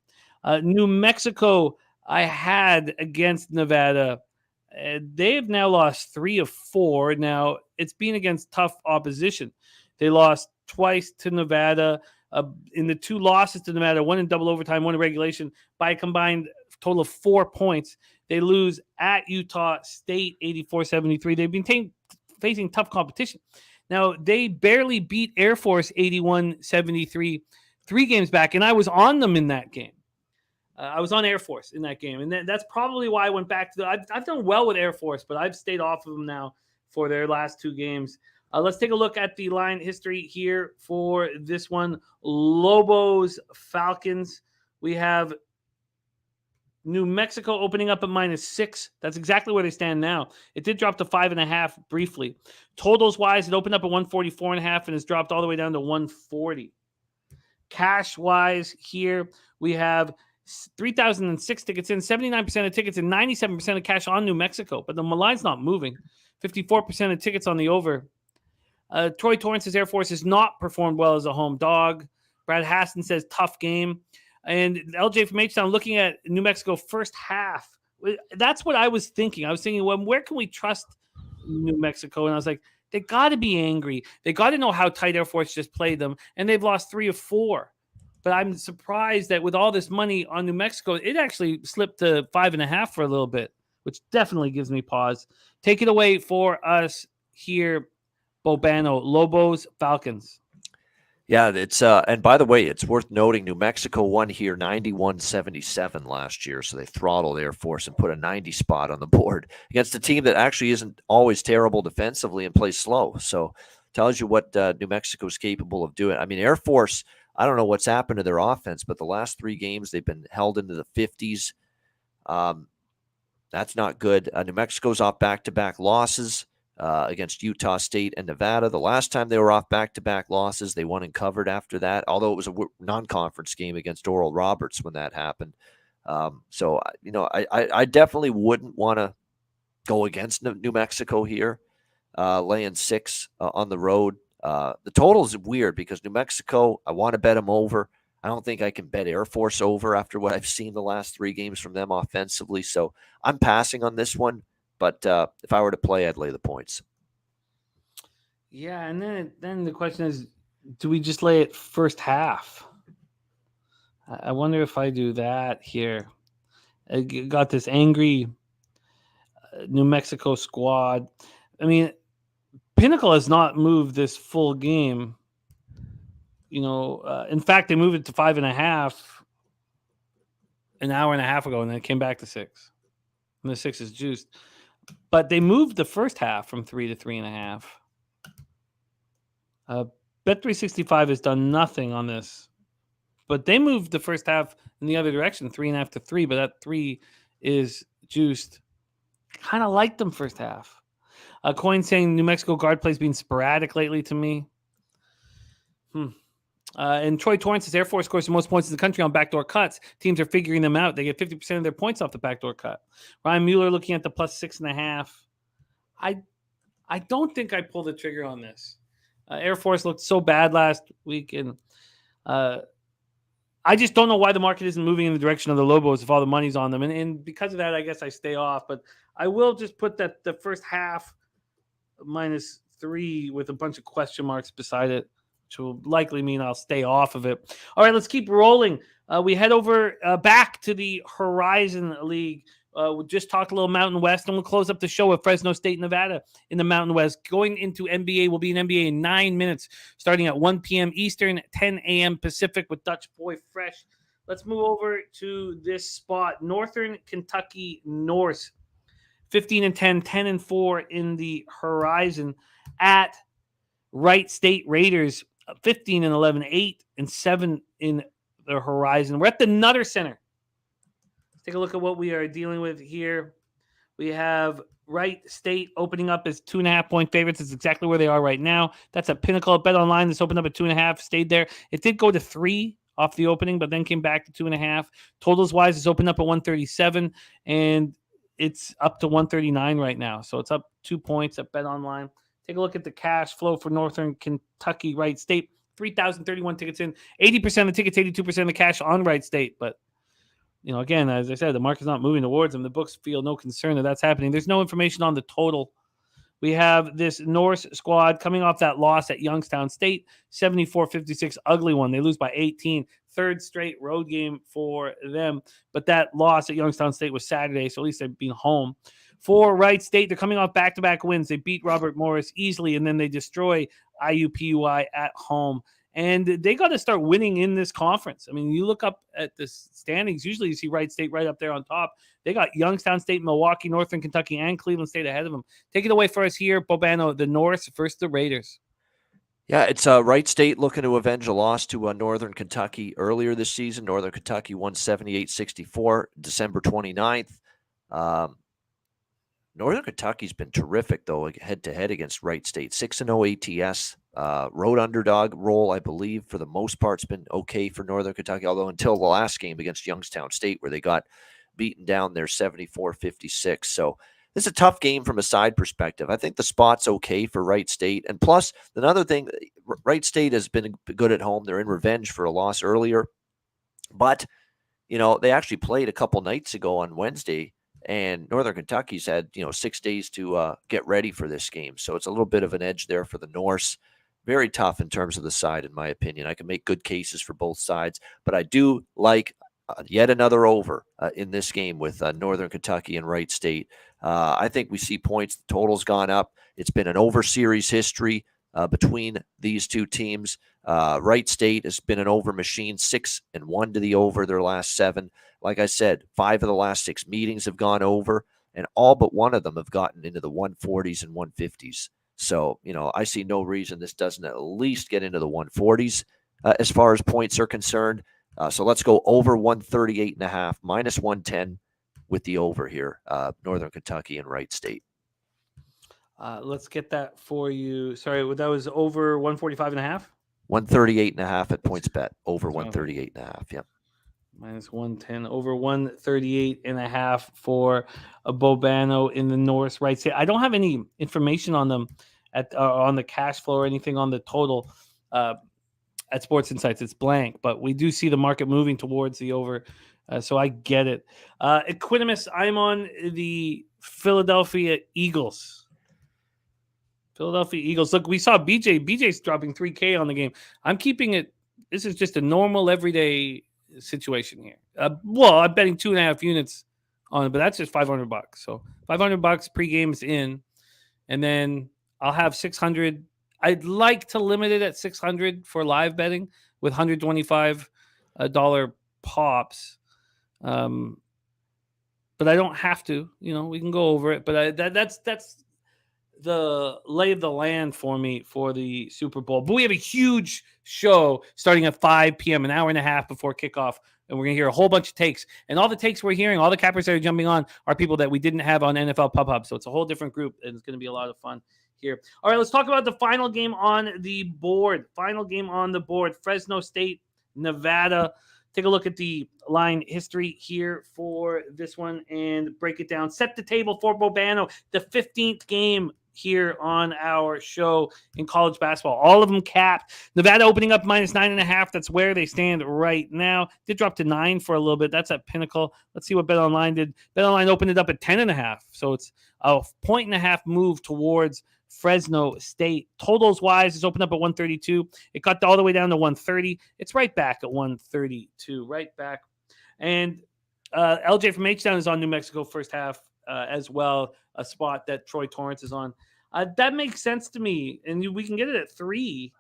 New Mexico, I had against Nevada. They've now lost 3 of 4. Now, it's been against tough opposition. They lost twice to Nevada. In the 2 losses to Nevada, 1 in double overtime, 1 in regulation, by a combined total of 4 points. They lose at Utah State 84-73. They've been facing tough competition. Now, they barely beat Air Force 81-73 3 games back, and I was on them in that game. I was on Air Force in that game, and that's probably why I went back to I've done well with Air Force, but I've stayed off of them now for their last 2 games. Let's take a look at the line history here for this one. Lobos, Falcons. We have New Mexico opening up at -6. That's exactly where they stand now. It did drop to 5.5 briefly. Totals-wise, it opened up at 144.5 and has dropped all the way down to 140. Cash-wise here, we have 3,006 tickets in, 79% of tickets and 97% of cash on New Mexico. But the line's not moving. 54% of tickets on the over. Troy Torrance's Air Force has not performed well as a home dog. Brad Haston says tough game. And LJ from H-Town looking at New Mexico first half. That's what I was thinking. I was thinking, well, where can we trust New Mexico? And I was like, they got to be angry. They got to know how tight Air Force just played them. And they've lost 3 of 4. But I'm surprised that with all this money on New Mexico, it actually slipped to 5.5 for a little bit, which definitely gives me pause. Take it away for us here, Bobano. Lobos, Falcons. Yeah, it's and by the way, it's worth noting New Mexico won here 91-77 last year, so they throttled Air Force and put a 90 spot on the board against a team that actually isn't always terrible defensively and plays slow. So tells you what New Mexico is capable of doing. I mean, Air Force, I don't know what's happened to their offense, but the last 3 games they've been held into the 50s. That's not good. New Mexico's off back-to-back losses against Utah State and Nevada. The last time they were off back-to-back losses, they won and covered after that, although it was a non-conference game against Oral Roberts when that happened. So, I definitely wouldn't want to go against New Mexico here, laying 6 on the road. The total is weird because New Mexico, I want to bet them over. I don't think I can bet Air Force over after what I've seen the last 3 games from them offensively. So I'm passing on this one. But if I were to play, I'd lay the points. Yeah, and then the question is, do we just lay it first half? I wonder if I do that here. I got this angry New Mexico squad. I mean, Pinnacle has not moved this full game. In fact, they moved it to 5.5 an hour and a half ago, and then it came back to 6. And the 6 is juiced. But they moved the first half from 3 to 3.5. Bet365 has done nothing on this. But they moved the first half in the other direction, 3.5 to 3. But that 3 is juiced. Kind of like them first half. A coin saying New Mexico guard play's been sporadic lately to me. And Troy Torrance's Air Force scores the most points in the country on backdoor cuts. Teams are figuring them out. They get 50% of their points off the backdoor cut. Ryan Mueller looking at the plus 6.5. I don't think I pulled the trigger on this. Air Force looked so bad last week, and I just don't know why the market isn't moving in the direction of the Lobos if all the money's on them. And because of that, I guess I stay off. But I will just put that the first half -3 with a bunch of question marks beside it, which will likely mean I'll stay off of it. All right, let's keep rolling. We head over back to the Horizon League. We just talked a little Mountain West, and we'll close up the show with Fresno State, Nevada in the Mountain West. Going into NBA will be an NBA in 9 minutes, starting at 1 p.m. Eastern, 10 a.m. Pacific with Dutch Boy Fresh. Let's move over to this spot, Northern Kentucky North. 15-10, 10-4 in the Horizon at Wright State Raiders. 15-11, 8-7 in the Horizon. We're at the Nutter Center. Let's take a look at what we are dealing with here. We have Wright State opening up as 2.5-point favorites. It's exactly where they are right now. That's a Pinnacle at Bet Online. This opened up at 2.5, stayed there. It did go to 3 off the opening, but then came back to 2.5. Totals wise, it's opened up at 137, and it's up to 139 right now. So it's up 2 points at Bet Online. Take a look at the cash flow for Northern Kentucky Wright State. 3,031 tickets in, 80% of the tickets, 82% of the cash on Wright State. But, again, as I said, the market's not moving towards them. The books feel no concern that that's happening. There's no information on the total. We have this Norse squad coming off that loss at Youngstown State, 74-56, ugly one. They lose by 18, third straight road game for them. But that loss at Youngstown State was Saturday, so at least they've been home. For Wright State, they're coming off back-to-back wins. They beat Robert Morris easily, and then they destroy IUPUI at home. And they got to start winning in this conference. I mean, you look up at the standings, usually you see Wright State right up there on top. They got Youngstown State, Milwaukee, Northern Kentucky, and Cleveland State ahead of them. Take it away for us here, Bobano, the Norse versus the Raiders. Yeah, it's Wright State looking to avenge a loss to Northern Kentucky earlier this season. Northern Kentucky won 78-64, December 29th. Northern Kentucky's been terrific, though, head-to-head against Wright State. 6-0 ATS. Road underdog role, I believe, for the most part, has been okay for Northern Kentucky, although until the last game against Youngstown State where they got beaten down there 74-56. So this is a tough game from a side perspective. I think the spot's okay for Wright State. And plus, another thing, Wright State has been good at home. They're in revenge for a loss earlier. But, they actually played a couple nights ago on Wednesday, and Northern Kentucky's had, 6 days to get ready for this game. So it's a little bit of an edge there for the Norse. Very tough in terms of the side, in my opinion. I can make good cases for both sides, but I do like yet another over in this game with Northern Kentucky and Wright State. I think we see points. The total's gone up. It's been an over series history between these two teams. Wright State has been an over machine, 6-1 to the over their last 7. Like I said, 5 of the last 6 meetings have gone over, and all but one of them have gotten into the 140s and 150s. So, I see no reason this doesn't at least get into the 140s as far as points are concerned. So let's go over 138.5, minus 110 with the over here, Northern Kentucky and Wright State. Let's get that for you. Sorry, that was over 145.5? 138.5 at PointsBet, over 138.5, yeah. Minus 110, over 138.5 for a Bobano in the North Right State. I don't have any information on them on the cash flow or anything on the total at Sports Insights. It's blank, but we do see the market moving towards the over, so I get it. Equanimus, I'm on the Philadelphia Eagles. Philadelphia Eagles. Look, we saw BJ's dropping 3K on the game. I'm keeping it. This is just a normal everyday situation here. I'm betting 2.5 units on it, but that's just $500. So $500 pregame is in, and then I'll have 600. I'd like to limit it at 600 for live betting with $125 pops. But I don't have to. We can go over it. But that's the lay of the land for me for the Super Bowl. But we have a huge show starting at 5 p.m., an hour and a half before kickoff, and we're going to hear a whole bunch of takes. And all the takes we're hearing, all the cappers that are jumping on are people that we didn't have on NFL Pub Hub. So it's a whole different group, and it's going to be a lot of fun here. All right, let's talk about the final game on the board. Fresno State, Nevada. Take a look at the line history here for this one and break it down. Set the table for Bobano, the 15th game here on our show in college basketball. All of them capped. Nevada opening up minus 9.5. That's where they stand right now. Did drop to 9 for a little bit. That's at Pinnacle. Let's see what BetOnline did. BetOnline opened it up at 10.5. So it's a 1.5 move towards Fresno State. Totals wise, it's opened up at 132. It got all the way down to 130. It's right back at 132. Right back. And LJ from H-Town is on New Mexico first half as well, a spot that Troy Torrance is on. That makes sense to me, and we can get it at 3.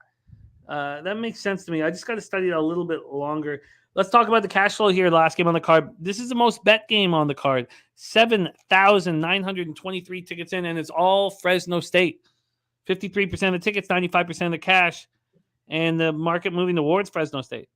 That makes sense to me. I just got to study it a little bit longer. Let's talk about the cash flow here. Last game on the card. This is the most bet game on the card. 7,923 tickets in, and it's all Fresno State. 53% of the tickets, 95% of the cash, and the market moving towards Fresno State.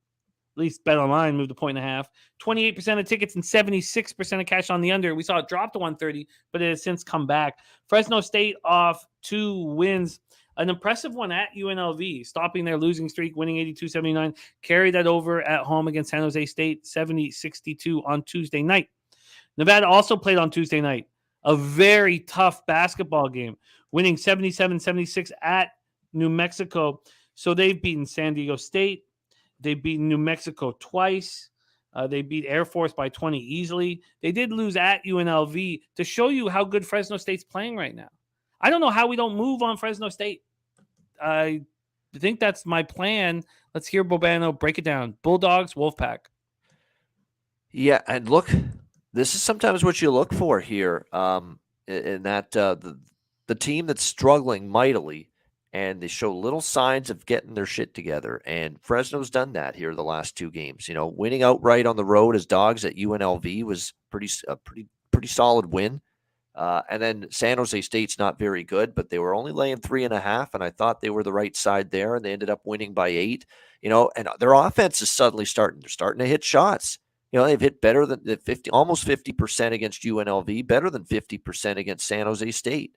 At least BetOnline moved a 1.5. 28% of tickets and 76% of cash on the under. We saw it drop to 130, but it has since come back. Fresno State off 2 wins. an impressive one at UNLV, stopping their losing streak, winning 82-79, carry that over at home against San Jose State, 70-62 on Tuesday night. Nevada also played on Tuesday night, a very tough basketball game, winning 77-76 at New Mexico. So they've beaten San Diego State. They've beaten New Mexico twice. They beat Air Force by 20 easily. They did lose at UNLV to show you how good Fresno State's playing right now. I don't know how we don't move on Fresno State. I think that's my plan. Let's hear Bobano break it down. Bulldogs, Wolfpack. Yeah, and look, this is sometimes what you look for here in that the team that's struggling mightily, and they show little signs of getting their shit together. And Fresno's done that here the last two games. You know, winning outright on the road as dogs at UNLV was pretty solid win. And then San Jose State's not very good, but they were only laying 3.5, and I thought they were the right side there, and they ended up winning by 8. You know, and their offense is suddenly starting to hit shots. You know, they've hit better than almost 50% against UNLV, better than 50% against San Jose State.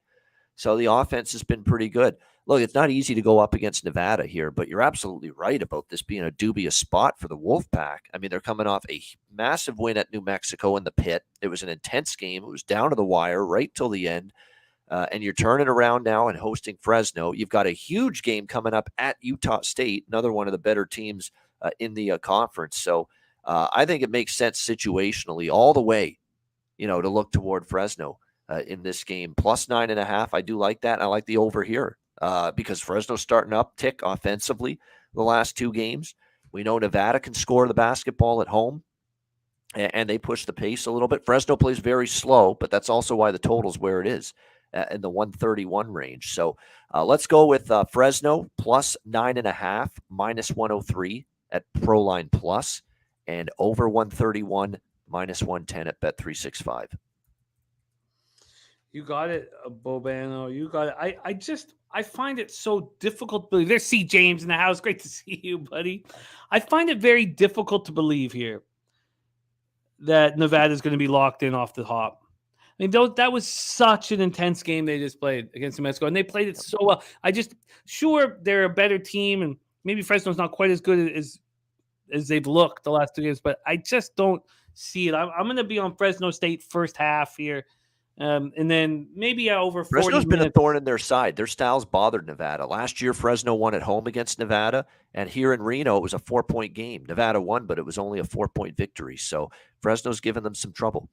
So the offense has been pretty good. Look, it's not easy to go up against Nevada here, but you're absolutely right about this being a dubious spot for the Wolfpack. I mean, they're coming off a massive win at New Mexico in the pit. It was an intense game. It was down to the wire right till the end. And you're turning around now and hosting Fresno. You've got a huge game coming up at Utah State, another one of the better teams in the conference. So I think it makes sense situationally all the way, you know, to look toward Fresno in this game. Plus 9.5. I do like that. I like the over here. Because Fresno's starting to uptick offensively the last two games. We know Nevada can score the basketball at home, and they push the pace a little bit. Fresno plays very slow, but that's also why the total's where it is in the 131 range. So let's go with Fresno plus 9.5, minus 103 at ProLine Plus, and over 131, minus 110 at Bet365. You got it, Bobano. You got it. I find it so difficult to believe. There's C. James in the house. Great to see you, buddy. I find it very difficult to believe here that Nevada is going to be locked in off the hop. I mean, that was such an intense game they just played against New Mexico, and they played it so well. Sure, they're a better team, and maybe Fresno's not quite as good as they've looked the last 2 games, but I just don't see it. I'm going to be on Fresno State first half here. And then maybe over 40 Fresno's been minutes. a thorn in their side. Their styles bothered Nevada. Last year, Fresno won at home against Nevada, and here in Reno, it was a 4-point game. Nevada won, but it was only a 4-point victory. So Fresno's given them some trouble.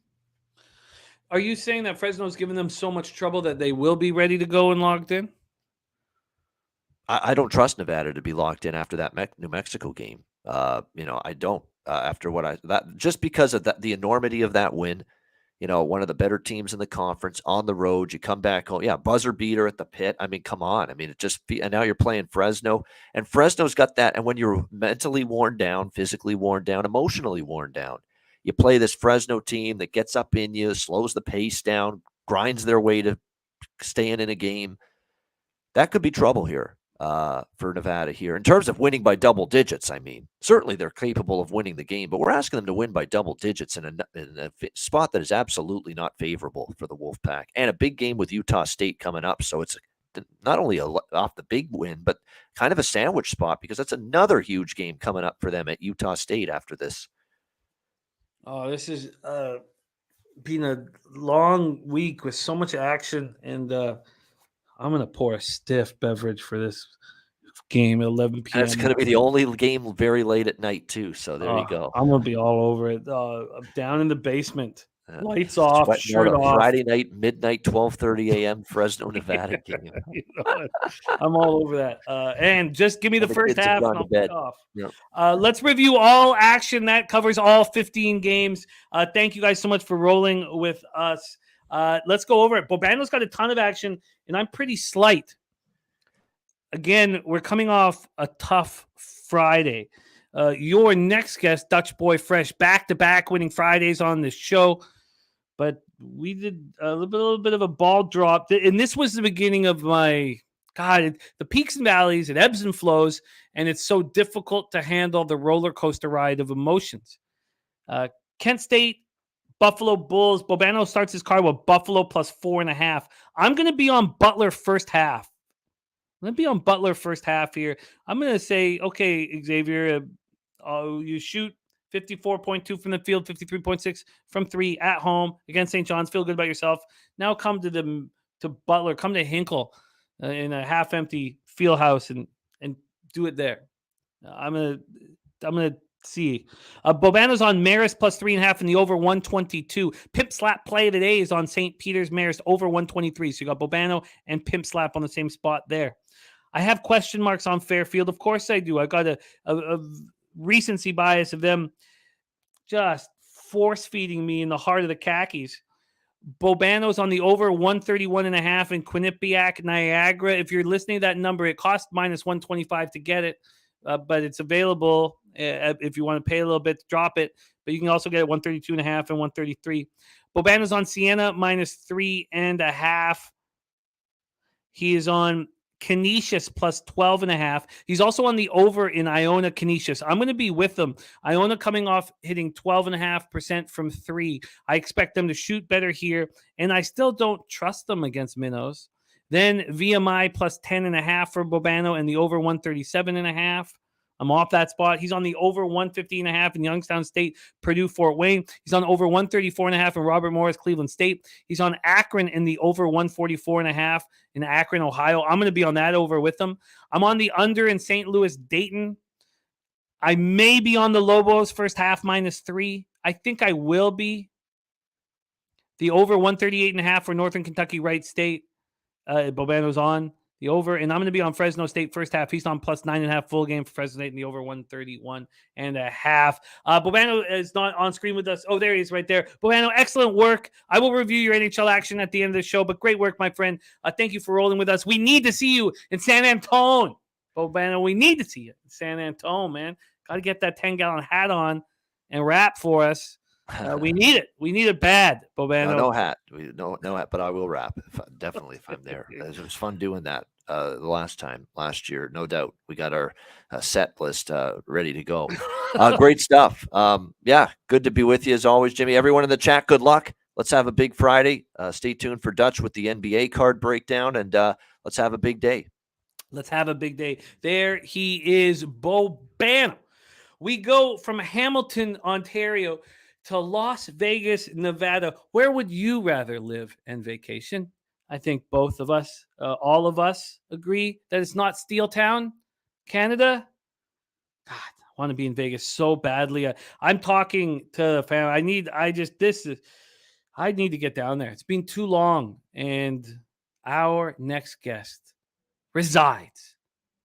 Are you saying that Fresno's given them so much trouble that they will be ready to go and locked in? I don't trust Nevada to be locked in after that New Mexico game. You know, I don't. After just because of the enormity of that win. You know, one of the better teams in the conference on the road. You come back home. Yeah, buzzer beater at the pit. I mean, come on. I mean, and now you're playing Fresno. And Fresno's got that. And when you're mentally worn down, physically worn down, emotionally worn down, you play this Fresno team that gets up in you, slows the pace down, grinds their way to staying in a game. That could be trouble here for Nevada here. In terms of winning by double digits, I mean, certainly they're capable of winning the game, but we're asking them to win by double digits in a spot that is absolutely not favorable for the Wolfpack, and a big game with Utah State coming up. So it's not only off the big win, but kind of a sandwich spot, because that's another huge game coming up for them at Utah State after this. Oh, this is been a long week with so much action, and I'm going to pour a stiff beverage for this game at 11 p.m. And it's going to be the only game very late at night, too. So there you go. I'm going to be all over it. I'm down in the basement. Lights off, shirt off. Friday night, midnight, 12:30 a.m. Fresno, Nevada game. You know, I'm all over that. And just give me the first half and I'll pick off. Yep. Let's review all action. That covers all 15 games. Thank you guys so much for rolling with us. Let's go over it. Bobano's got a ton of action, and I'm pretty slight. Again, we're coming off a tough Friday. Your next guest, Dutch Boy Fresh, back-to-back winning Fridays on this show. But we did a little bit of a ball drop. And this was the beginning of the peaks and valleys, it ebbs and flows, and it's so difficult to handle the roller coaster ride of emotions. Kent State, Buffalo Bulls. Bobano starts his card with Buffalo plus 4.5. I'm going to be on Butler first half. I'm going to be on Butler first half here. I'm going to say, okay, Xavier, you shoot 54.2 from the field, 53.6 from 3 at home against St. John's. Feel good about yourself. Now come to Butler, come to Hinkle in a half-empty Fieldhouse and do it there. I'm gonna see. Bobano's on Marist plus 3.5 in the over 122. Pimp Slap play today is on St. Peter's Marist over 123. So you got Bobano and Pimp Slap on the same spot there. I have question marks on Fairfield. Of course I do. I got a recency bias of them just force feeding me in the heart of the khakis. Bobano's on the over 131.5 in Quinnipiac, Niagara. If you're listening to that number, it costs minus 125 to get it, but it's available if you want to pay a little bit to drop it. But you can also get it 132.5 and 133. Bobano's on Siena minus 3.5. He is on Canisius plus 12.5. He's also on the over in Iona Canisius. I'm going to be with them. Iona coming off hitting 12.5% from 3. I expect them to shoot better here, and I still don't trust them against Minnows. Then VMI plus 10.5 for Bobano and the over 137.5. I'm off that spot. He's on the over 150.5 in Youngstown State, Purdue, Fort Wayne. He's on over 134.5 in Robert Morris, Cleveland State. He's on Akron in the over 144.5 in Akron, Ohio. I'm going to be on that over with them. I'm on the under in St. Louis, Dayton. I may be on the Lobos first half minus 3. I think I will be. The over 138.5 for Northern Kentucky, Wright State. Bobano's on the over, and I'm going to be on Fresno State first half. He's on plus 9.5 full game for Fresno State in the over 131.5. Bobano is not on screen with us. Oh, there he is right there. Bobano, excellent work. I will review your NHL action at the end of the show, but great work, my friend. Thank you for rolling with us. We need to see you in San Antone. Bobano, we need to see you in San Antone, man. Got to get that 10-gallon hat on and rap for us. We need it. We need it bad, Bobano. No hat. No hat, but I will rap. Definitely if I'm there. It was fun doing that last year. No doubt. We got our set list ready to go. Great stuff. Yeah, good to be with you as always, Jimmy. Everyone in the chat, good luck. Let's have a big Friday. Stay tuned for Dutch with the NBA card breakdown, and let's have a big day. Let's have a big day. There he is, Bobano. We go from Hamilton, Ontario, to Las Vegas, Nevada. Where would you rather live and vacation? I think both of us, all of us, agree that it's not Steel Town, Canada. God, I want to be in Vegas so badly. I'm talking to the family. I need to get down there. It's been too long. And our next guest resides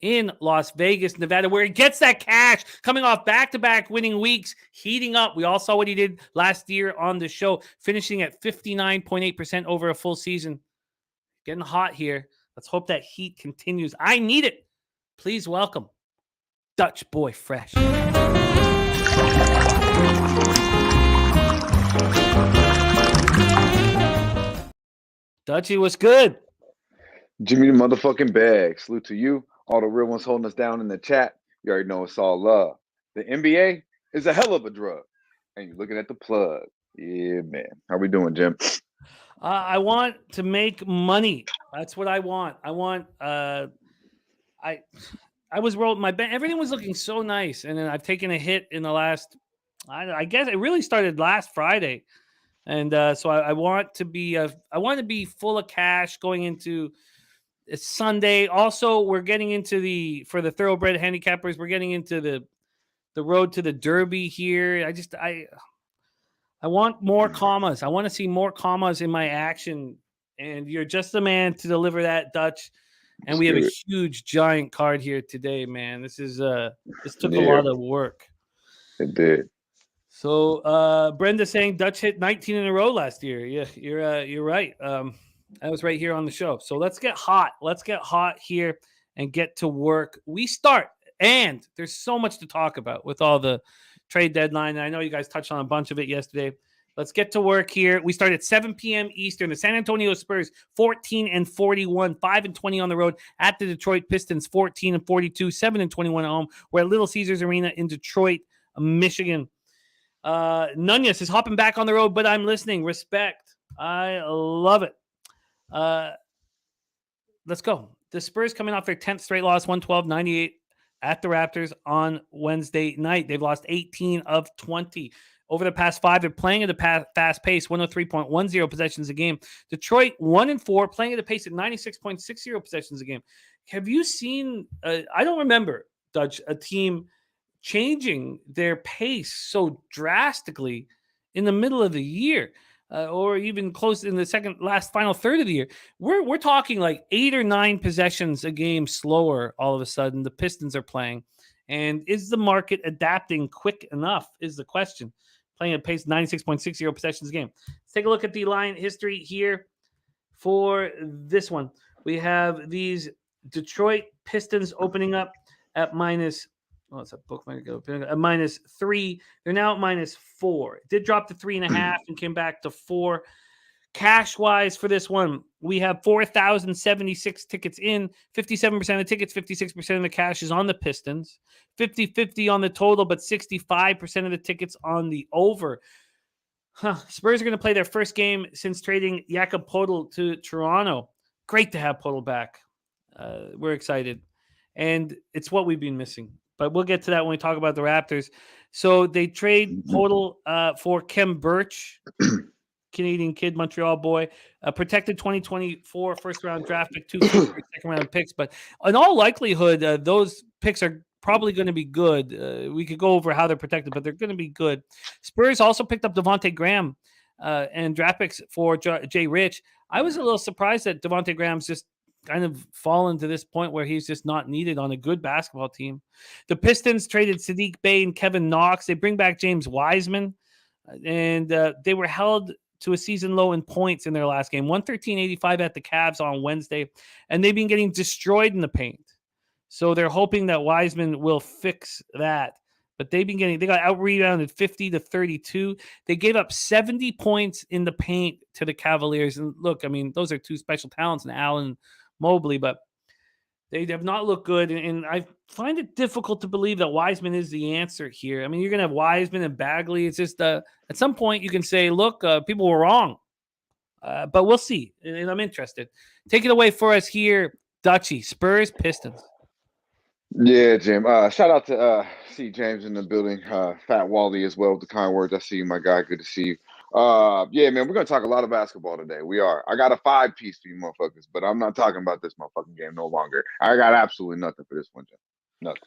in Las Vegas, Nevada, where he gets that cash coming off back-to-back winning weeks, heating up. We all saw what he did last year on the show, finishing at 59.8% over a full season. Getting hot here. Let's hope that heat continues. I need it. Please welcome Dutch Boy Fresh. Dutchy, what's good? Jimmy the motherfucking bag. Salute to you. All the real ones holding us down in the chat. You already know it's all love. The NBA is a hell of a drug. And you're looking at the plug. Yeah, man. How we doing, Jim? I want to make money. That's what I want. I want I was rolling my bank. Everything was looking so nice. And then I've taken a hit in the last, I guess it really started last Friday. And so I want to be full of cash going into it's Sunday. Also, we're getting into for the thoroughbred handicappers, we're getting into the road to the Derby here. I want more commas. I want to see more commas in my action. And you're just the man to deliver that, Dutch. And we have a huge, giant card here today, man. This took a lot of work. It did. So Brenda saying Dutch hit 19 in a row last year. Yeah, you're right. I was right here on the show. So let's get hot. Let's get hot here and get to work. We start, and there's so much to talk about with all the trade deadline. And I know you guys touched on a bunch of it yesterday. Let's get to work here. We start at 7 p.m. Eastern. The San Antonio Spurs, 14-41, 5-20 on the road at the Detroit Pistons, 14-42, 7-21 at home. We're at Little Caesars Arena in Detroit, Michigan. Nunez is hopping back on the road, but I'm listening. Respect. I love it. Let's go. the Spurs coming off their 10th straight loss, 112-98 at the Raptors on Wednesday night. They've lost 18 of 20. Over the past 5, they're playing at a fast pace, 103.10 possessions a game. Detroit, 1-4, playing at a pace at 96.60 possessions a game. Have you seen, I don't remember, Dutch, a team changing their pace so drastically in the middle of the year, or even close in the final third of the year. We're talking like 8 or 9 possessions a game slower all of a sudden. The Pistons are playing. And is the market adapting quick enough is the question. Playing at pace 96.60 possessions a game. Let's take a look at the line history here for this one. We have these Detroit Pistons opening up at minus, it's a bookmark at -3. They're now at -4. It did drop to 3.5 and came back to 4. Cash-wise for this one, we have 4,076 tickets in, 57% of the tickets, 56% of the cash is on the Pistons, 50-50 on the total, but 65% of the tickets on the over. Spurs are going to play their first game since trading Jakob Poeltl to Toronto. Great to have Poeltl back. We're excited. And it's what we've been missing. But we'll get to that when we talk about the Raptors. So they trade Poeltl for Khem Birch, Canadian kid, Montreal boy, protected 2024 first-round draft pick, 2 second-round picks. But in all likelihood, those picks are probably going to be good. We could go over how they're protected, but they're going to be good. Spurs also picked up Devontae Graham and draft picks for Jay Rich. I was a little surprised that Devontae Graham's just kind of fallen to this point where he's just not needed on a good basketball team. The Pistons traded Sadiq Bey and Kevin Knox. They bring back James Wiseman, and they were held to a season low in points in their last game, 113-85 at the Cavs on Wednesday, and they've been getting destroyed in the paint. So they're hoping that Wiseman will fix that. But they got out-rebounded 50-32. They gave up 70 points in the paint to the Cavaliers. And look, I mean, those are two special talents in Allen Mobley, but they have not looked good. And I find it difficult to believe that Wiseman is the answer here. I mean, you're going to have Wiseman and Bagley. It's just at some point you can say, look, people were wrong. But we'll see. And I'm interested. Take it away for us here, Dutchie. Spurs, Pistons. Yeah, Jim. Shout out to see James in the building. Fat Wally as well with the kind words. I see you, my guy. Good to see you. Yeah, man, we're gonna talk a lot of basketball today. We are. I got a 5-piece for you motherfuckers, but I'm not talking about this motherfucking game no longer. I got absolutely nothing for this one, Jim. Nothing.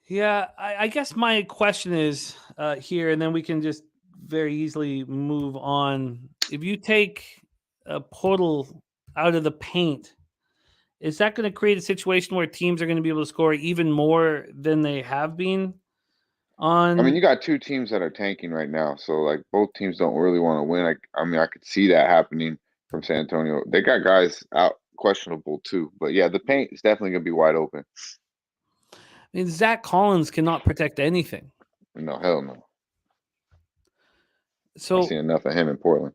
Yeah, I guess my question is here, and then we can just very easily move on. If you take a Poeltl out of the paint, is that going to create a situation where teams are going to be able to score even more than they have been on? I mean, you got 2 teams that are tanking right now, so like both teams don't really want to win. I mean, I could see that happening from San Antonio. They got guys out questionable too, but yeah, the paint is definitely going to be wide open. I mean, Zach Collins cannot protect anything. No, hell no. So I've seen enough of him in Portland.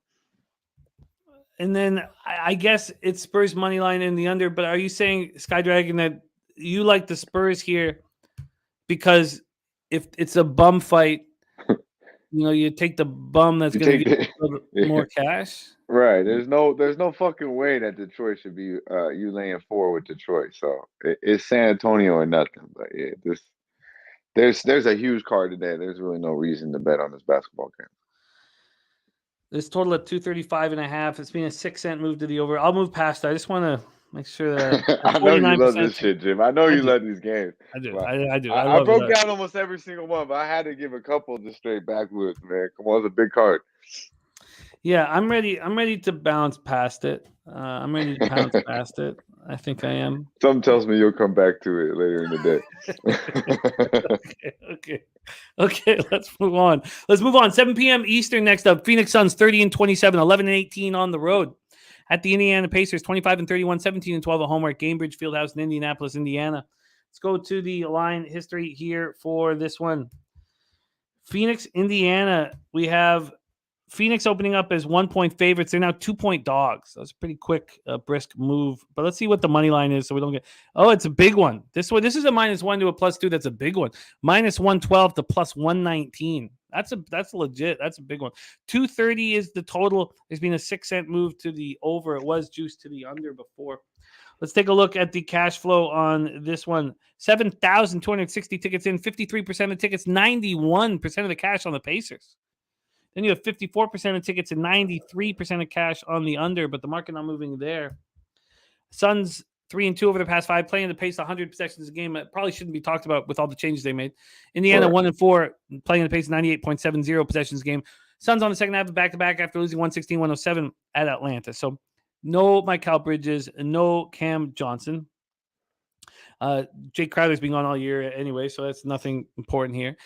And then I guess it's Spurs money line in the under, but are you saying, Sky Dragon, that you like the Spurs here because if it's a bum fight, you take the bum that's going to get a little bit more cash? Right. There's no fucking way that Detroit should be you laying 4 with Detroit. So it's San Antonio or nothing. But yeah, there's a huge card today. There's really no reason to bet on this basketball game. This total at 235.5. It's been a 6-cent move to the over. I'll move past that. I just want to make sure that I know you love this shit, Jim. I know you love these games. I do. Wow. I do. I broke down almost every single one, but I had to give a couple just straight backwards, man. Come on, it's a big card. Yeah, I'm ready. I'm ready to bounce past it. I'm ready to bounce past it. I think I am. Something tells me you'll come back to it later in the day. Okay. Let's move on. 7 p.m. Eastern next up. Phoenix Suns 30-27, 11-18 on the road. At the Indiana Pacers, 25-31, 17-12 at home at Gainbridge Fieldhouse in Indianapolis, Indiana. Let's go to the line history here for this one. Phoenix, Indiana. We have Phoenix opening up as 1-point favorites. They're now 2-point dogs. That's a pretty quick, brisk move. But let's see what the money line is so we don't get. Oh, it's a big one. This is a -1 to a +2. That's a big one. -112 to +119. That's legit. That's a big one. 230 is the total. There's been a 6-cent move to the over. It was juiced to the under before. Let's take a look at the cash flow on this one. 7,260 tickets in, 53% of tickets, 91% of the cash on the Pacers. Then you have 54% of tickets and 93% of cash on the under, but the market not moving there. Suns 3-2 over the past 5, playing the pace 100 possessions a game. It probably shouldn't be talked about with all the changes they made. Indiana 1-4, playing the pace 98.70 possessions a game. Suns on the second half of back-to-back after losing 116-107 at Atlanta. So no Mike Bridges, no Cam Johnson. Jake Crowder's been on all year anyway, so that's nothing important here.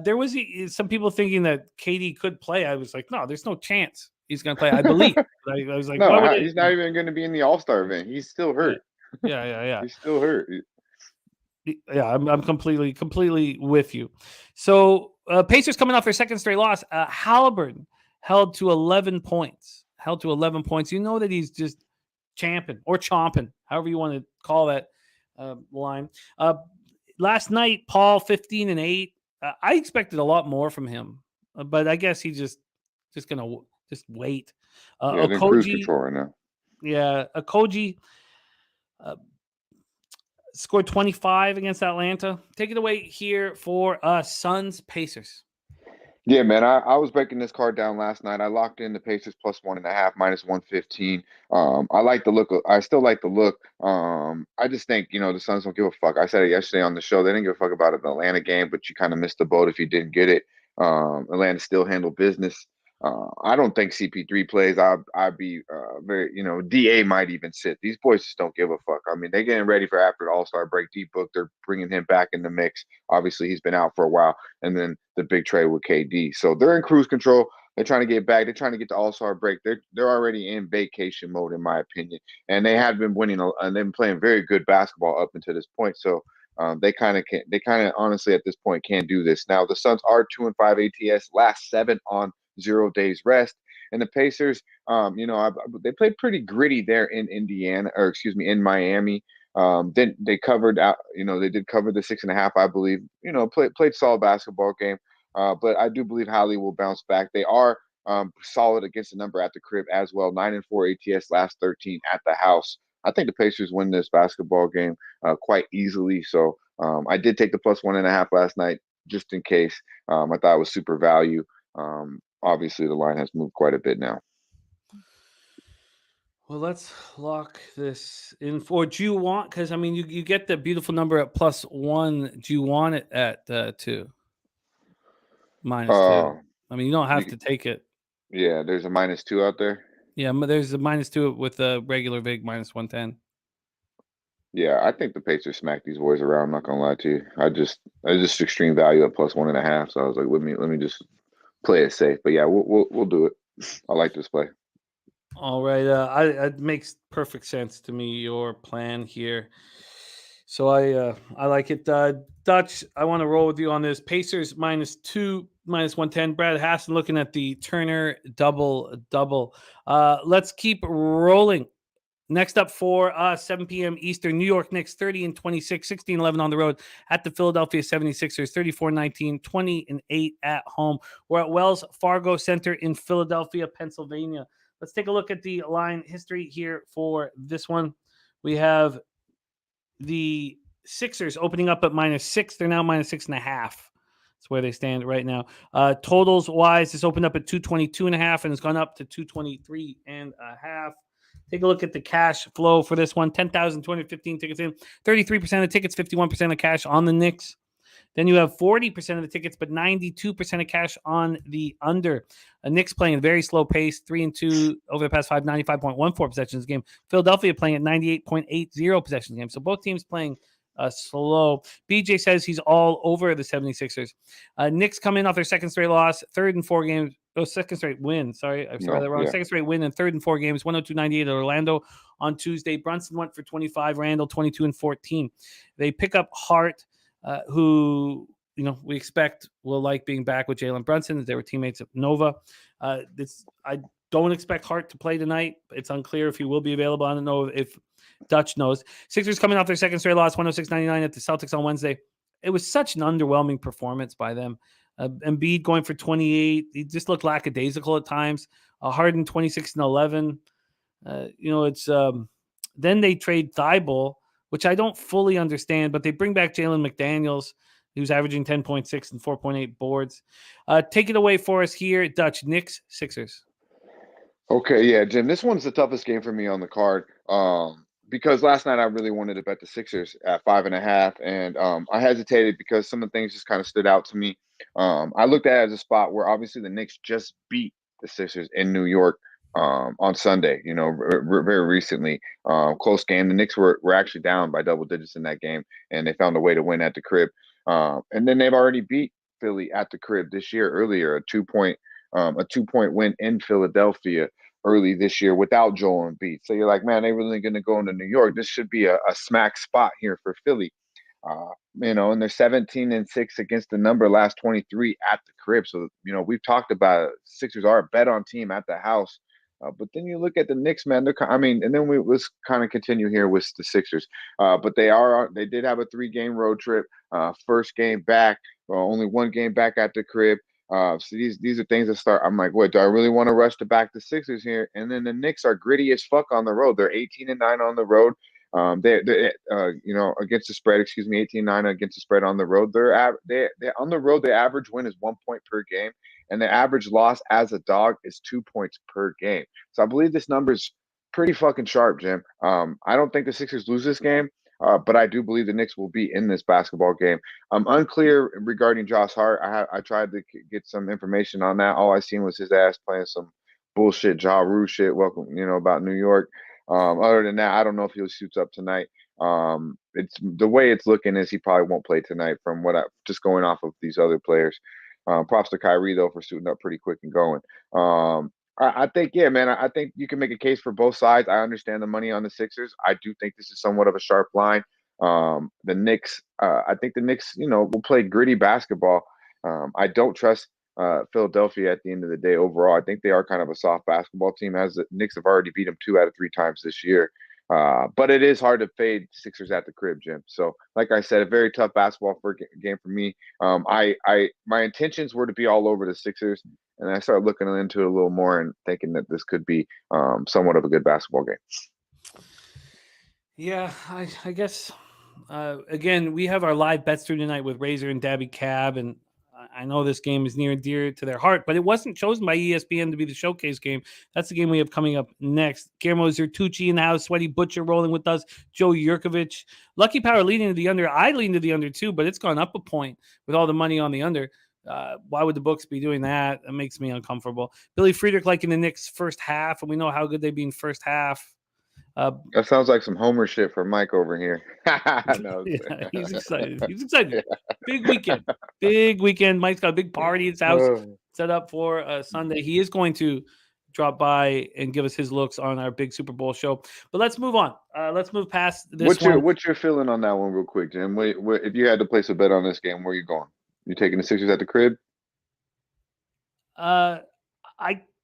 There was some people thinking that KD could play. I was like, no, there's no chance he's going to play. I believe. I was like, no, he's not even going to be in the All-Star event. He's still hurt. Yeah. He's still hurt. Yeah, I'm completely with you. So Pacers coming off their second straight loss. Halliburton held to 11 points. You know that he's just champing or chomping, however you want to call that line. Last night, Paul 15-8. I expected a lot more from him, but I guess he's just gonna wait. They're in cruise control right now. Yeah, Okogie scored 25 against Atlanta. Take it away here for Suns Pacers. Yeah, man, I was breaking this card down last night. I locked in the Pacers plus 1.5, minus 115. I like the look. I still like the look. I just think, the Suns don't give a fuck. I said it yesterday on the show. They didn't give a fuck about the Atlanta game, but you kind of missed the boat if you didn't get it. Atlanta still handled business. I don't think CP3 plays. I'd be very, DA might even sit. These boys just don't give a fuck. I mean, they're getting ready for after the All-Star break. D-Book, they're bringing him back in the mix. Obviously, he's been out for a while. And then the big trade with KD. So they're in cruise control. They're trying to get back. They're trying to get the All-Star break. They're already in vacation mode, in my opinion. And they have been winning, and they've been playing very good basketball up until this point. So they kind of honestly at this point can't do this. Now, the Suns are 2-5 ATS, last 7 on 0 days rest, and the Pacers, they played pretty gritty there in in Miami. Then they covered out, they did cover the 6.5, I believe. Played solid basketball game, but I do believe Halley will bounce back. They are solid against the number at the crib as well. 9-4 ATS, last 13 at the house. I think the Pacers win this basketball game quite easily. So I did take the plus 1.5 last night just in case. I thought it was super value. Obviously, the line has moved quite a bit now. Well, let's lock this in for. Do you want? Because I mean, you get the beautiful number at +1. Do you want it at 2? -2. I mean, you don't have to take it. Yeah, there's a -2 out there. Yeah, there's a -2 with a regular VIG -110. Yeah, I think the Pacers smack these boys around. I'm not gonna lie to you. I just extreme value at +1.5. So I was like, let me just play it safe. But yeah, we'll do it. I like this play. All right, it makes perfect sense to me, your plan here. So I like it. Dutch, I want to roll with you on this. Pacers -2, -110. Brad Hassan looking at the Turner double. Let's keep rolling. Next up for 7 p.m. Eastern, New York Knicks 30-26, 16-11 on the road at the Philadelphia 76ers, 34-19, 20-8 at home. We're at Wells Fargo Center in Philadelphia, Pennsylvania. Let's take a look at the line history here for this one. We have the Sixers opening up at -6. They're now -6.5. That's where they stand right now. Totals wise, this opened up at 222.5 and it's gone up to 223.5. Take a look at the cash flow for this one. 10,215 tickets in. 33% of tickets, 51% of cash on the Knicks. Then you have 40% of the tickets, but 92% of cash on the under. Knicks playing at a very slow pace, 3-2 over the past 5, 95.14 possessions game. Philadelphia playing at 98.80 possessions game. So both teams playing slow. BJ says he's all over the 76ers. Knicks come in off their second straight loss, second straight win. Sorry, I said that wrong. Yeah. Second straight win in 3rd and 4 games, 102-98 at Orlando on Tuesday. Brunson went for 25, Randall 22-14. They pick up Hart, who we expect will like being back with Jalen Brunson. They were teammates at Nova. I don't expect Hart to play tonight. It's unclear if he will be available. I don't know if Dutch knows. Sixers coming off their second straight loss, 106-99 at the Celtics on Wednesday. It was such an underwhelming performance by them. Embiid going for 28. He just looked lackadaisical at times. Harden 26-11. It's then they trade Thibault, which I don't fully understand, but they bring back Jalen McDaniels, who's averaging 10.6 and 4.8 boards. Take it away for us here, Dutch. Knicks, Sixers. Okay, yeah, Jim, this one's the toughest game for me on the card. Because last night I really wanted to bet the Sixers at 5.5, and I hesitated because some of the things just kind of stood out to me. I looked at it as a spot where obviously the Knicks just beat the Sixers in New York on Sunday. Very recently, close game. The Knicks were actually down by double digits in that game, and they found a way to win at the crib. And then they've already beat Philly at the crib this year earlier, a 2-point win in Philadelphia early this year without Joel Embiid. So you're like, man, they're really going to go into New York. This should be a smack spot here for Philly. And they're 17-6 against the number last 23 at the crib. So, we've talked about it. Sixers are a bet on team at the house. But then you look at the Knicks, man. And then let's kind of continue here with the Sixers. But they did have a 3-game road trip. First game back, only 1 game back at the crib. So these are things that start. I'm like, what? Do I really want to rush to back the Sixers here? And then the Knicks are gritty as fuck on the road. They're 18-9 on the road. They against the spread. 18-9 against the spread on the road. They're on the road. The average win is 1 point per game, and the average loss as a dog is 2 points per game. So I believe this number is pretty fucking sharp, Jim. I don't think the Sixers lose this game. But I do believe the Knicks will be in this basketball game. I'm unclear regarding Josh Hart. I tried to get some information on that. All I seen was his ass playing some bullshit Ja Rule shit. Welcome, about New York. Other than that, I don't know if he suits up tonight. It's the way it's looking is he probably won't play tonight. From what just going off of these other players. Props to Kyrie though for suiting up pretty quick and going. I think, yeah, man, I think you can make a case for both sides. I understand the money on the Sixers. I do think this is somewhat of a sharp line. The Knicks, I think the Knicks, will play gritty basketball. I don't trust Philadelphia at the end of the day overall. I think they are kind of a soft basketball team, as the Knicks have already beat them 2 out of 3 times this year. But it is hard to fade Sixers at the crib, Jim. So, like I said, a very tough basketball game for me. My intentions were to be all over the Sixers. And I started looking into it a little more and thinking that this could be somewhat of a good basketball game. Yeah, I guess, again, we have our live bets through tonight with Razor and Dabby Cab. And I know this game is near and dear to their heart, but it wasn't chosen by ESPN to be the showcase game. That's the game we have coming up next. Guillermo Zertucci in the house. Sweaty Butcher rolling with us. Joe Yurkovich. Lucky Power leading to the under. I lean to the under too, but it's gone up a point with all the money on the under. Why would the books be doing that? It makes me uncomfortable. Billy Friedrich liking the Knicks first half, and we know how good they've been first half. That sounds like some Homer shit for Mike over here. No, yeah, he's excited. He's excited. Big weekend. Big weekend. Mike's got a big party at his house set up for Sunday. He is going to drop by and give us his looks on our big Super Bowl show. But let's move on. Let's move past this. What's your feeling on that one real quick, Jim? If you had to place a bet on this game, where are you going? You taking the Sixers at the crib? I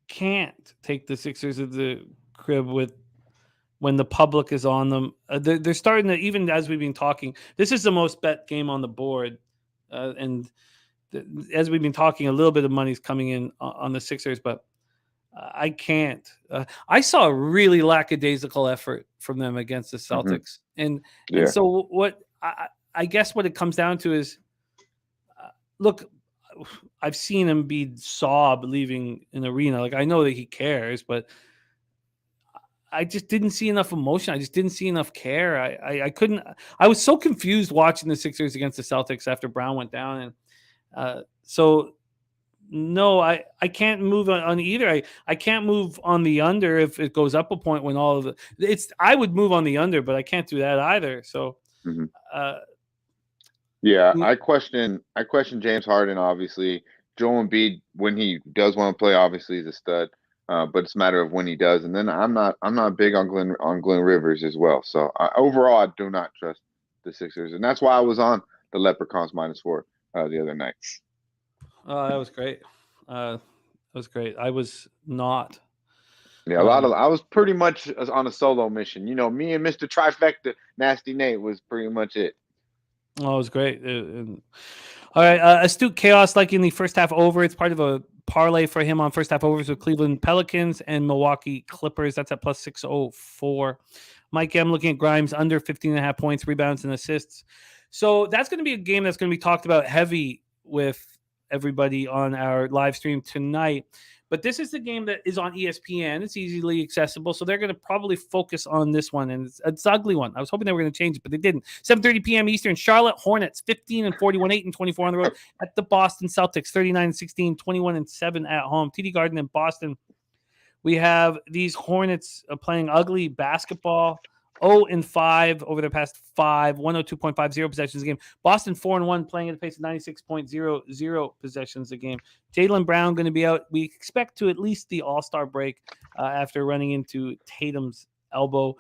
can't take the Sixers at the crib when the public is on them. They're starting to, even as we've been talking, this is the most bet game on the board. As we've been talking, a little bit of money's coming in on the Sixers, but I can't. I saw a really lackadaisical effort from them against the Celtics. And so what I guess what it comes down to is, look, I've seen Embiid sob leaving an arena. Like, I know that he cares, but I just didn't see enough emotion. I just didn't see enough care. I couldn't. I was so confused watching the Sixers against the Celtics after Brown went down, and so no, I can't move on either. I can't move on the under if it goes up a point when all of it's. I would move on the under, but I can't do that either. So. Yeah, I question James Harden, obviously. Joel Embiid, when he does want to play, obviously he's a stud. But it's a matter of when he does. And then I'm not big on Glenn Rivers as well. So overall, I do not trust the Sixers, and that's why I was on the Leprechauns -4 the other night. Oh, that was great. That was great. I was not. Yeah, I was pretty much on a solo mission. Me and Mr. Trifecta, Nasty Nate, was pretty much it. Oh, it was great. All right, Astute Chaos liking the first half over. It's part of a parlay for him on first half overs with Cleveland Pelicans and Milwaukee Clippers. That's at +604. Mike M looking at Grimes under 15.5 points, rebounds, and assists. So that's going to be a game that's going to be talked about heavy with everybody on our live stream tonight. But this is the game that is on ESPN. It's easily accessible, so they're going to probably focus on this one, and it's an ugly one. I was hoping they were going to change it, but they didn't. 7:30 p.m. Eastern, Charlotte Hornets, 15-41, 8-24 on the road at the Boston Celtics, 39-16, 21-7 at home. TD Garden in Boston. We have these Hornets playing ugly basketball. 0-5 over their past 5, 102.50 possessions a game. Boston 4-1, playing at a pace of 96.00 possessions a game. Jaylen Brown going to be out. We expect to at least the All-Star break after running into Tatum's elbow.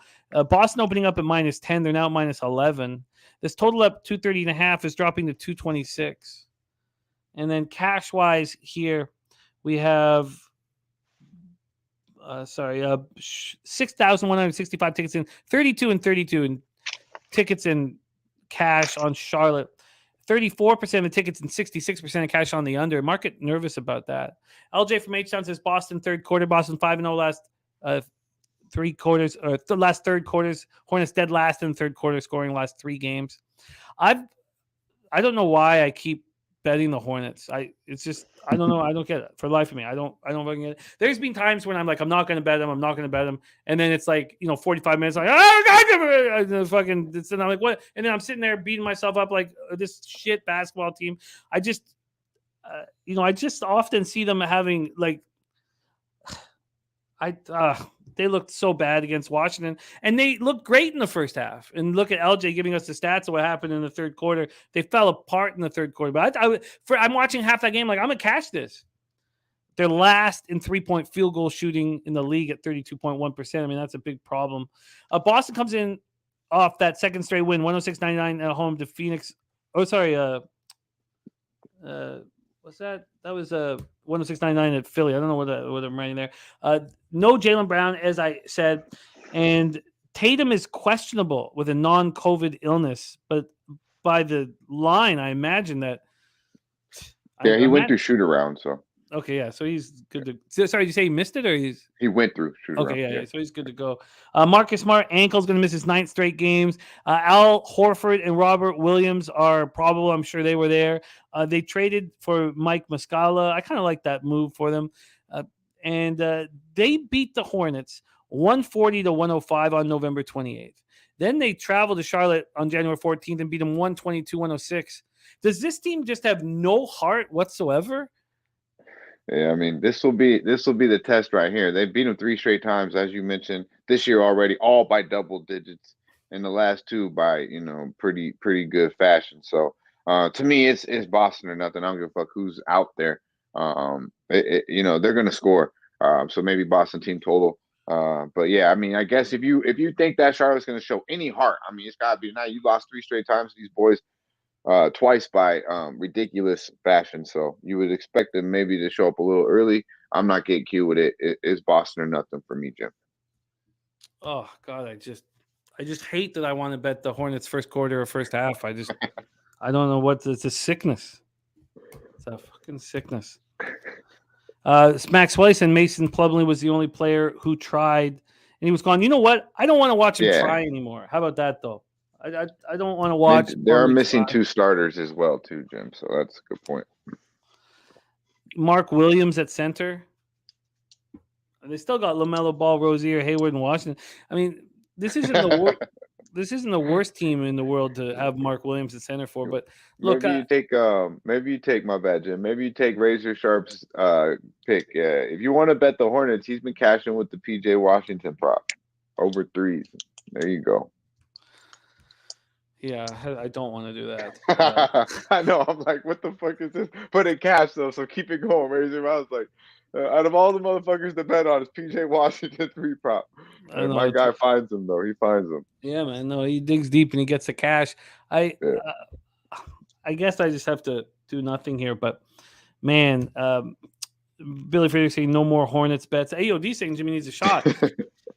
Boston opening up at -10. They're now at -11. This total up 230.5 is dropping to 226. And then cash-wise here, we have 6,165 tickets in, 32 in tickets in cash on Charlotte, 34% of the tickets and 66% of cash on the under. Market nervous about that. LJ from H-Town says Boston third quarter, Boston 5-0 last 3 quarters, or the last third quarters. Hornets dead last in the third quarter, scoring last 3 games. I don't know why I keep betting the Hornets. It's just, I don't know. I don't get it for the life of me. I don't fucking get it. There's been times when I'm like, I'm not going to bet them. And then it's like, 45 minutes, like, and I'm like, what? And then I'm sitting there beating myself up like this shit basketball team. I just often see them having like, they looked so bad against Washington, and they looked great in the first half. And look at LJ giving us the stats of what happened in the third quarter. They fell apart in the third quarter. But I'm watching half that game like, I'm going to catch this. They're last in 3-point field goal shooting in the league at 32.1%. I mean, that's a big problem. Boston comes in off that second straight win, 106-99 at home to Phoenix. What's that? That was 106.99 at Philly. I don't know what I'm writing there. No Jaylen Brown, as I said, and Tatum is questionable with a non-COVID illness. But by the line, I imagine that. Yeah, he went through shoot around, so. Okay, yeah, so he's good to. Sorry, did you say he missed it or he's? He went through shoot around. Okay, yeah, so he's good to go. Marcus Smart ankle's going to miss his 9th straight games. Al Horford and Robert Williams are probable. I'm sure they were there. They traded for Mike Muscala. I kind of like that move for them. And they beat the Hornets 140-105 on November 28th. Then they traveled to Charlotte on January 14th and beat them 122-106. Does this team just have no heart whatsoever? Yeah, I mean, this will be the test right here. They've beat them 3 straight times, as you mentioned, this year already, all by double digits, and the last 2 by pretty good fashion. So to me, it's Boston or nothing. I don't give a fuck who's out there. They're gonna score. So maybe Boston team total. But yeah, I mean, I guess if you think that Charlotte's gonna show any heart, I mean, it's gotta be now. You lost 3 straight times to these boys. Twice by ridiculous fashion, so you would expect them maybe to show up a little early. I'm not getting cute with it. It's Boston or nothing for me, Jim. Oh God, I just hate that I want to bet the Hornets first quarter or first half. I don't know what it's a sickness. It's a fucking sickness. Max Weiss and Mason Plumlee was the only player who tried, and he was gone. You know what? I don't want to watch him try anymore. How about that though? I don't want to watch. They are missing 2 starters as well, too, Jim. So that's a good point. Mark Williams at center. And they still got LaMelo Ball, Rozier, Hayward, and Washington. I mean, this isn't the worst team in the world to have Mark Williams at center for. But look, maybe you take my bad, Jim. Maybe you take Razor Sharp's pick. If you want to bet the Hornets, he's been cashing with the PJ Washington prop over 3s. There you go. Yeah, I don't want to do that. I know. I'm like, what the fuck is this? Put in cash, though, so keep it going. Razor. I was like, out of all the motherfuckers to bet on, it's PJ Washington 3 prop. My guy finds him, though. He finds him. Yeah, man. No, he digs deep and he gets the cash. I guess I just have to do nothing here. But, man, Billy Friedrich saying no more Hornets bets. AOD saying Jimmy needs a shot.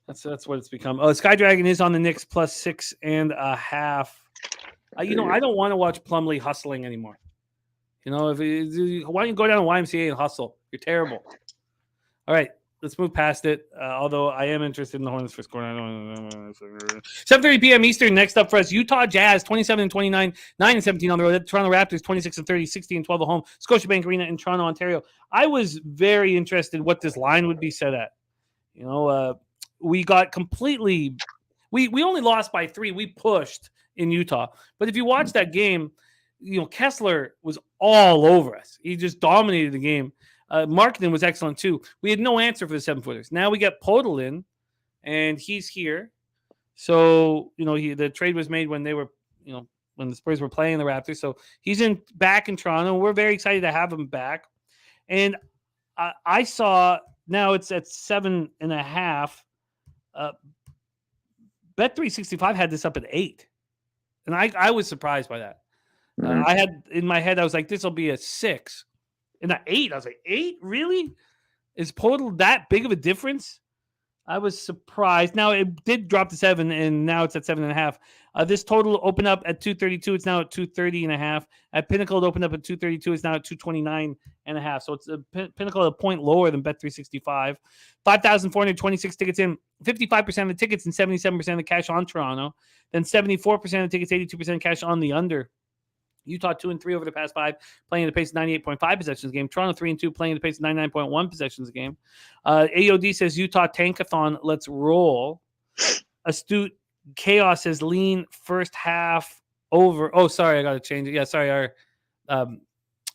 That's what it's become. Oh, Sky Dragon is on the Knicks plus 6.5. I don't want to watch Plumlee hustling anymore. Why don't you go down to YMCA and hustle? You're terrible. All right. let's move past it. Although I am interested in the Hornets for scoring. 7:30 p.m. Eastern. Next up for us, Utah Jazz 27-29, 9-17 on the road. Toronto Raptors 26-30, 16-12 at home. Scotiabank Arena in Toronto, Ontario. I was very interested what this line would be set at. We got completely. We only lost by 3. We pushed in Utah, but if you watch that game, Kessler was all over us. He just dominated the game. Marketing was excellent too. We had no answer for the 7-footers. Now we got Podol in, and he's here. So the trade was made when they were, when the Spurs were playing the Raptors. So he's back in Toronto. We're very excited to have him back. And I saw now it's at 7.5. Bet365 had this up at 8, and I was surprised by that. I had in my head, I was like, this will be a 6. And at 8, I was like, 8? Really? Is Podol that big of a difference? I was surprised. Now, it did drop to 7, and now it's at 7.5. This total opened up at 232. It's now at 230.5. At Pinnacle, it opened up at 232. It's now at 229.5. So it's a Pinnacle a point lower than Bet365. 5,426 tickets in. 55% of the tickets and 77% of the cash on Toronto. Then 74% of the tickets, 82% cash on the under. Utah 2-3 over the past 5, playing at a pace of 98.5 possessions a game. Toronto 3-2, playing at a pace of 99.1 possessions a game. AOD says Utah tankathon, let's roll. Astute Chaos says lean first half over. Oh, sorry, I got to change it. Yeah, sorry.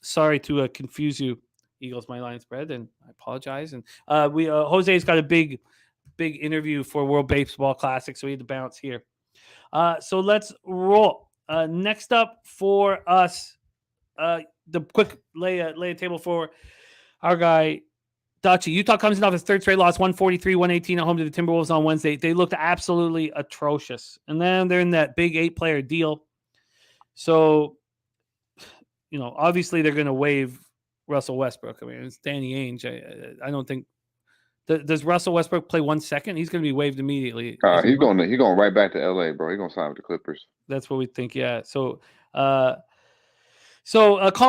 Sorry to confuse you, Eagles, my line spread, and I apologize. And Jose's got a big interview for World Baseball Classic, so he had to bounce here. So let's roll. Next up for us, the quick lay a table for our guy, Dachi. Utah comes in off his third straight loss, 143-118 at home to the Timberwolves on Wednesday. They looked absolutely atrocious. And then they're in that big 8-player deal. So, obviously they're going to waive Russell Westbrook. I mean, it's Danny Ainge. I don't think does Russell Westbrook play 1 second? He's going to be waived immediately. He's going right back to LA, bro. He's going to sign with the Clippers. That's what we think. Yeah. So Colin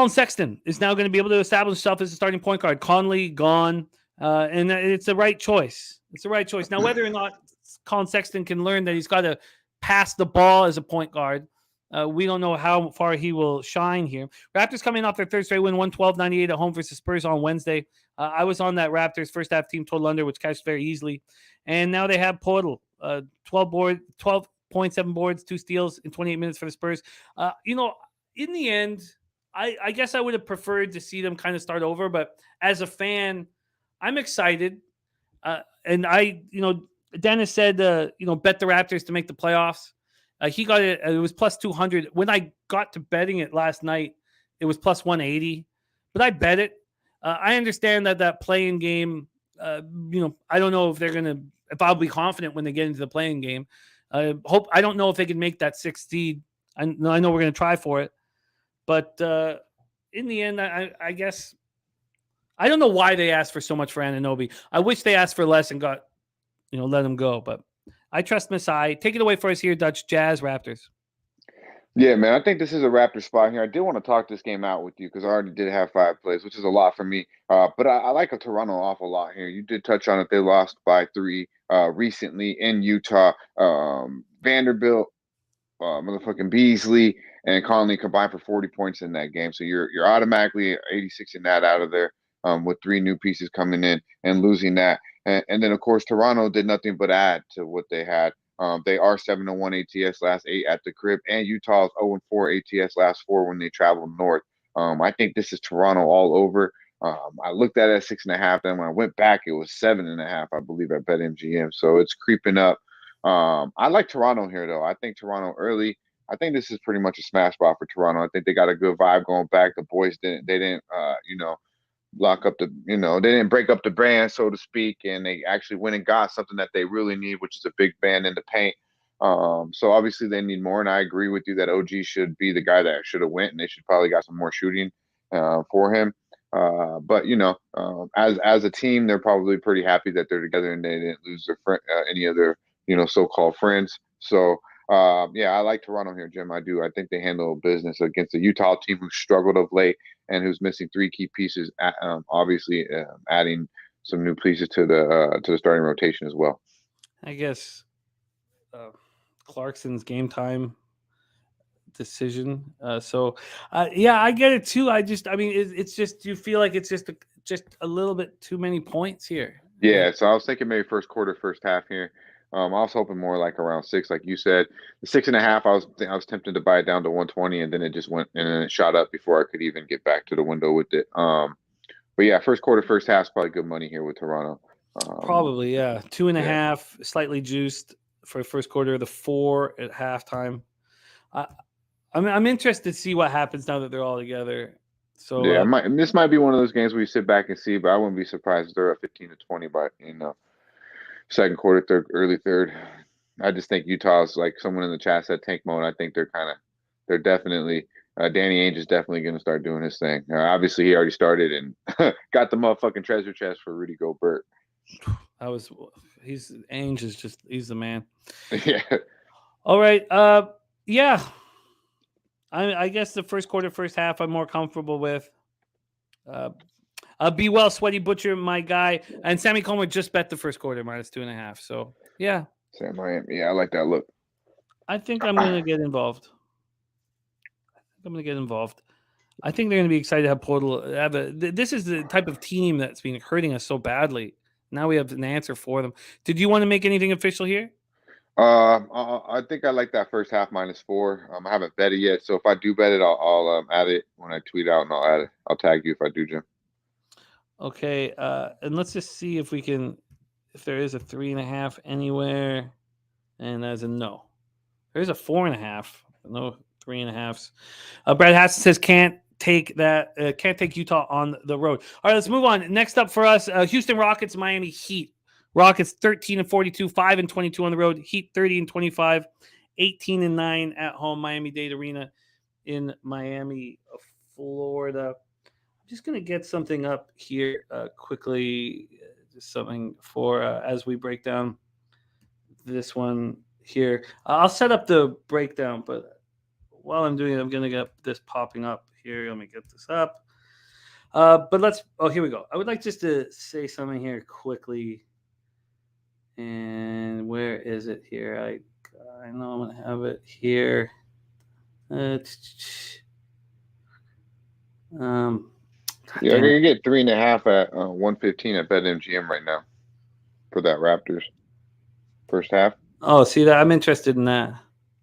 Sexton is now going to be able to establish himself as a starting point guard. Conley gone, and it's the right choice. It's the right choice. Now, whether or not Colin Sexton can learn that he's got to pass the ball as a point guard, we don't know how far he will shine here. Raptors coming off their third straight win, 112-98 at home versus Spurs on Wednesday. I was on that Raptors first half team total under, which cashed very easily. And now they have Podol, 12.7 boards, 2 steals in 28 minutes for the Spurs. In the end, I guess I would have preferred to see them kind of start over. But as a fan, I'm excited. And Dennis said, bet the Raptors to make the playoffs. He got it. It was plus 200. When I got to betting it last night, it was plus 180. But I bet it. I understand that playing game. I don't know if I'll be confident when they get into the playing game. I don't know if they can make that 6th seed. I know we're going to try for it, but in the end, I guess I don't know why they asked for so much for Anunoby. I wish they asked for less and got, let him go. But I trust Masai. Take it away for us here, Dutch. Jazz, Raptors. Yeah, man, I think this is a Raptor spot here. I did want to talk this game out with you because I already did have 5 plays, which is a lot for me. But I like a Toronto awful lot here. You did touch on it. They lost by 3 recently in Utah. Vanderbilt, motherfucking Beasley, and Conley combined for 40 points in that game. So you're automatically 86 in that out of there with 3 new pieces coming in and losing that. And then, of course, Toronto did nothing but add to what they had. They are 7-1 ATS last 8 at the crib, and Utah's 0-4 ATS last 4 when they traveled north. I think this is Toronto all over. I looked at it at 6.5. Then when I went back, it was 7.5, I believe, at BetMGM. So it's creeping up. I like Toronto here, though. I think Toronto early. I think this is pretty much a smash spot for Toronto. I think they got a good vibe going back. The boys didn't lock up they didn't break up the brand, so to speak, and they actually went and got something that they really need, which is a big band in the paint. So obviously they need more, and I agree with you that OG should be the guy that should have went, and they should probably got some more shooting for him. But as a team, they're probably pretty happy that they're together and they didn't lose their any of their so-called friends. So I like Toronto here, Jim. I do. I think they handle business against a Utah team who struggled of late and who's missing 3 key pieces. Obviously, adding some new pieces to the starting rotation as well. I guess Clarkson's game time decision. Yeah, I get it too. It's just, you feel like it's just a little bit too many points here. Yeah, so I was thinking maybe first quarter, first half here. I was hoping more like around 6, like you said. The 6.5, I was tempted to buy it down to 120, and then it just went and then it shot up before I could even get back to the window with it. But yeah, first quarter, first half is probably good money here with Toronto. Probably, yeah. 2.5, slightly juiced for first quarter. The 4 at halftime. I'm interested to see what happens now that they're all together. So yeah, this might be one of those games where you sit back and see, but I wouldn't be surprised if they're up 15-20 by second quarter, third, early third. I just think Utah's, like someone in the chat said, tank mode. I think they're definitely Danny Ainge is definitely going to start doing his thing. Obviously, he already started and got the motherfucking treasure chest for Rudy Gobert. He's the man. Yeah. All right. Yeah. I guess the first quarter, first half, I'm more comfortable with. Be well, Sweaty Butcher, my guy, and Sammy Comer just bet the first quarter -2.5. So yeah, Sam Miami. Yeah, I like that look. I think I'm going to get involved. I think they're going to be excited to have Portal. This is the type of team that's been hurting us so badly. Now we have an answer for them. Did you want to make anything official here? I think I like that first half -4. I haven't bet it yet, so if I do bet it, I'll add it when I tweet out, and I'll add it. I'll tag you if I do, Jim. Okay, and let's just see if there is a 3.5 anywhere, and there's a no. There's a 4.5, no 3.5s. Brad Hassan says can't take Utah on the road. All right, let's move on. Next up for us, Houston Rockets, Miami Heat. Rockets 13-42, 5-22 on the road. Heat 30-25, 18-9 at home. Miami-Dade Arena in Miami, Florida. I'm just going to get something up here quickly, just something for as we break down this one here. I'll set up the breakdown, but while I'm doing it, I'm going to get this popping up here. Let me get this up. Here we go. I would like just to say something here quickly. And where is it here? I know I'm going to have it here. You're going to get 3.5 at 115 at BetMGM right now for that Raptors first half. Oh, see that? I'm interested in that.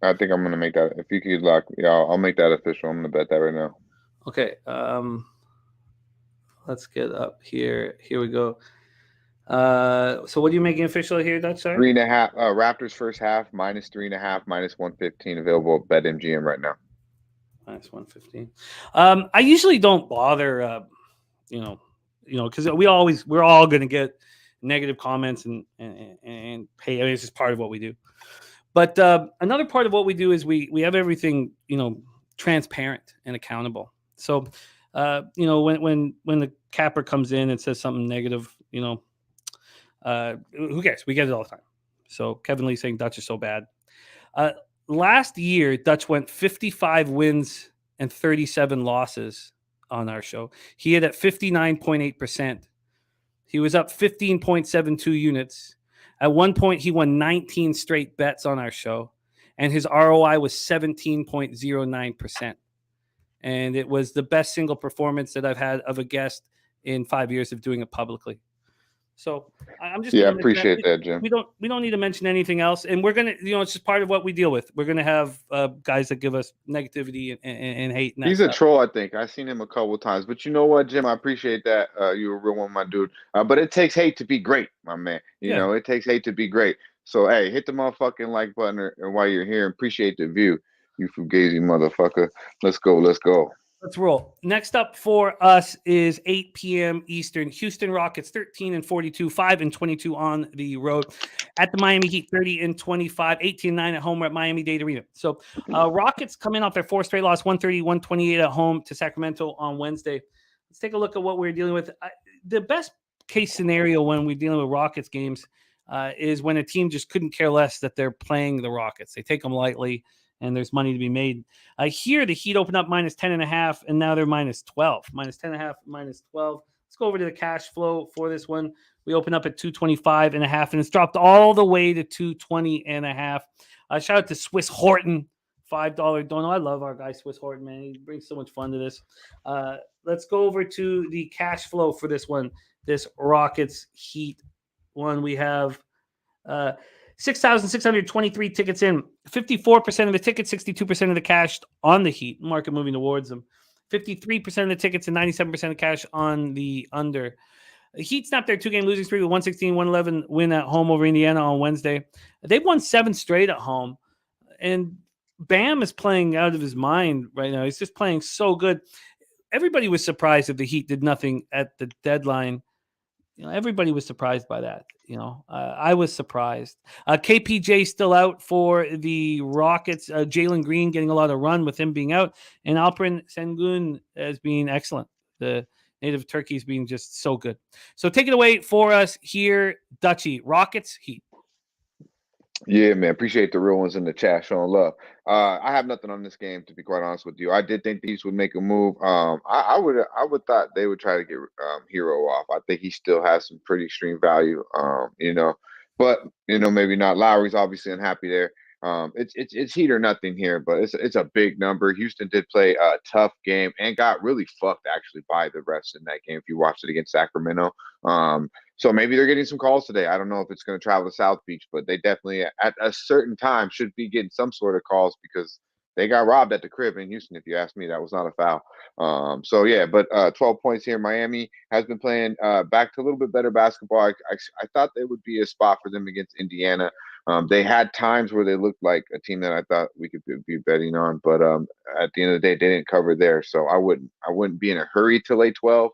I think I'm going to make that. If you could lock, I'll make that official. I'm going to bet that right now. Okay. Let's get up here. Here we go. So what are you making official here, Dutch? 3.5 Raptors first half -3.5 -115 available at BetMGM right now. -115. I usually don't bother, because we're all going to get negative comments and pay. I mean, it's just part of what we do. But another part of what we do is we have everything transparent and accountable. So when the capper comes in and says something negative, who cares? We get it all the time. So Kevin Lee saying Dutch is so bad. Last year, Dutch went 55 wins and 37 losses on our show. He hit at 59.8%. He was up 15.72 units. At one point, he won 19 straight bets on our show, and his ROI was 17.09%. And it was the best single performance that I've had of a guest in 5 years of doing it publicly. So I'm just I appreciate that, Jim. We don't need to mention anything else, and we're gonna it's just part of what we deal with. We're gonna have guys that give us negativity and hate. And he's a troll, I think. I've seen him a couple of times, but you know what, Jim? I appreciate that. You're a real one, my dude. But it takes hate to be great, my man. You know, it takes hate to be great. So hey, hit the motherfucking like button while you're here. Appreciate the view, you fugazi motherfucker. Let's go. Let's roll. Next up for us is 8 p.m. Eastern. Houston Rockets 13-42, 5-22 on the road. At the Miami Heat 30-25, 18-9 at home. We're at Miami-Dade Arena. So Rockets coming off their 4 straight loss, 130-128 at home to Sacramento on Wednesday. Let's take a look at what we're dealing with. The best case scenario when we're dealing with Rockets games is when a team just couldn't care less that they're playing the Rockets. They take them lightly, and there's money to be made. Here, the Heat opened up -10.5, and now they're -12. -10.5, -12. Let's go over to the cash flow for this one. We open up at 225.5, and it's dropped all the way to 220.5. Shout out to Swiss Horton, $5 dono. I love our guy Swiss Horton, man. He brings so much fun to this. Let's go over to the cash flow for this one. This Rockets Heat one. We have 6,623 tickets in. 54% of the tickets, 62% of the cash on the Heat. Market moving towards them. 53% of the tickets and 97% of cash on the under. The Heat snapped their 2-game losing streak with 116-111 win at home over Indiana on Wednesday. They've won 7 straight at home. And Bam is playing out of his mind right now. He's just playing so good. Everybody was surprised if the Heat did nothing at the deadline. Everybody was surprised by that. I was surprised. KPJ still out for the Rockets. Jalen Green getting a lot of run with him being out, and Alperen Sengun as being excellent. The native Turkeys being just so good. So take it away for us here, Dutchie. Rockets, Heat. Yeah, man. Appreciate the real ones in the chat showing love. I have nothing on this game, to be quite honest with you. I did think these would make a move. I would thought they would try to get Hero off. I think he still has some pretty extreme value. But maybe not. Lowry's obviously unhappy there. It's Heat or nothing here, but it's a big number. Houston did play a tough game and got really fucked actually by the refs in that game. If you watched it against Sacramento, so maybe they're getting some calls today. I don't know if it's going to travel to South Beach, but they definitely at a certain time should be getting some sort of calls because they got robbed at the crib in Houston. If you ask me, that was not a foul. So yeah, but 12 points here. Miami has been playing back to a little bit better basketball. I thought there would be a spot for them against Indiana. They had times where they looked like a team that I thought we could be betting on, but at the end of the day, they didn't cover there. So I wouldn't be in a hurry to lay 12.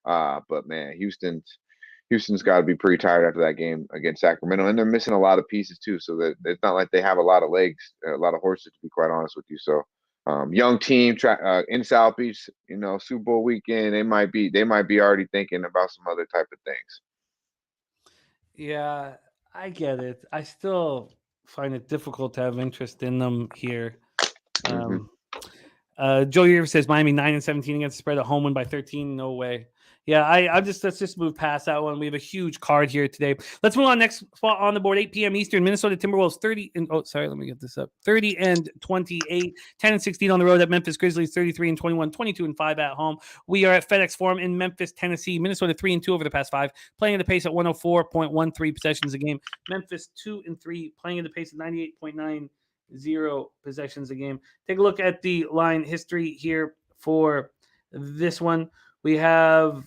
But man, Houston's got to be pretty tired after that game against Sacramento, and they're missing a lot of pieces too. So that it's not like they have a lot of legs, a lot of horses, to be quite honest with you. So young team in South Beach, Super Bowl weekend, they might be already thinking about some other type of things. Yeah, I get it. I still find it difficult to have interest in them here. Joe Yeager says Miami 9-17 against the spread at home, win by 13. No way. Yeah, let's just move past that one. We have a huge card here today. Let's move on. Next spot on the board, 8 p.m. Eastern. Minnesota Timberwolves 30-28, 10-16 on the road at Memphis Grizzlies 33-21, 22-5 at home. We are at FedEx Forum in Memphis, Tennessee. Minnesota 3-2 over the past 5, playing at the pace at 104.13 possessions a game. Memphis 2-3, playing at the pace at 98.90 possessions a game. Take a look at the line history here for this one. We have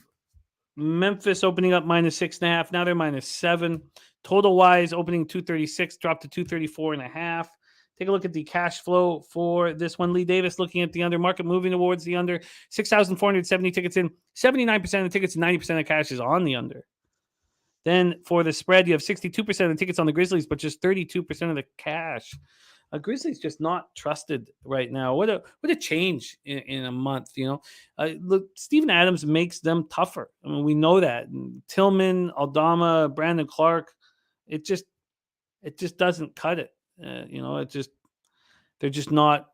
Memphis opening up -6.5. Now they're -7. Total wise, opening 236, dropped to 234.5. Take a look at the cash flow for this one. Lee Davis looking at the under, market moving towards the under. 6,470 tickets in. 79% of the tickets, 90% of cash is on the under. Then for the spread, you have 62% of the tickets on the Grizzlies, but just 32% of the cash. Grizzlies just not trusted right now. What a change in a month, Look, Steven Adams makes them tougher. I mean, we know that. And Tillman, Aldama, Brandon Clark, it just doesn't cut it. They're just not.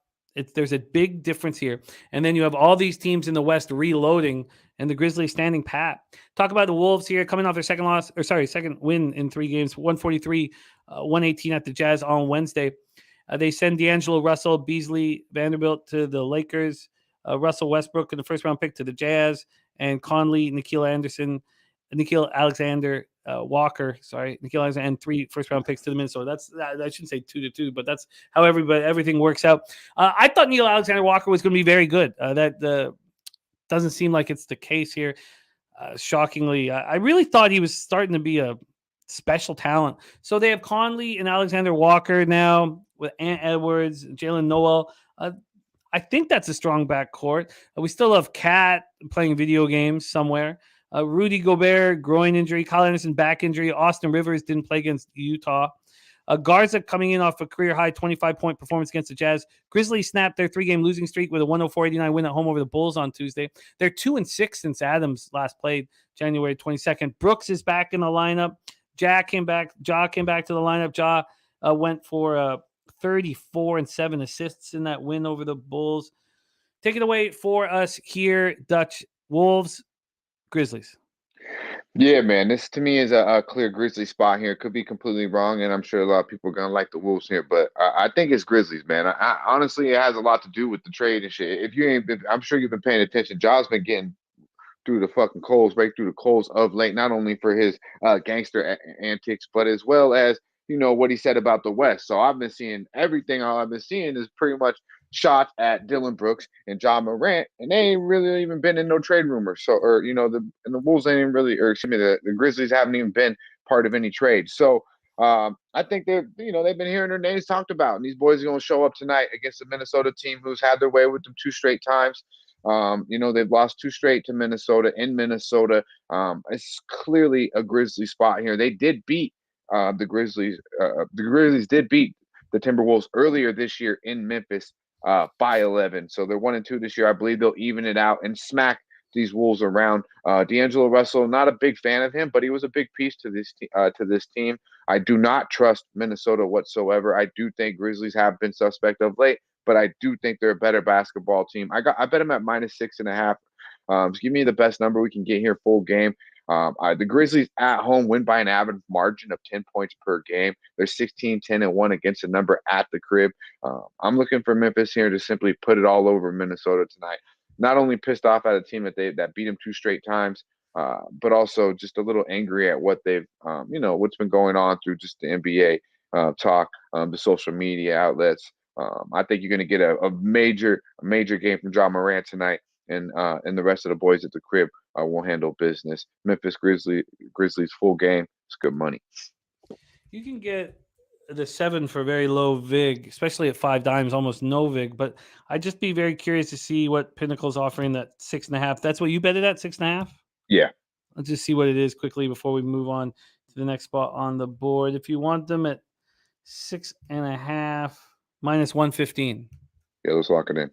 There's a big difference here. And then you have all these teams in the West reloading, and the Grizzlies standing pat. Talk about the Wolves here, coming off their second win in 3 games, 143-118 at the Jazz on Wednesday. They send D'Angelo Russell, Beasley, Vanderbilt to the Lakers, Russell Westbrook in the first-round pick to the Jazz, and Conley, Nikhil Alexander, Walker, and 3 first-round picks to the Minnesota. I shouldn't say 2-2, but that's how everything works out. I thought Nikhil Alexander Walker was going to be very good. That doesn't seem like it's the case here. Shockingly, I really thought he was starting to be a special talent. So they have Conley and Alexander Walker now with Ant Edwards, Jalen Noel. I think that's a strong backcourt. We still have Cat playing video games somewhere. Rudy Gobert, groin injury. Kyle Anderson, back injury. Austin Rivers didn't play against Utah. Garza coming in off a career-high 25-point performance against the Jazz. Grizzlies snapped their 3-game losing streak with a 104-89 win at home over the Bulls on Tuesday. They're 2-6 since Adams last played January 22nd. Brooks is back in the lineup. Ja came back to the lineup. Ja went for 34 and 7 assists in that win over the Bulls. Take it away for us here, Dutch. Wolves, Grizzlies. Yeah, man. This to me is a clear Grizzly spot here. Could be completely wrong, and I'm sure a lot of people are gonna like the Wolves here, but I think it's Grizzlies, man. I honestly, it has a lot to do with the trade and shit. If you ain't been, I'm sure you've been paying attention. Jaw's been getting through the fucking coals, break through the coals of late, not only for his gangster antics, but as well as what he said about the West. So I've been seeing everything. All I've been seeing is pretty much shots at Dylan Brooks and John Morant, and they ain't really even been in no trade rumors. So, or the Wolves ain't even really, or excuse me, the Grizzlies haven't even been part of any trade. So. I think they've been hearing their names talked about, and these boys are going to show up tonight against the Minnesota team who's had their way with them 2 straight times. They've lost 2 straight to Minnesota in Minnesota. It's clearly a Grizzly spot here. They did beat the Grizzlies. The Grizzlies did beat the Timberwolves earlier this year in Memphis by 11. So they're 1-2 this year. I believe they'll even it out and smack these Wolves around. D'Angelo Russell, not a big fan of him, but he was a big piece to this team. I do not trust Minnesota whatsoever. I do think Grizzlies have been suspect of late, but I do think they're a better basketball team. I bet them at -6.5. Just give me the best number we can get here full game. The Grizzlies at home win by an average margin of 10 points per game. They're 16-10-1 against a number at the crib. I'm looking for Memphis here to simply put it all over Minnesota tonight. Not only pissed off at a team that beat them 2 straight times, but also just a little angry at what they've, what's been going on through just the NBA talk, the social media outlets. I think you're going to get a major game from John Morant tonight, and the rest of the boys at the crib will handle business. Memphis Grizzlies full game. It's good money. You can get the 7 for very low vig, especially at 5 dimes, almost no vig. But I'd just be very curious to see what Pinnacle's offering that 6.5. That's what you bet it at, 6.5? Yeah. Let's just see what it is quickly before we move on to the next spot on the board. If you want them at 6.5, -115. Yeah, let's lock it in.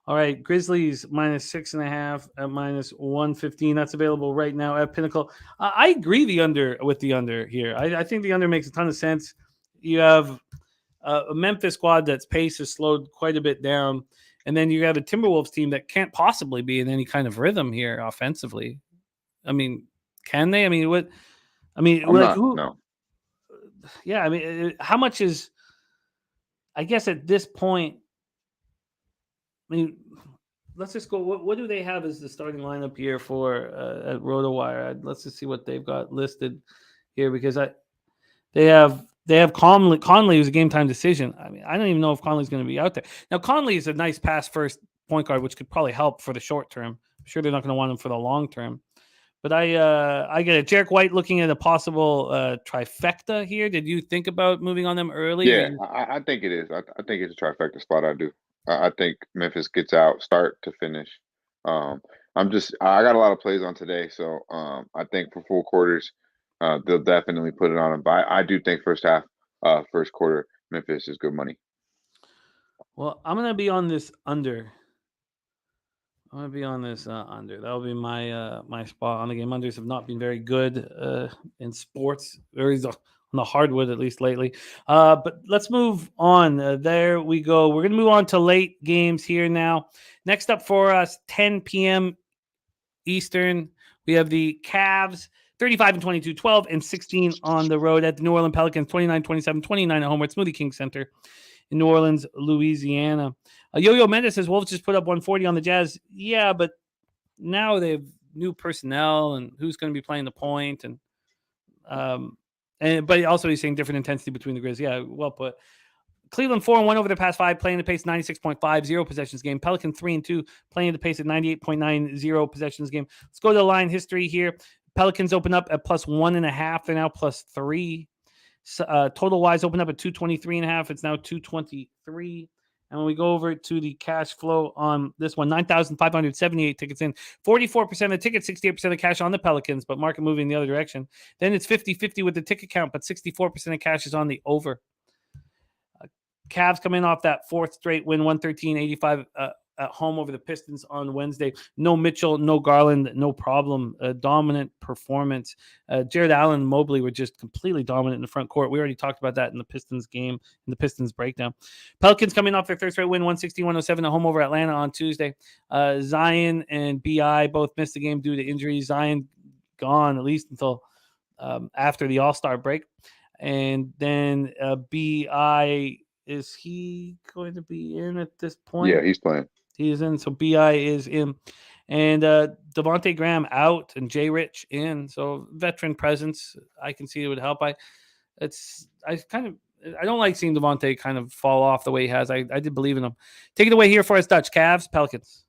All right, Grizzlies -6.5 at -115. That's available right now at Pinnacle. I agree with the under here. I think the under makes a ton of sense. You have a Memphis squad that's pace has slowed quite a bit down, and then you have a Timberwolves team that can't possibly be in any kind of rhythm here offensively. I mean, can they? I mean, what? I mean, no. Yeah, I mean, how much is? I guess at this point, I mean, let's just go. What do they have as the starting lineup here for at RotoWire? Let's just see what they've got listed here, because they have Conley who's a game time decision. I mean, I don't even know if Conley's going to be out there. Now, Conley is a nice pass first point guard, which could probably help for the short term. I'm sure they're not going to want him for the long term. But I get it. Jarek White looking at a possible trifecta here. Did you think about moving on them early? Yeah, I think it is. I think it's a trifecta spot. I do. I think Memphis gets out start to finish. I got a lot of plays on today, so I think for full quarters, they'll definitely put it on them. But I do think first half, first quarter, Memphis is good money. Well, I'm gonna be on this under. That'll be my my spot on the game. Unders have not been very good in sports, on the hardwood at least lately. But let's move on. There we go. We're gonna move on to late games here now. Next up for us, 10 p.m. Eastern, we have the Cavs, 35-22, 12-16 on the road at the New Orleans Pelicans, 29-27, 29 at home at Smoothie King Center in New Orleans, Louisiana. Yo-Yo Mendes says Wolves just put up 140 on the Jazz. Yeah, but now they have new personnel and who's going to be playing the point, but also he's saying different intensity between the Grizz. Yeah, well put. Cleveland 4-1 over the past 5, playing the pace 96.5, 0 possessions game. Pelican 3-2, playing the pace at 98.9, 0 possessions game. Let's go to the line history here. Pelicans open up at +1.5. They're now +3. Total wise open up at 223.5. It's now 223. And when we go over to the cash flow on this one, 9,578 tickets in, 44% of the tickets, 68% of cash on the Pelicans, but market moving the other direction. Then it's 50-50 with the ticket count, but 64% of cash is on the over. Cavs come in off that 4th straight win, 113-85 at home over the Pistons on Wednesday. No Mitchell, no Garland, no problem. Dominant performance. Jared Allen and Mobley were just completely dominant in the front court. We already talked about that in the Pistons game, in the Pistons breakdown. Pelicans coming off their 3rd straight win, 160-107 at home over Atlanta on Tuesday. Zion and B.I. both missed the game due to injuries. Zion gone at least until after the All-Star break. And then BI, is he going to be in at this point? Yeah, he's playing. He is in. So BI is in. And Devontae Graham out and Jay Rich in. So veteran presence, I can see it would help. I don't like seeing Devontae kind of fall off the way he has. I did believe in him. Take it away here for us, Dutch. Cavs, Pelicans.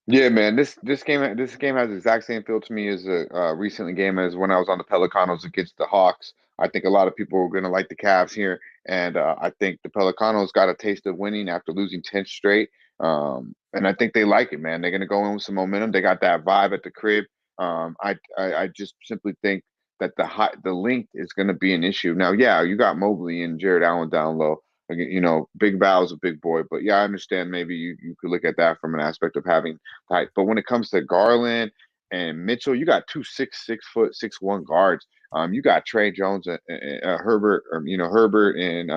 Yeah, man. This game has the exact same feel to me as a recent game as when I was on the Pelicanos against the Hawks. I think a lot of people are going to like the Cavs here, and I think the Pelicanos got a taste of winning after losing 10 straight. And I think they like it, man. They're going to go in with some momentum. They got that vibe at the crib. I just simply think that the length is going to be an issue. Now, yeah, you got Mobley and Jared Allen down low. You know, Big Val's a big boy, but yeah, I understand maybe you could look at that from an aspect of having height. But when it comes to Garland and Mitchell, you got 2 6'6", 6'1" guards. You got Trey Jones and Herbert, Herbert, and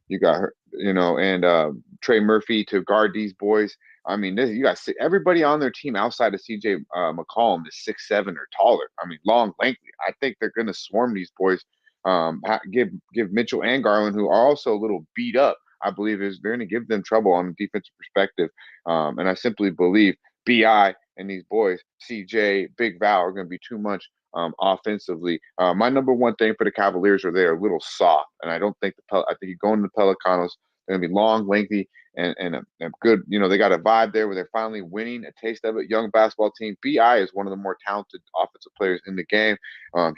you got and Trey Murphy to guard these boys. I mean, you got everybody on their team outside of CJ McCollum is 6'7" or taller. I mean, long, lengthy. I think they're going to swarm these boys. Give Mitchell and Garland, who are also a little beat up, I believe they're going to give them trouble on a defensive perspective. And I simply believe BI and these boys, CJ, Big Val, are going to be too much offensively. My number one thing for the Cavaliers are they're a little soft, and I don't think I think you go into the Pelicanos, they're going to be long, lengthy, and a good. They got a vibe there where they're finally winning, a taste of it. Young basketball team. BI is one of the more talented offensive players in the game.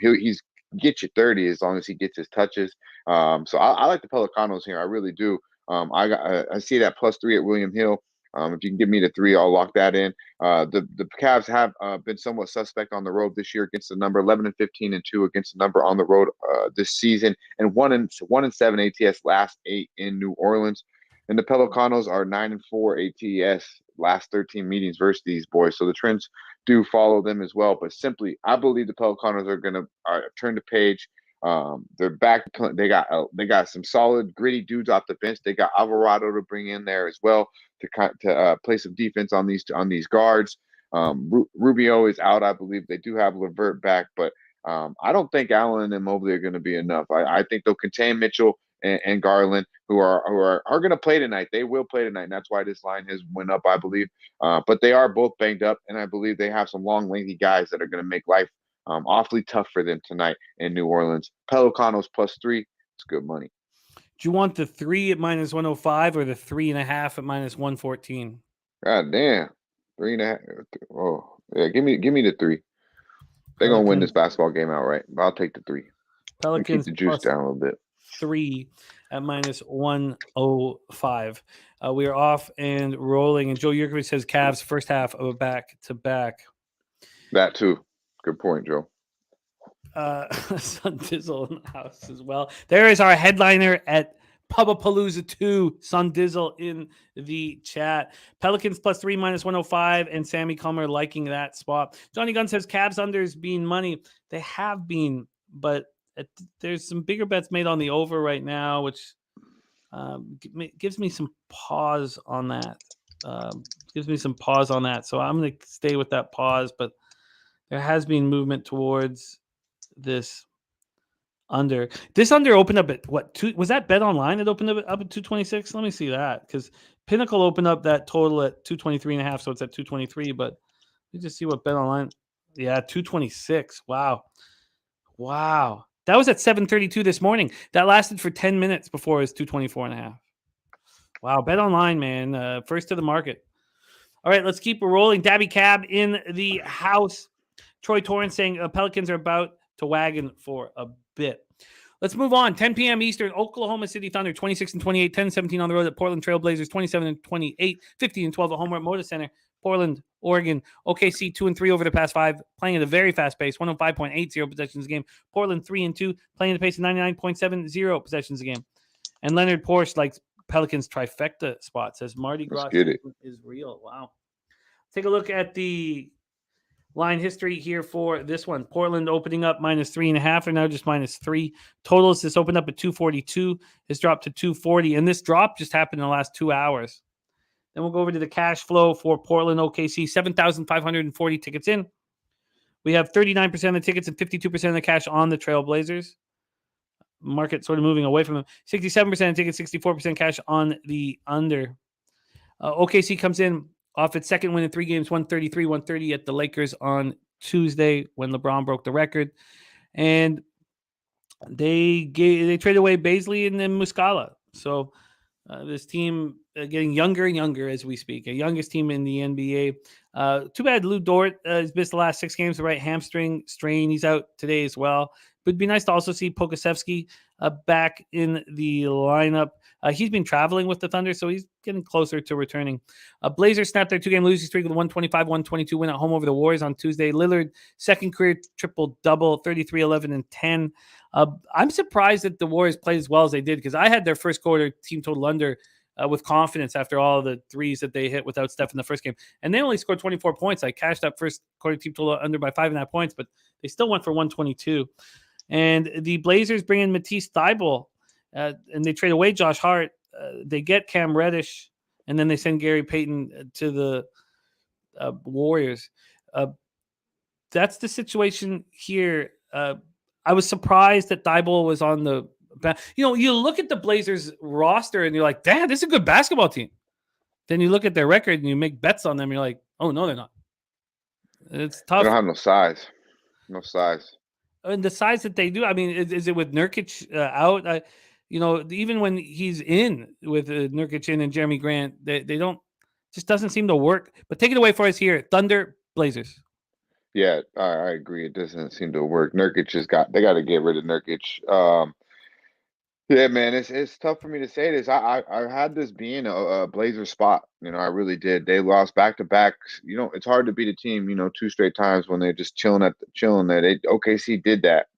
He's get you 30 as long as he gets his touches. So I like the Pelicanos here. I really do. I see that +3 at William Hill. If you can give me the 3, I'll lock that in. The Cavs have been somewhat suspect on the road this year against the number 11-15-2 against the number on the road this season, and 1-7 ATS last 8 in New Orleans. And the Pelicanos are 9-4 ATS last 13 meetings versus these boys. So the trends do follow them as well. But simply, I believe the Pelicanos are going to turn the page. They're back. They got some solid, gritty dudes off the bench. They got Alvarado to bring in there as well to play some defense on these guards. Rubio is out. I believe they do have LeVert back, but I don't think Allen and Mobley are going to be enough. I think they'll contain Mitchell and Garland, who are going to play tonight. They will play tonight, and that's why this line has went up, I believe. But they are both banged up, and I believe they have some long, lengthy guys that are going to make life awfully tough for them tonight in New Orleans. Pelicanos +3, it's good money. Do you want the 3 at -105 or the 3.5 at -114? God damn, 3.5. Oh yeah, give me the 3. They're gonna win this basketball game outright. I'll take the 3. Pelicans keep the juice down a little bit. 3 at -105. We are off and rolling. And Joe Yurkovich says Cavs first half of a back-to-back. That too. Good point, Joe. Sun Dizzle in the house as well. There is our headliner at Pubapalooza 2. Sun Dizzle in the chat. Pelicans +3 -105, and Sammy Comer liking that spot. Johnny Gunn says Cavs unders being money. They have been, but there's some bigger bets made on the over right now, which gives me some pause on that. So I'm going to stay with that pause, but there has been movement towards this under. This under opened up at what? 2? Was that Bet Online? It opened up at 226. Let me see that, because Pinnacle opened up that total at 223.5, so it's at 223. But let me just see what Bet Online. Yeah, 226. Wow. That was at 7:32 this morning. That lasted for 10 minutes before it was 224.5. Wow, Bet Online, man, first to the market. All right, let's keep it rolling. Dabby Cab in the house. Troy Torrance saying Pelicans are about to wagon for a bit. Let's move on. 10 p.m. Eastern, Oklahoma City Thunder 26-28, 10-17 on the road at Portland Trailblazers, 27-28, 15-12 at home at Moda Center. Portland, Oregon, OKC 2-3 over the past 5, playing at a very fast pace, 105.80 possessions a game. Portland 3-2, playing at a pace of 99.70 possessions a game. And Leonard Porsche likes Pelicans trifecta spot, says Mardi Gras is real. Wow. Take a look at the line history here for this one. Portland opening up -3.5. They're now just -3. Totals just opened up at 242. Has dropped to 240. And this drop just happened in the last 2 hours. Then we'll go over to the cash flow for Portland OKC. 7,540 tickets in. We have 39% of the tickets and 52% of the cash on the Trailblazers. Market sort of moving away from them. 67% of tickets, 64% cash on the under. OKC comes in off its second win in 3 games, 133-130 at the Lakers on Tuesday when LeBron broke the record. And they traded away Baisley and then Muscala. So this team getting younger and younger as we speak. A youngest team in the NBA. Too bad Lou Dort has missed the last 6 games, the right hamstring strain. He's out today as well. But it'd be nice to also see Pokasevsky back in the lineup. He's been traveling with the Thunder, so he's getting closer to returning. Blazers snapped their 2-game losing streak with a 125-122 win at home over the Warriors on Tuesday. Lillard, second career triple-double, 33, 11, and 10. I'm surprised that the Warriors played as well as they did because I had their first quarter team total under with confidence after all the threes that they hit without Steph in the first game. And they only scored 24 points. I cashed up first quarter team total under by 5.5 points, but they still went for 122. And the Blazers bring in Matisse Thybulle, and they trade away Josh Hart. They get Cam Reddish, and then they send Gary Payton to the Warriors. That's the situation here. I was surprised that Thybulle was on the bench. You look at the Blazers roster, and you're like, damn, this is a good basketball team. Then you look at their record, and you make bets on them, and you're like, oh, no, they're not. It's tough. They don't have no size. No size. And the size that they do, I mean, is it with Nurkic out? Even when he's in with Nurkic in and Jeremy Grant, they don't, just doesn't seem to work. But take it away for us here. Thunder, Blazers. Yeah, I agree. It doesn't seem to work. Nurkic they got to get rid of Nurkic. Yeah, man, it's tough for me to say this. I had this being a Blazer spot. I really did. They lost back-to-back. It's hard to beat a team, 2 straight times when they're just chilling there. OKC did that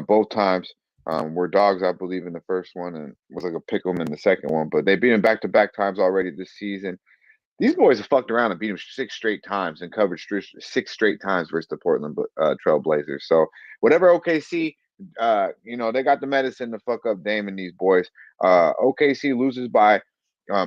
both times. Were dogs, I believe, in the first one and was like a pick 'em in the second one. But they beat them back-to-back times already this season. These boys have fucked around and beat them 6 straight times and covered 6 straight times versus the Portland Trailblazers. So whatever OKC. They got the medicine to fuck up Dame and these boys. OKC loses by,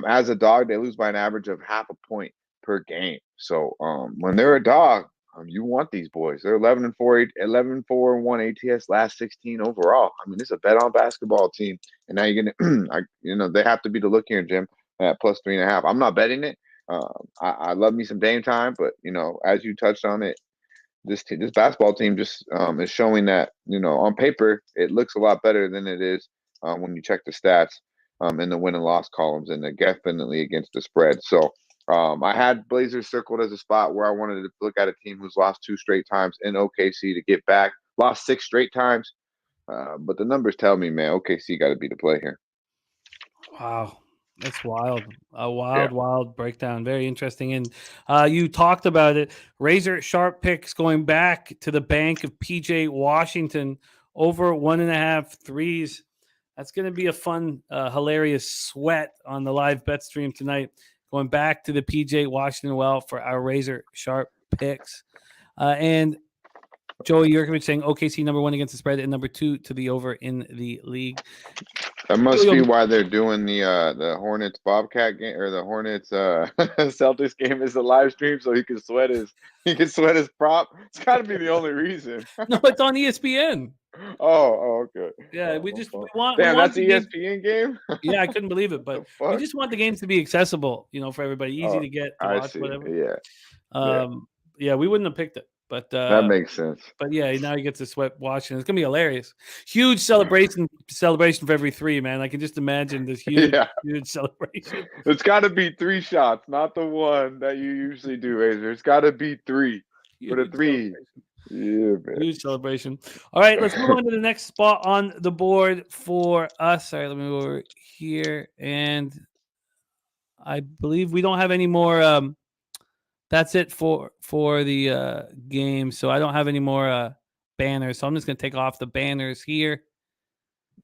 as a dog, they lose by an average of 0.5 point per game. So when they're a dog, you want these boys. They're 11-4-1 ATS, last 16 overall. I mean, it's a bet on basketball team. And now you're gonna, they have to be the look here, Jim, at plus 3.5. I'm not betting it. I love me some Dame time, but as you touched on it. This basketball team just is showing that, on paper, it looks a lot better than it is when you check the stats in the win and loss columns, and they're definitely against the spread. So I had Blazers circled as a spot where I wanted to look at a team who's lost 2 straight times in OKC to get back, lost 6 straight times. But the numbers tell me, man, OKC got to be the play here. Wow. That's wild. A wild breakdown. Very interesting. And you talked about it. Razor sharp picks going back to the bank of PJ Washington over 1.5 threes. That's going to be a fun, hilarious sweat on the live bet stream tonight. Going back to the PJ Washington well for our Razor sharp picks. And Joey Yurkovich saying OKC number 1 against the spread and number 2 to the over in the league. That must be why they're doing the Hornets Bobcat game or the Hornets Celtics game as a live stream, so he can sweat his prop. It's got to be the only reason. No, it's on ESPN. Oh, okay. Yeah, we want. Damn, that's the ESPN game. Yeah, I couldn't believe it, but we just want the games to be accessible, for everybody, easy to get to watch, whatever. Yeah, we wouldn't have picked it. But that makes sense. But yeah, now he gets to sweat watching. It's gonna be hilarious. Huge celebration for every 3, man. I can just imagine this huge celebration. It's got to be 3 shots, not the one that you usually do, Razor. It's got to be 3 for the 3. Yeah, man. Huge celebration. All right, let's move on to the next spot on the board for us. All right, let me go over here, and I believe we don't have any more. That's it for the game. So I don't have any more banners. So I'm just going to take off the banners here.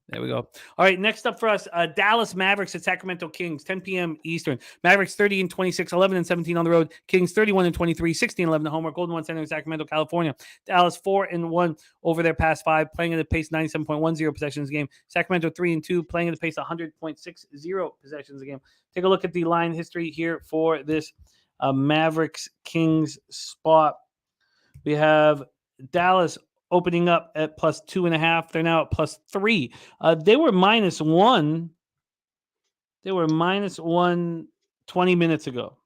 There we go. All right, next up for us, Dallas Mavericks at Sacramento Kings, 10 p.m. Eastern. Mavericks 30-26, 11-17 on the road. Kings 31-23, 16-11 at home. Golden One Center in Sacramento, California. Dallas 4-1 over their past 5, playing at a pace 97.10 possessions a game. Sacramento 3-2, playing at a pace 100.60 possessions a game. Take a look at the line history here for this Mavericks Kings spot. We have Dallas opening up at +2.5. They're now at +3. They were -1. They were -1 20 minutes ago.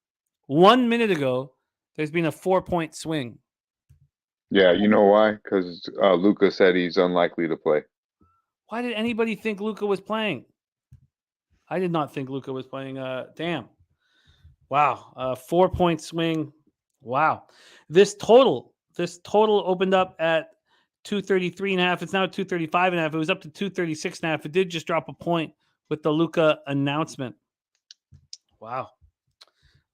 1 minute ago, there's been a 4-point swing. Yeah, you know why? Because Luka said he's unlikely to play. Why did anybody think Luka was playing? I did not think Luka was playing. Damn. Wow. 4-point swing. Wow. This total opened up at 233.5. It's now 235.5. It was up to 236.5. It did just drop a point with the Luka announcement. Wow.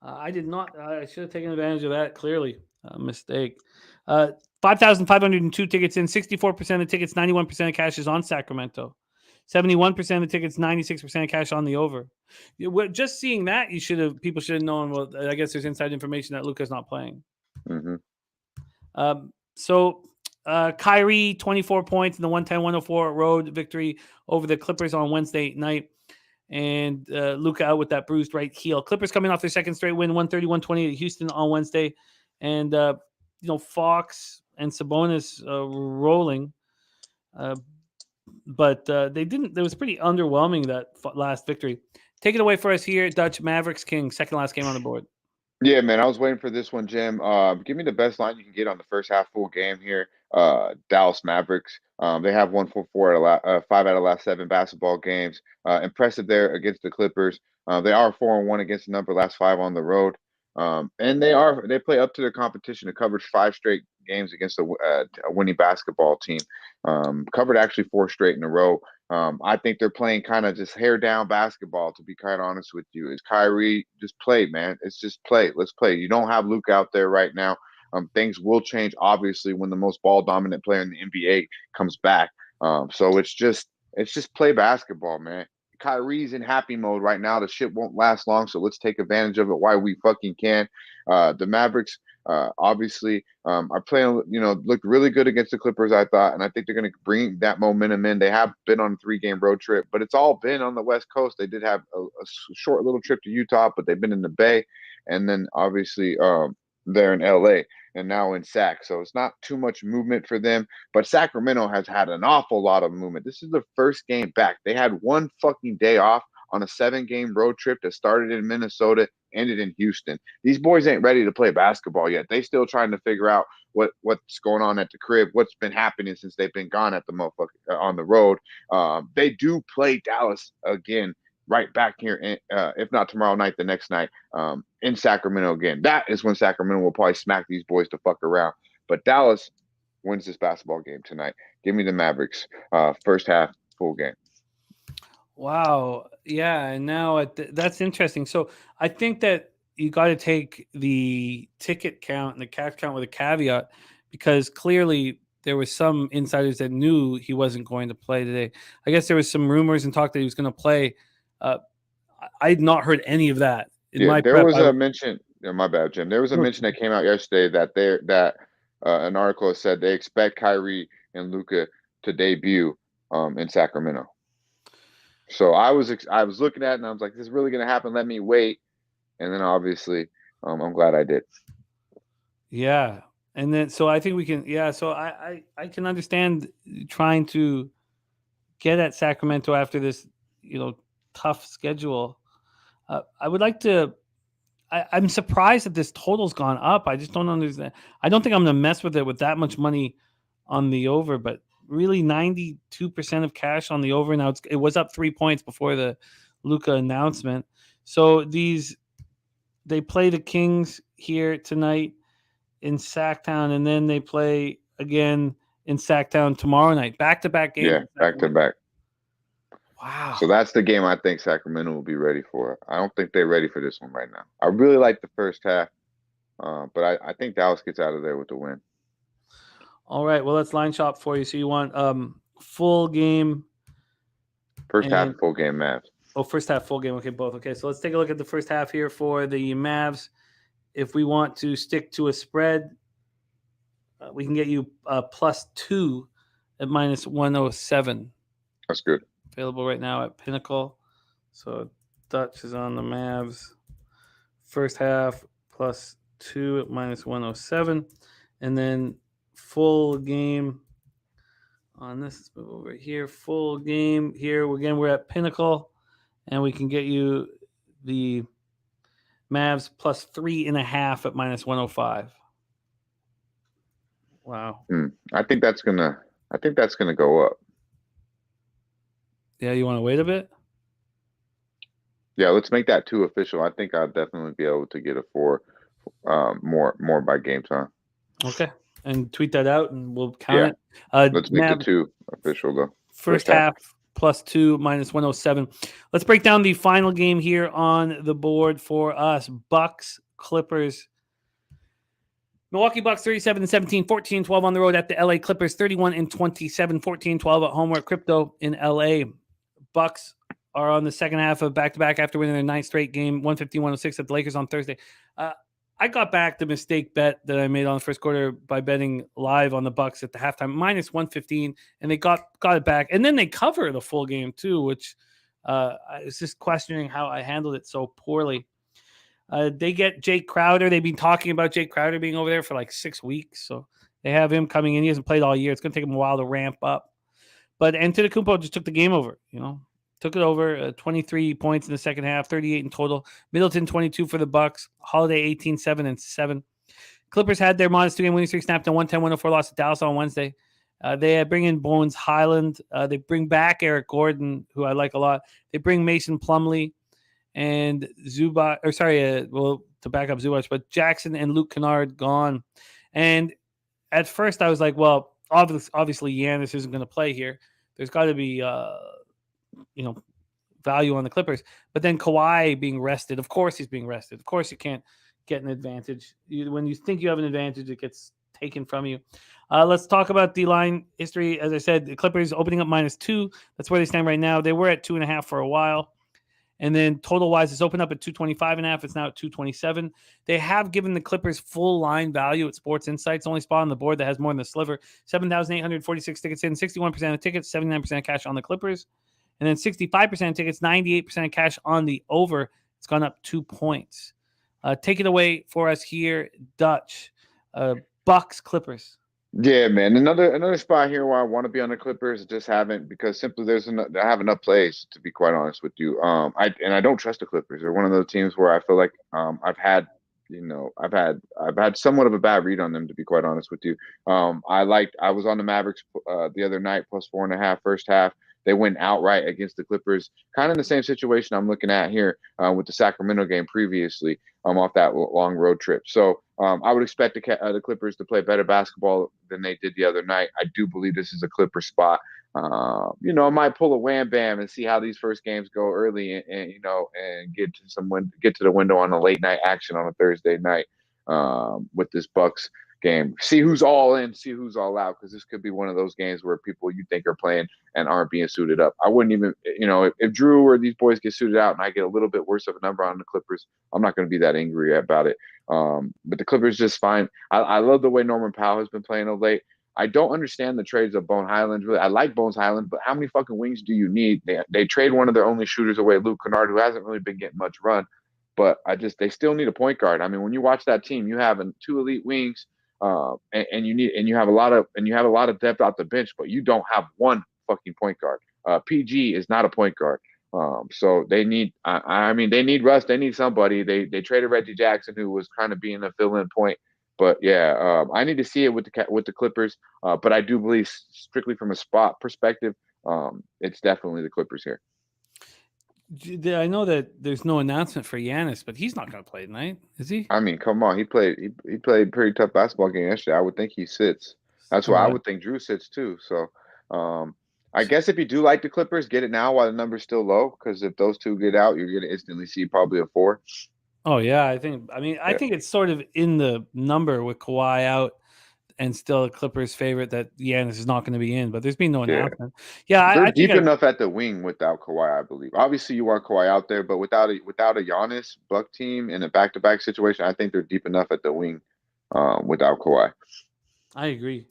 I did not. I should have taken advantage of that. Clearly, a mistake. 5,502 tickets in. 64% of tickets. 91% of cash is on Sacramento. 71% of the tickets. 96% of cash on the over. Just seeing that, people should have known. Well, I guess there's inside information that Luka's not playing. Mm-hmm. So Kyrie 24 points in the 110-104 road victory over the Clippers on Wednesday night. And Luka out with that bruised right heel. Clippers coming off their second straight win, 130-128 at Houston on Wednesday. And, Fox and Sabonis rolling. But they didn't. It was pretty underwhelming, that last victory. Take it away for us here, Dutch. Mavericks Kings, second last game on the board. Yeah, man, I was waiting for this one, Jim. Give me the best line you can get on the first half full game here. Dallas Mavericks. They have won 5 out of the last 7 basketball games. Impressive there against the Clippers. They are 4-1 against the number last 5 on the road. And they play up to their competition. They covered 5 straight games against a winning basketball team. Covered actually 4 straight in a row. I think they're playing kind of just hair down basketball, to be quite honest with you. It's Kyrie, just play, man. It's just play. Let's play. You don't have Luke out there right now. Things will change, obviously, when the most ball dominant player in the NBA comes back. So it's just play basketball, man. Kyrie's in happy mode right now. The shit won't last long, so let's take advantage of it while we fucking can. The Mavericks, obviously, are playing, looked really good against the Clippers, I thought, and I think they're going to bring that momentum in. They have been on a 3-game road trip, but it's all been on the West Coast. They did have a short little trip to Utah, but they've been in the Bay, and then obviously they're in LA and now in Sac. So it's not too much movement for them, but Sacramento has had an awful lot of movement. This is the first game back. They had one fucking day off on a 7-game road trip that started in Minnesota, ended in Houston. These boys ain't ready to play basketball yet. They still trying to figure out what's going on at the crib, what's been happening since they've been gone at the motherfucker on the road. They do play Dallas again right back here, if not tomorrow night, the next night, in Sacramento again. That is when Sacramento will probably smack these boys to fuck around. But Dallas wins this basketball game tonight. Give me the Mavericks, first half, full game. Wow. Yeah. And now that's interesting. So I think that you got to take the ticket count and the cash count with a caveat, because clearly there was some insiders that knew he wasn't going to play today. I guess there was some rumors and talk that he was going to play. I had not heard any of that. There was a mention. My bad, Jim. There was a mention that came out yesterday that an article said they expect Kyrie and Luka to debut in Sacramento. So I was looking at it and I was like, "This is really going to happen? Let me wait." And then obviously, I'm glad I did. Yeah, and then so I think we can. Yeah, so I can understand trying to get at Sacramento after this, tough schedule. I would like to. I'm surprised that this total's gone up. I just don't understand. I don't think I'm going to mess with it with that much money on the over, but really 92% of cash on the over. Now it was up 3 points before the Luka announcement. So they play the Kings here tonight in Sacktown, and then they play again in Sacktown tomorrow night. Back-to-back games. Yeah, back-to-back. Wow. So that's the game I think Sacramento will be ready for. I don't think they're ready for this one right now. I really like the first half, but I think Dallas gets out of there with the win. All right. Well, let's line shop for you. So you want full game. First half, full game Mavs. Oh, first half, full game. Okay, both. Okay, so let's take a look at the first half here for the Mavs. If we want to stick to a spread, we can get you +2 at -107. That's good. Available right now at Pinnacle. So Dutch is on the Mavs. First half +2 at -107. And then full game on this. Let's move over here. Full game here. Again, we're at Pinnacle, and we can get you the Mavs plus 3.5 at minus 105. Wow. I think that's gonna go up. Yeah, you want to wait a bit? Yeah, let's make that 2 official. I think I'll definitely be able to get a 4 more by game time. Okay. And tweet that out and we'll count it. Let's make the 2 official though. First half plus 2 minus 107. Let's break down the final game here on the board for us. Bucks, Clippers. Milwaukee Bucks 37-17, 14-12 on the road at the LA Clippers, 31-27, 14-12 at home. We're at Crypto in LA. Bucks are on the second half of back-to-back after winning their 9th straight game, 115-106 at the Lakers on Thursday. I got back the mistake bet that I made on the first quarter by betting live on the Bucks at the halftime, minus 115, and they got it back. And then they cover the full game too, which I was just questioning how I handled it so poorly. They get Jake Crowder. They've been talking about Jake Crowder being over there for like 6 weeks, so they have him coming in. He hasn't played all year. It's going to take him a while to ramp up. But Antetokounmpo just took the game over, Took it over, 23 points in the second half, 38 in total. Middleton, 22 for the Bucks. Holiday, 18, 7, and 7. Clippers had their modest 2-game winning streak snapped in 110-104 loss to Dallas on Wednesday. They bring in Bones Highland. They bring back Eric Gordon, who I like a lot. They bring Mason Plumlee and Zubac. To back up Zubac, but Jackson and Luke Kennard gone. And at first I was like, well, obviously Giannis isn't going to play here. There's got to be value on the Clippers. But then Kawhi being rested, of course he's being rested. Of course you can't get an advantage. When you think you have an advantage, it gets taken from you. Let's talk about the line history. As I said, the Clippers opening up -2. That's where they stand right now. They were at 2.5 for a while. And then total-wise, it's opened up at 225.5. It's now at 227. They have given the Clippers full line value at Sports Insight's only spot on the board that has more than a sliver. 7,846 tickets in, 61% of tickets, 79% cash on the Clippers. And then 65% of tickets, 98% of cash on the over. It's gone up 2 points. Take it away for us here, Dutch. Bucks, Clippers. Yeah, man. Another spot here where I want to be on the Clippers, just haven't, because simply I have enough plays, to be quite honest with you. I don't trust the Clippers. They're one of those teams where I feel like I've had somewhat of a bad read on them, to be quite honest with you. I was on the Mavericks the other night plus 4.5 first half. They went outright against the Clippers, kind of the same situation I'm looking at here with the Sacramento game previously off that long road trip. So I would expect the Clippers to play better basketball than they did the other night. I do believe this is a Clipper spot. I might pull a wham bam and see how these first games go early, and get to the window on a late night action on a Thursday night with this Bucks game. See who's all in, see who's all out, because this could be one of those games where people you think are playing and aren't being suited up. I wouldn't even, if Drew or these boys get suited out and I get a little bit worse of a number on the Clippers, I'm not going to be that angry about it. But the Clippers just fine. I love the way Norman Powell has been playing of late. I don't understand the trades of Bones Highland. Really, I like Bones Highland, but how many fucking wings do you need? They trade one of their only shooters away, Luke Kennard, who hasn't really been getting much run. But they still need a point guard. I mean, when you watch that team, you have 2 elite wings. And you have a lot of depth out the bench, but you don't have one fucking point guard. PG is not a point guard. So they need. They need Russ. They need somebody. They traded Reggie Jackson, who was kind of being a fill-in point. But yeah, I need to see it with the Clippers. But I do believe, strictly from a spot perspective, it's definitely the Clippers here. I know that there's no announcement for Giannis, but he's not going to play tonight, is he? I mean, come on, he played pretty tough basketball game yesterday. I would think he sits. That's why I would think Drew sits too. So, I guess if you do like the Clippers, get it now while the number's still low, because if those two get out, you're going to instantly see probably a 4. Oh yeah, I think it's sort of in the number with Kawhi out and still a Clippers favorite that Giannis is not going to be in, but there's been no announcement. Yeah, they're deep enough at the wing without Kawhi, I believe. Obviously, you want Kawhi out there, but without a Giannis Buck team in a back-to-back situation, I think they're deep enough at the wing without Kawhi. I agree.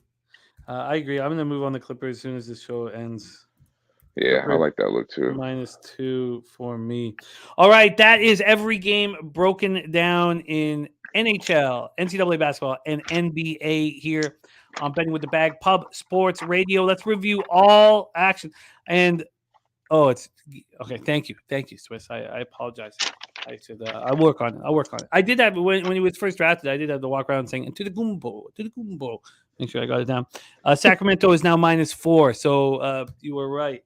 I'm going to move on the Clippers as soon as this show ends. Yeah, I like that look too. -2 for me. All right, that is every game broken down in NHL, NCAA basketball, and NBA here on Betting with the Bag, Pub Sports Radio. Let's review all action. And it's okay. Thank you, Swiss. I apologize. I should. I'll work on it. I did that when he was first drafted. I did have to walk around saying to the Gumbo. Make sure I got it down. Sacramento is now -4. So you were right.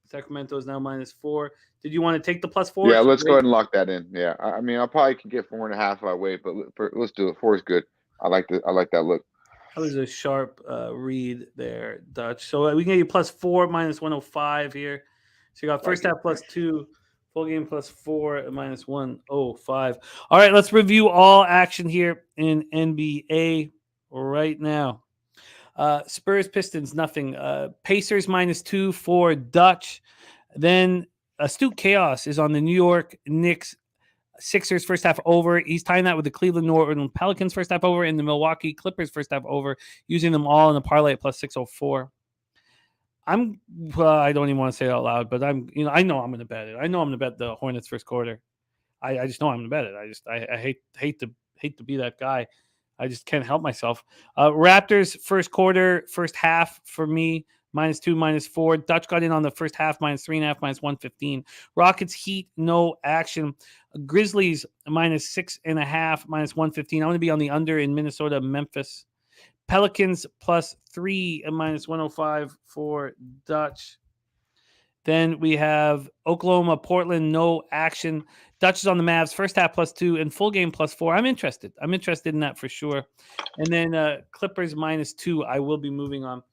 Sacramento is now -4. Did you want to take the +4? Yeah, let's go ahead and lock that in. Yeah, I mean, I probably could get 4.5 if I wait, but let's do it. 4 is good. I like that look. That was a sharp read there, Dutch. So we can get you +4 -105 here. So you got first half +2, full game +4 and -105. All right, let's review all action here in NBA right now. Spurs Pistons nothing. Pacers -2 for Dutch. Then Astute Chaos is on the New York Knicks Sixers first half over. He's tying that with the Cleveland Northern Pelicans first half over and the Milwaukee Clippers first half over, using them all in the parlay at +604. I don't even want to say it out loud, but I know I'm going to bet it. I know I'm going to bet the Hornets first quarter. I just know I'm going to bet it. I hate to be that guy. I just can't help myself. Raptors first quarter, first half for me, -2, -4. Dutch got in on the first half, -3.5, -115. Rockets Heat, no action. Grizzlies -6.5, -115. I'm going to be on the under in Minnesota, Memphis. Pelicans +3 and -105 for Dutch. Then we have Oklahoma, Portland, no action. Dutch is on the Mavs, first half +2 and full game +4. I'm interested in that for sure. And then Clippers -2. I will be moving on.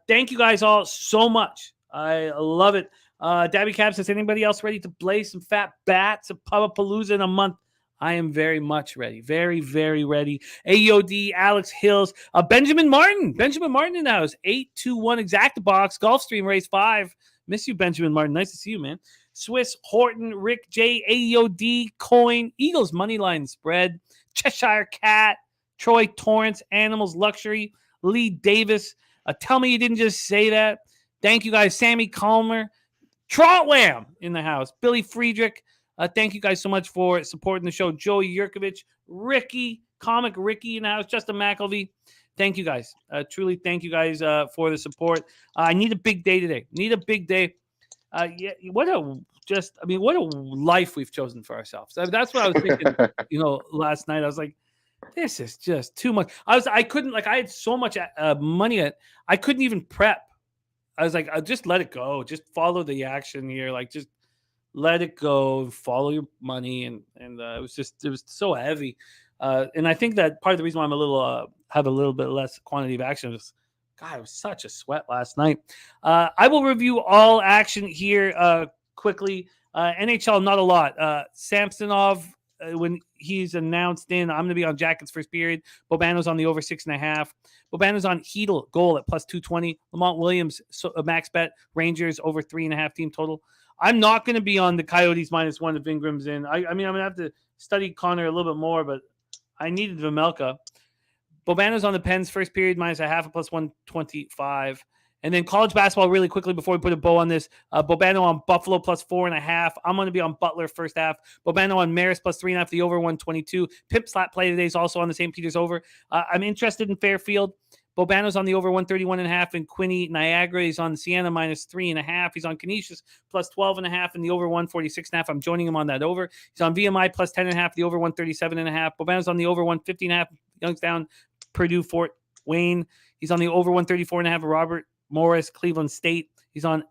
Thank you guys all so much. I love it. Dabby Cab says, anybody else ready to blaze some fat bats at Pubapalooza in a month? I am very much ready. Very, very ready. AOD, Alex Hills, Benjamin Martin in the house. 821 Exacta Box, Gulfstream Race 5. Miss you, Benjamin Martin. Nice to see you, man. Swiss, Horton, Rick J, AOD, Coin, Eagles Moneyline Spread, Cheshire Cat, Troy Torrance, Animals Luxury, Lee Davis. Tell me you didn't just say that. Thank you guys. Sammy Calmer, Trotwam in the house. Billy Friedrich. Thank you guys so much for supporting the show. Joey Yurkovich, Ricky, Comic Ricky in the house. Justin McElvey. Thank you guys. Truly thank you guys for the support. I need a big day today. What a life we've chosen for ourselves. That's what I was thinking, last night. I was like, this is just too much. I had so much money that I couldn't even prep. I was like, I'll just let it go. Just follow the action here. Like, just let it go and follow your money. And it was so heavy. And I think that part of the reason why I'm have a little bit less quantity of action is, God, it was such a sweat last night. I will review all action here quickly. NHL, not a lot. Samsonov, when he's announced in, I'm going to be on Jackets first period. Bobano's on the over 6.5. Bobano's on Hinkle goal at +220. Lamont Williams, max bet. Rangers over 3.5 team total. I'm not going to be on the Coyotes -1 if Ingram's in. I mean, I'm going to have to study Connor a little bit more, but I needed Vamelka. Bobano's on the Pens first period -0.5 at +125. And then college basketball really quickly before we put a bow on this. Bobano on Buffalo +4.5. I'm going to be on Butler first half. Bobano on Marist +3.5, the over 122. Pimp slap play today is also on the St. Peter's over. I'm interested in Fairfield. Bobano's on the over 131.5, and Quinny Niagara is on Siena -3.5. He's on Canisius +12.5 and the over 146.5. I'm joining him on that over. He's on VMI +10.5, the over 137.5. Bobano's on the over 150.5. Youngstown, Purdue, Fort Wayne. He's on the over 134.5. Robert Morris, Cleveland State. He's on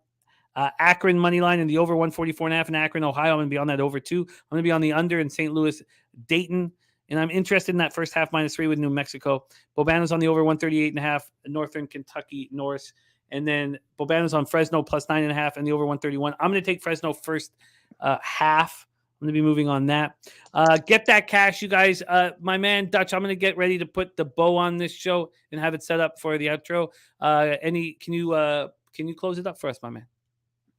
Akron Moneyline and the over 144.5 in Akron, Ohio. I'm going to be on that over too. I'm going to be on the under in St. Louis, Dayton. And I'm interested in that first half -3 with New Mexico. Bobano's on the over 138.5, Northern Kentucky, Norse. And then Bobano's on Fresno +9.5 and the over 131. I'm going to take Fresno first half. I'm going to be moving on that. Get that cash, you guys. My man, Dutch, I'm going to get ready to put the bow on this show and have it set up for the outro. Can you close it up for us, my man?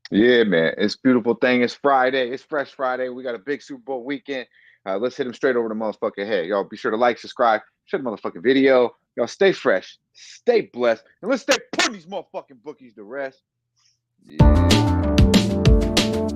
Yeah, man. It's a beautiful thing. It's Friday. It's Fresh Friday. We got a big Super Bowl weekend. Let's hit him straight over the motherfucking head. Y'all be sure to like, subscribe, share the motherfucking video. Y'all stay fresh, stay blessed, and let's stay putting these motherfucking bookies to rest. Yeah.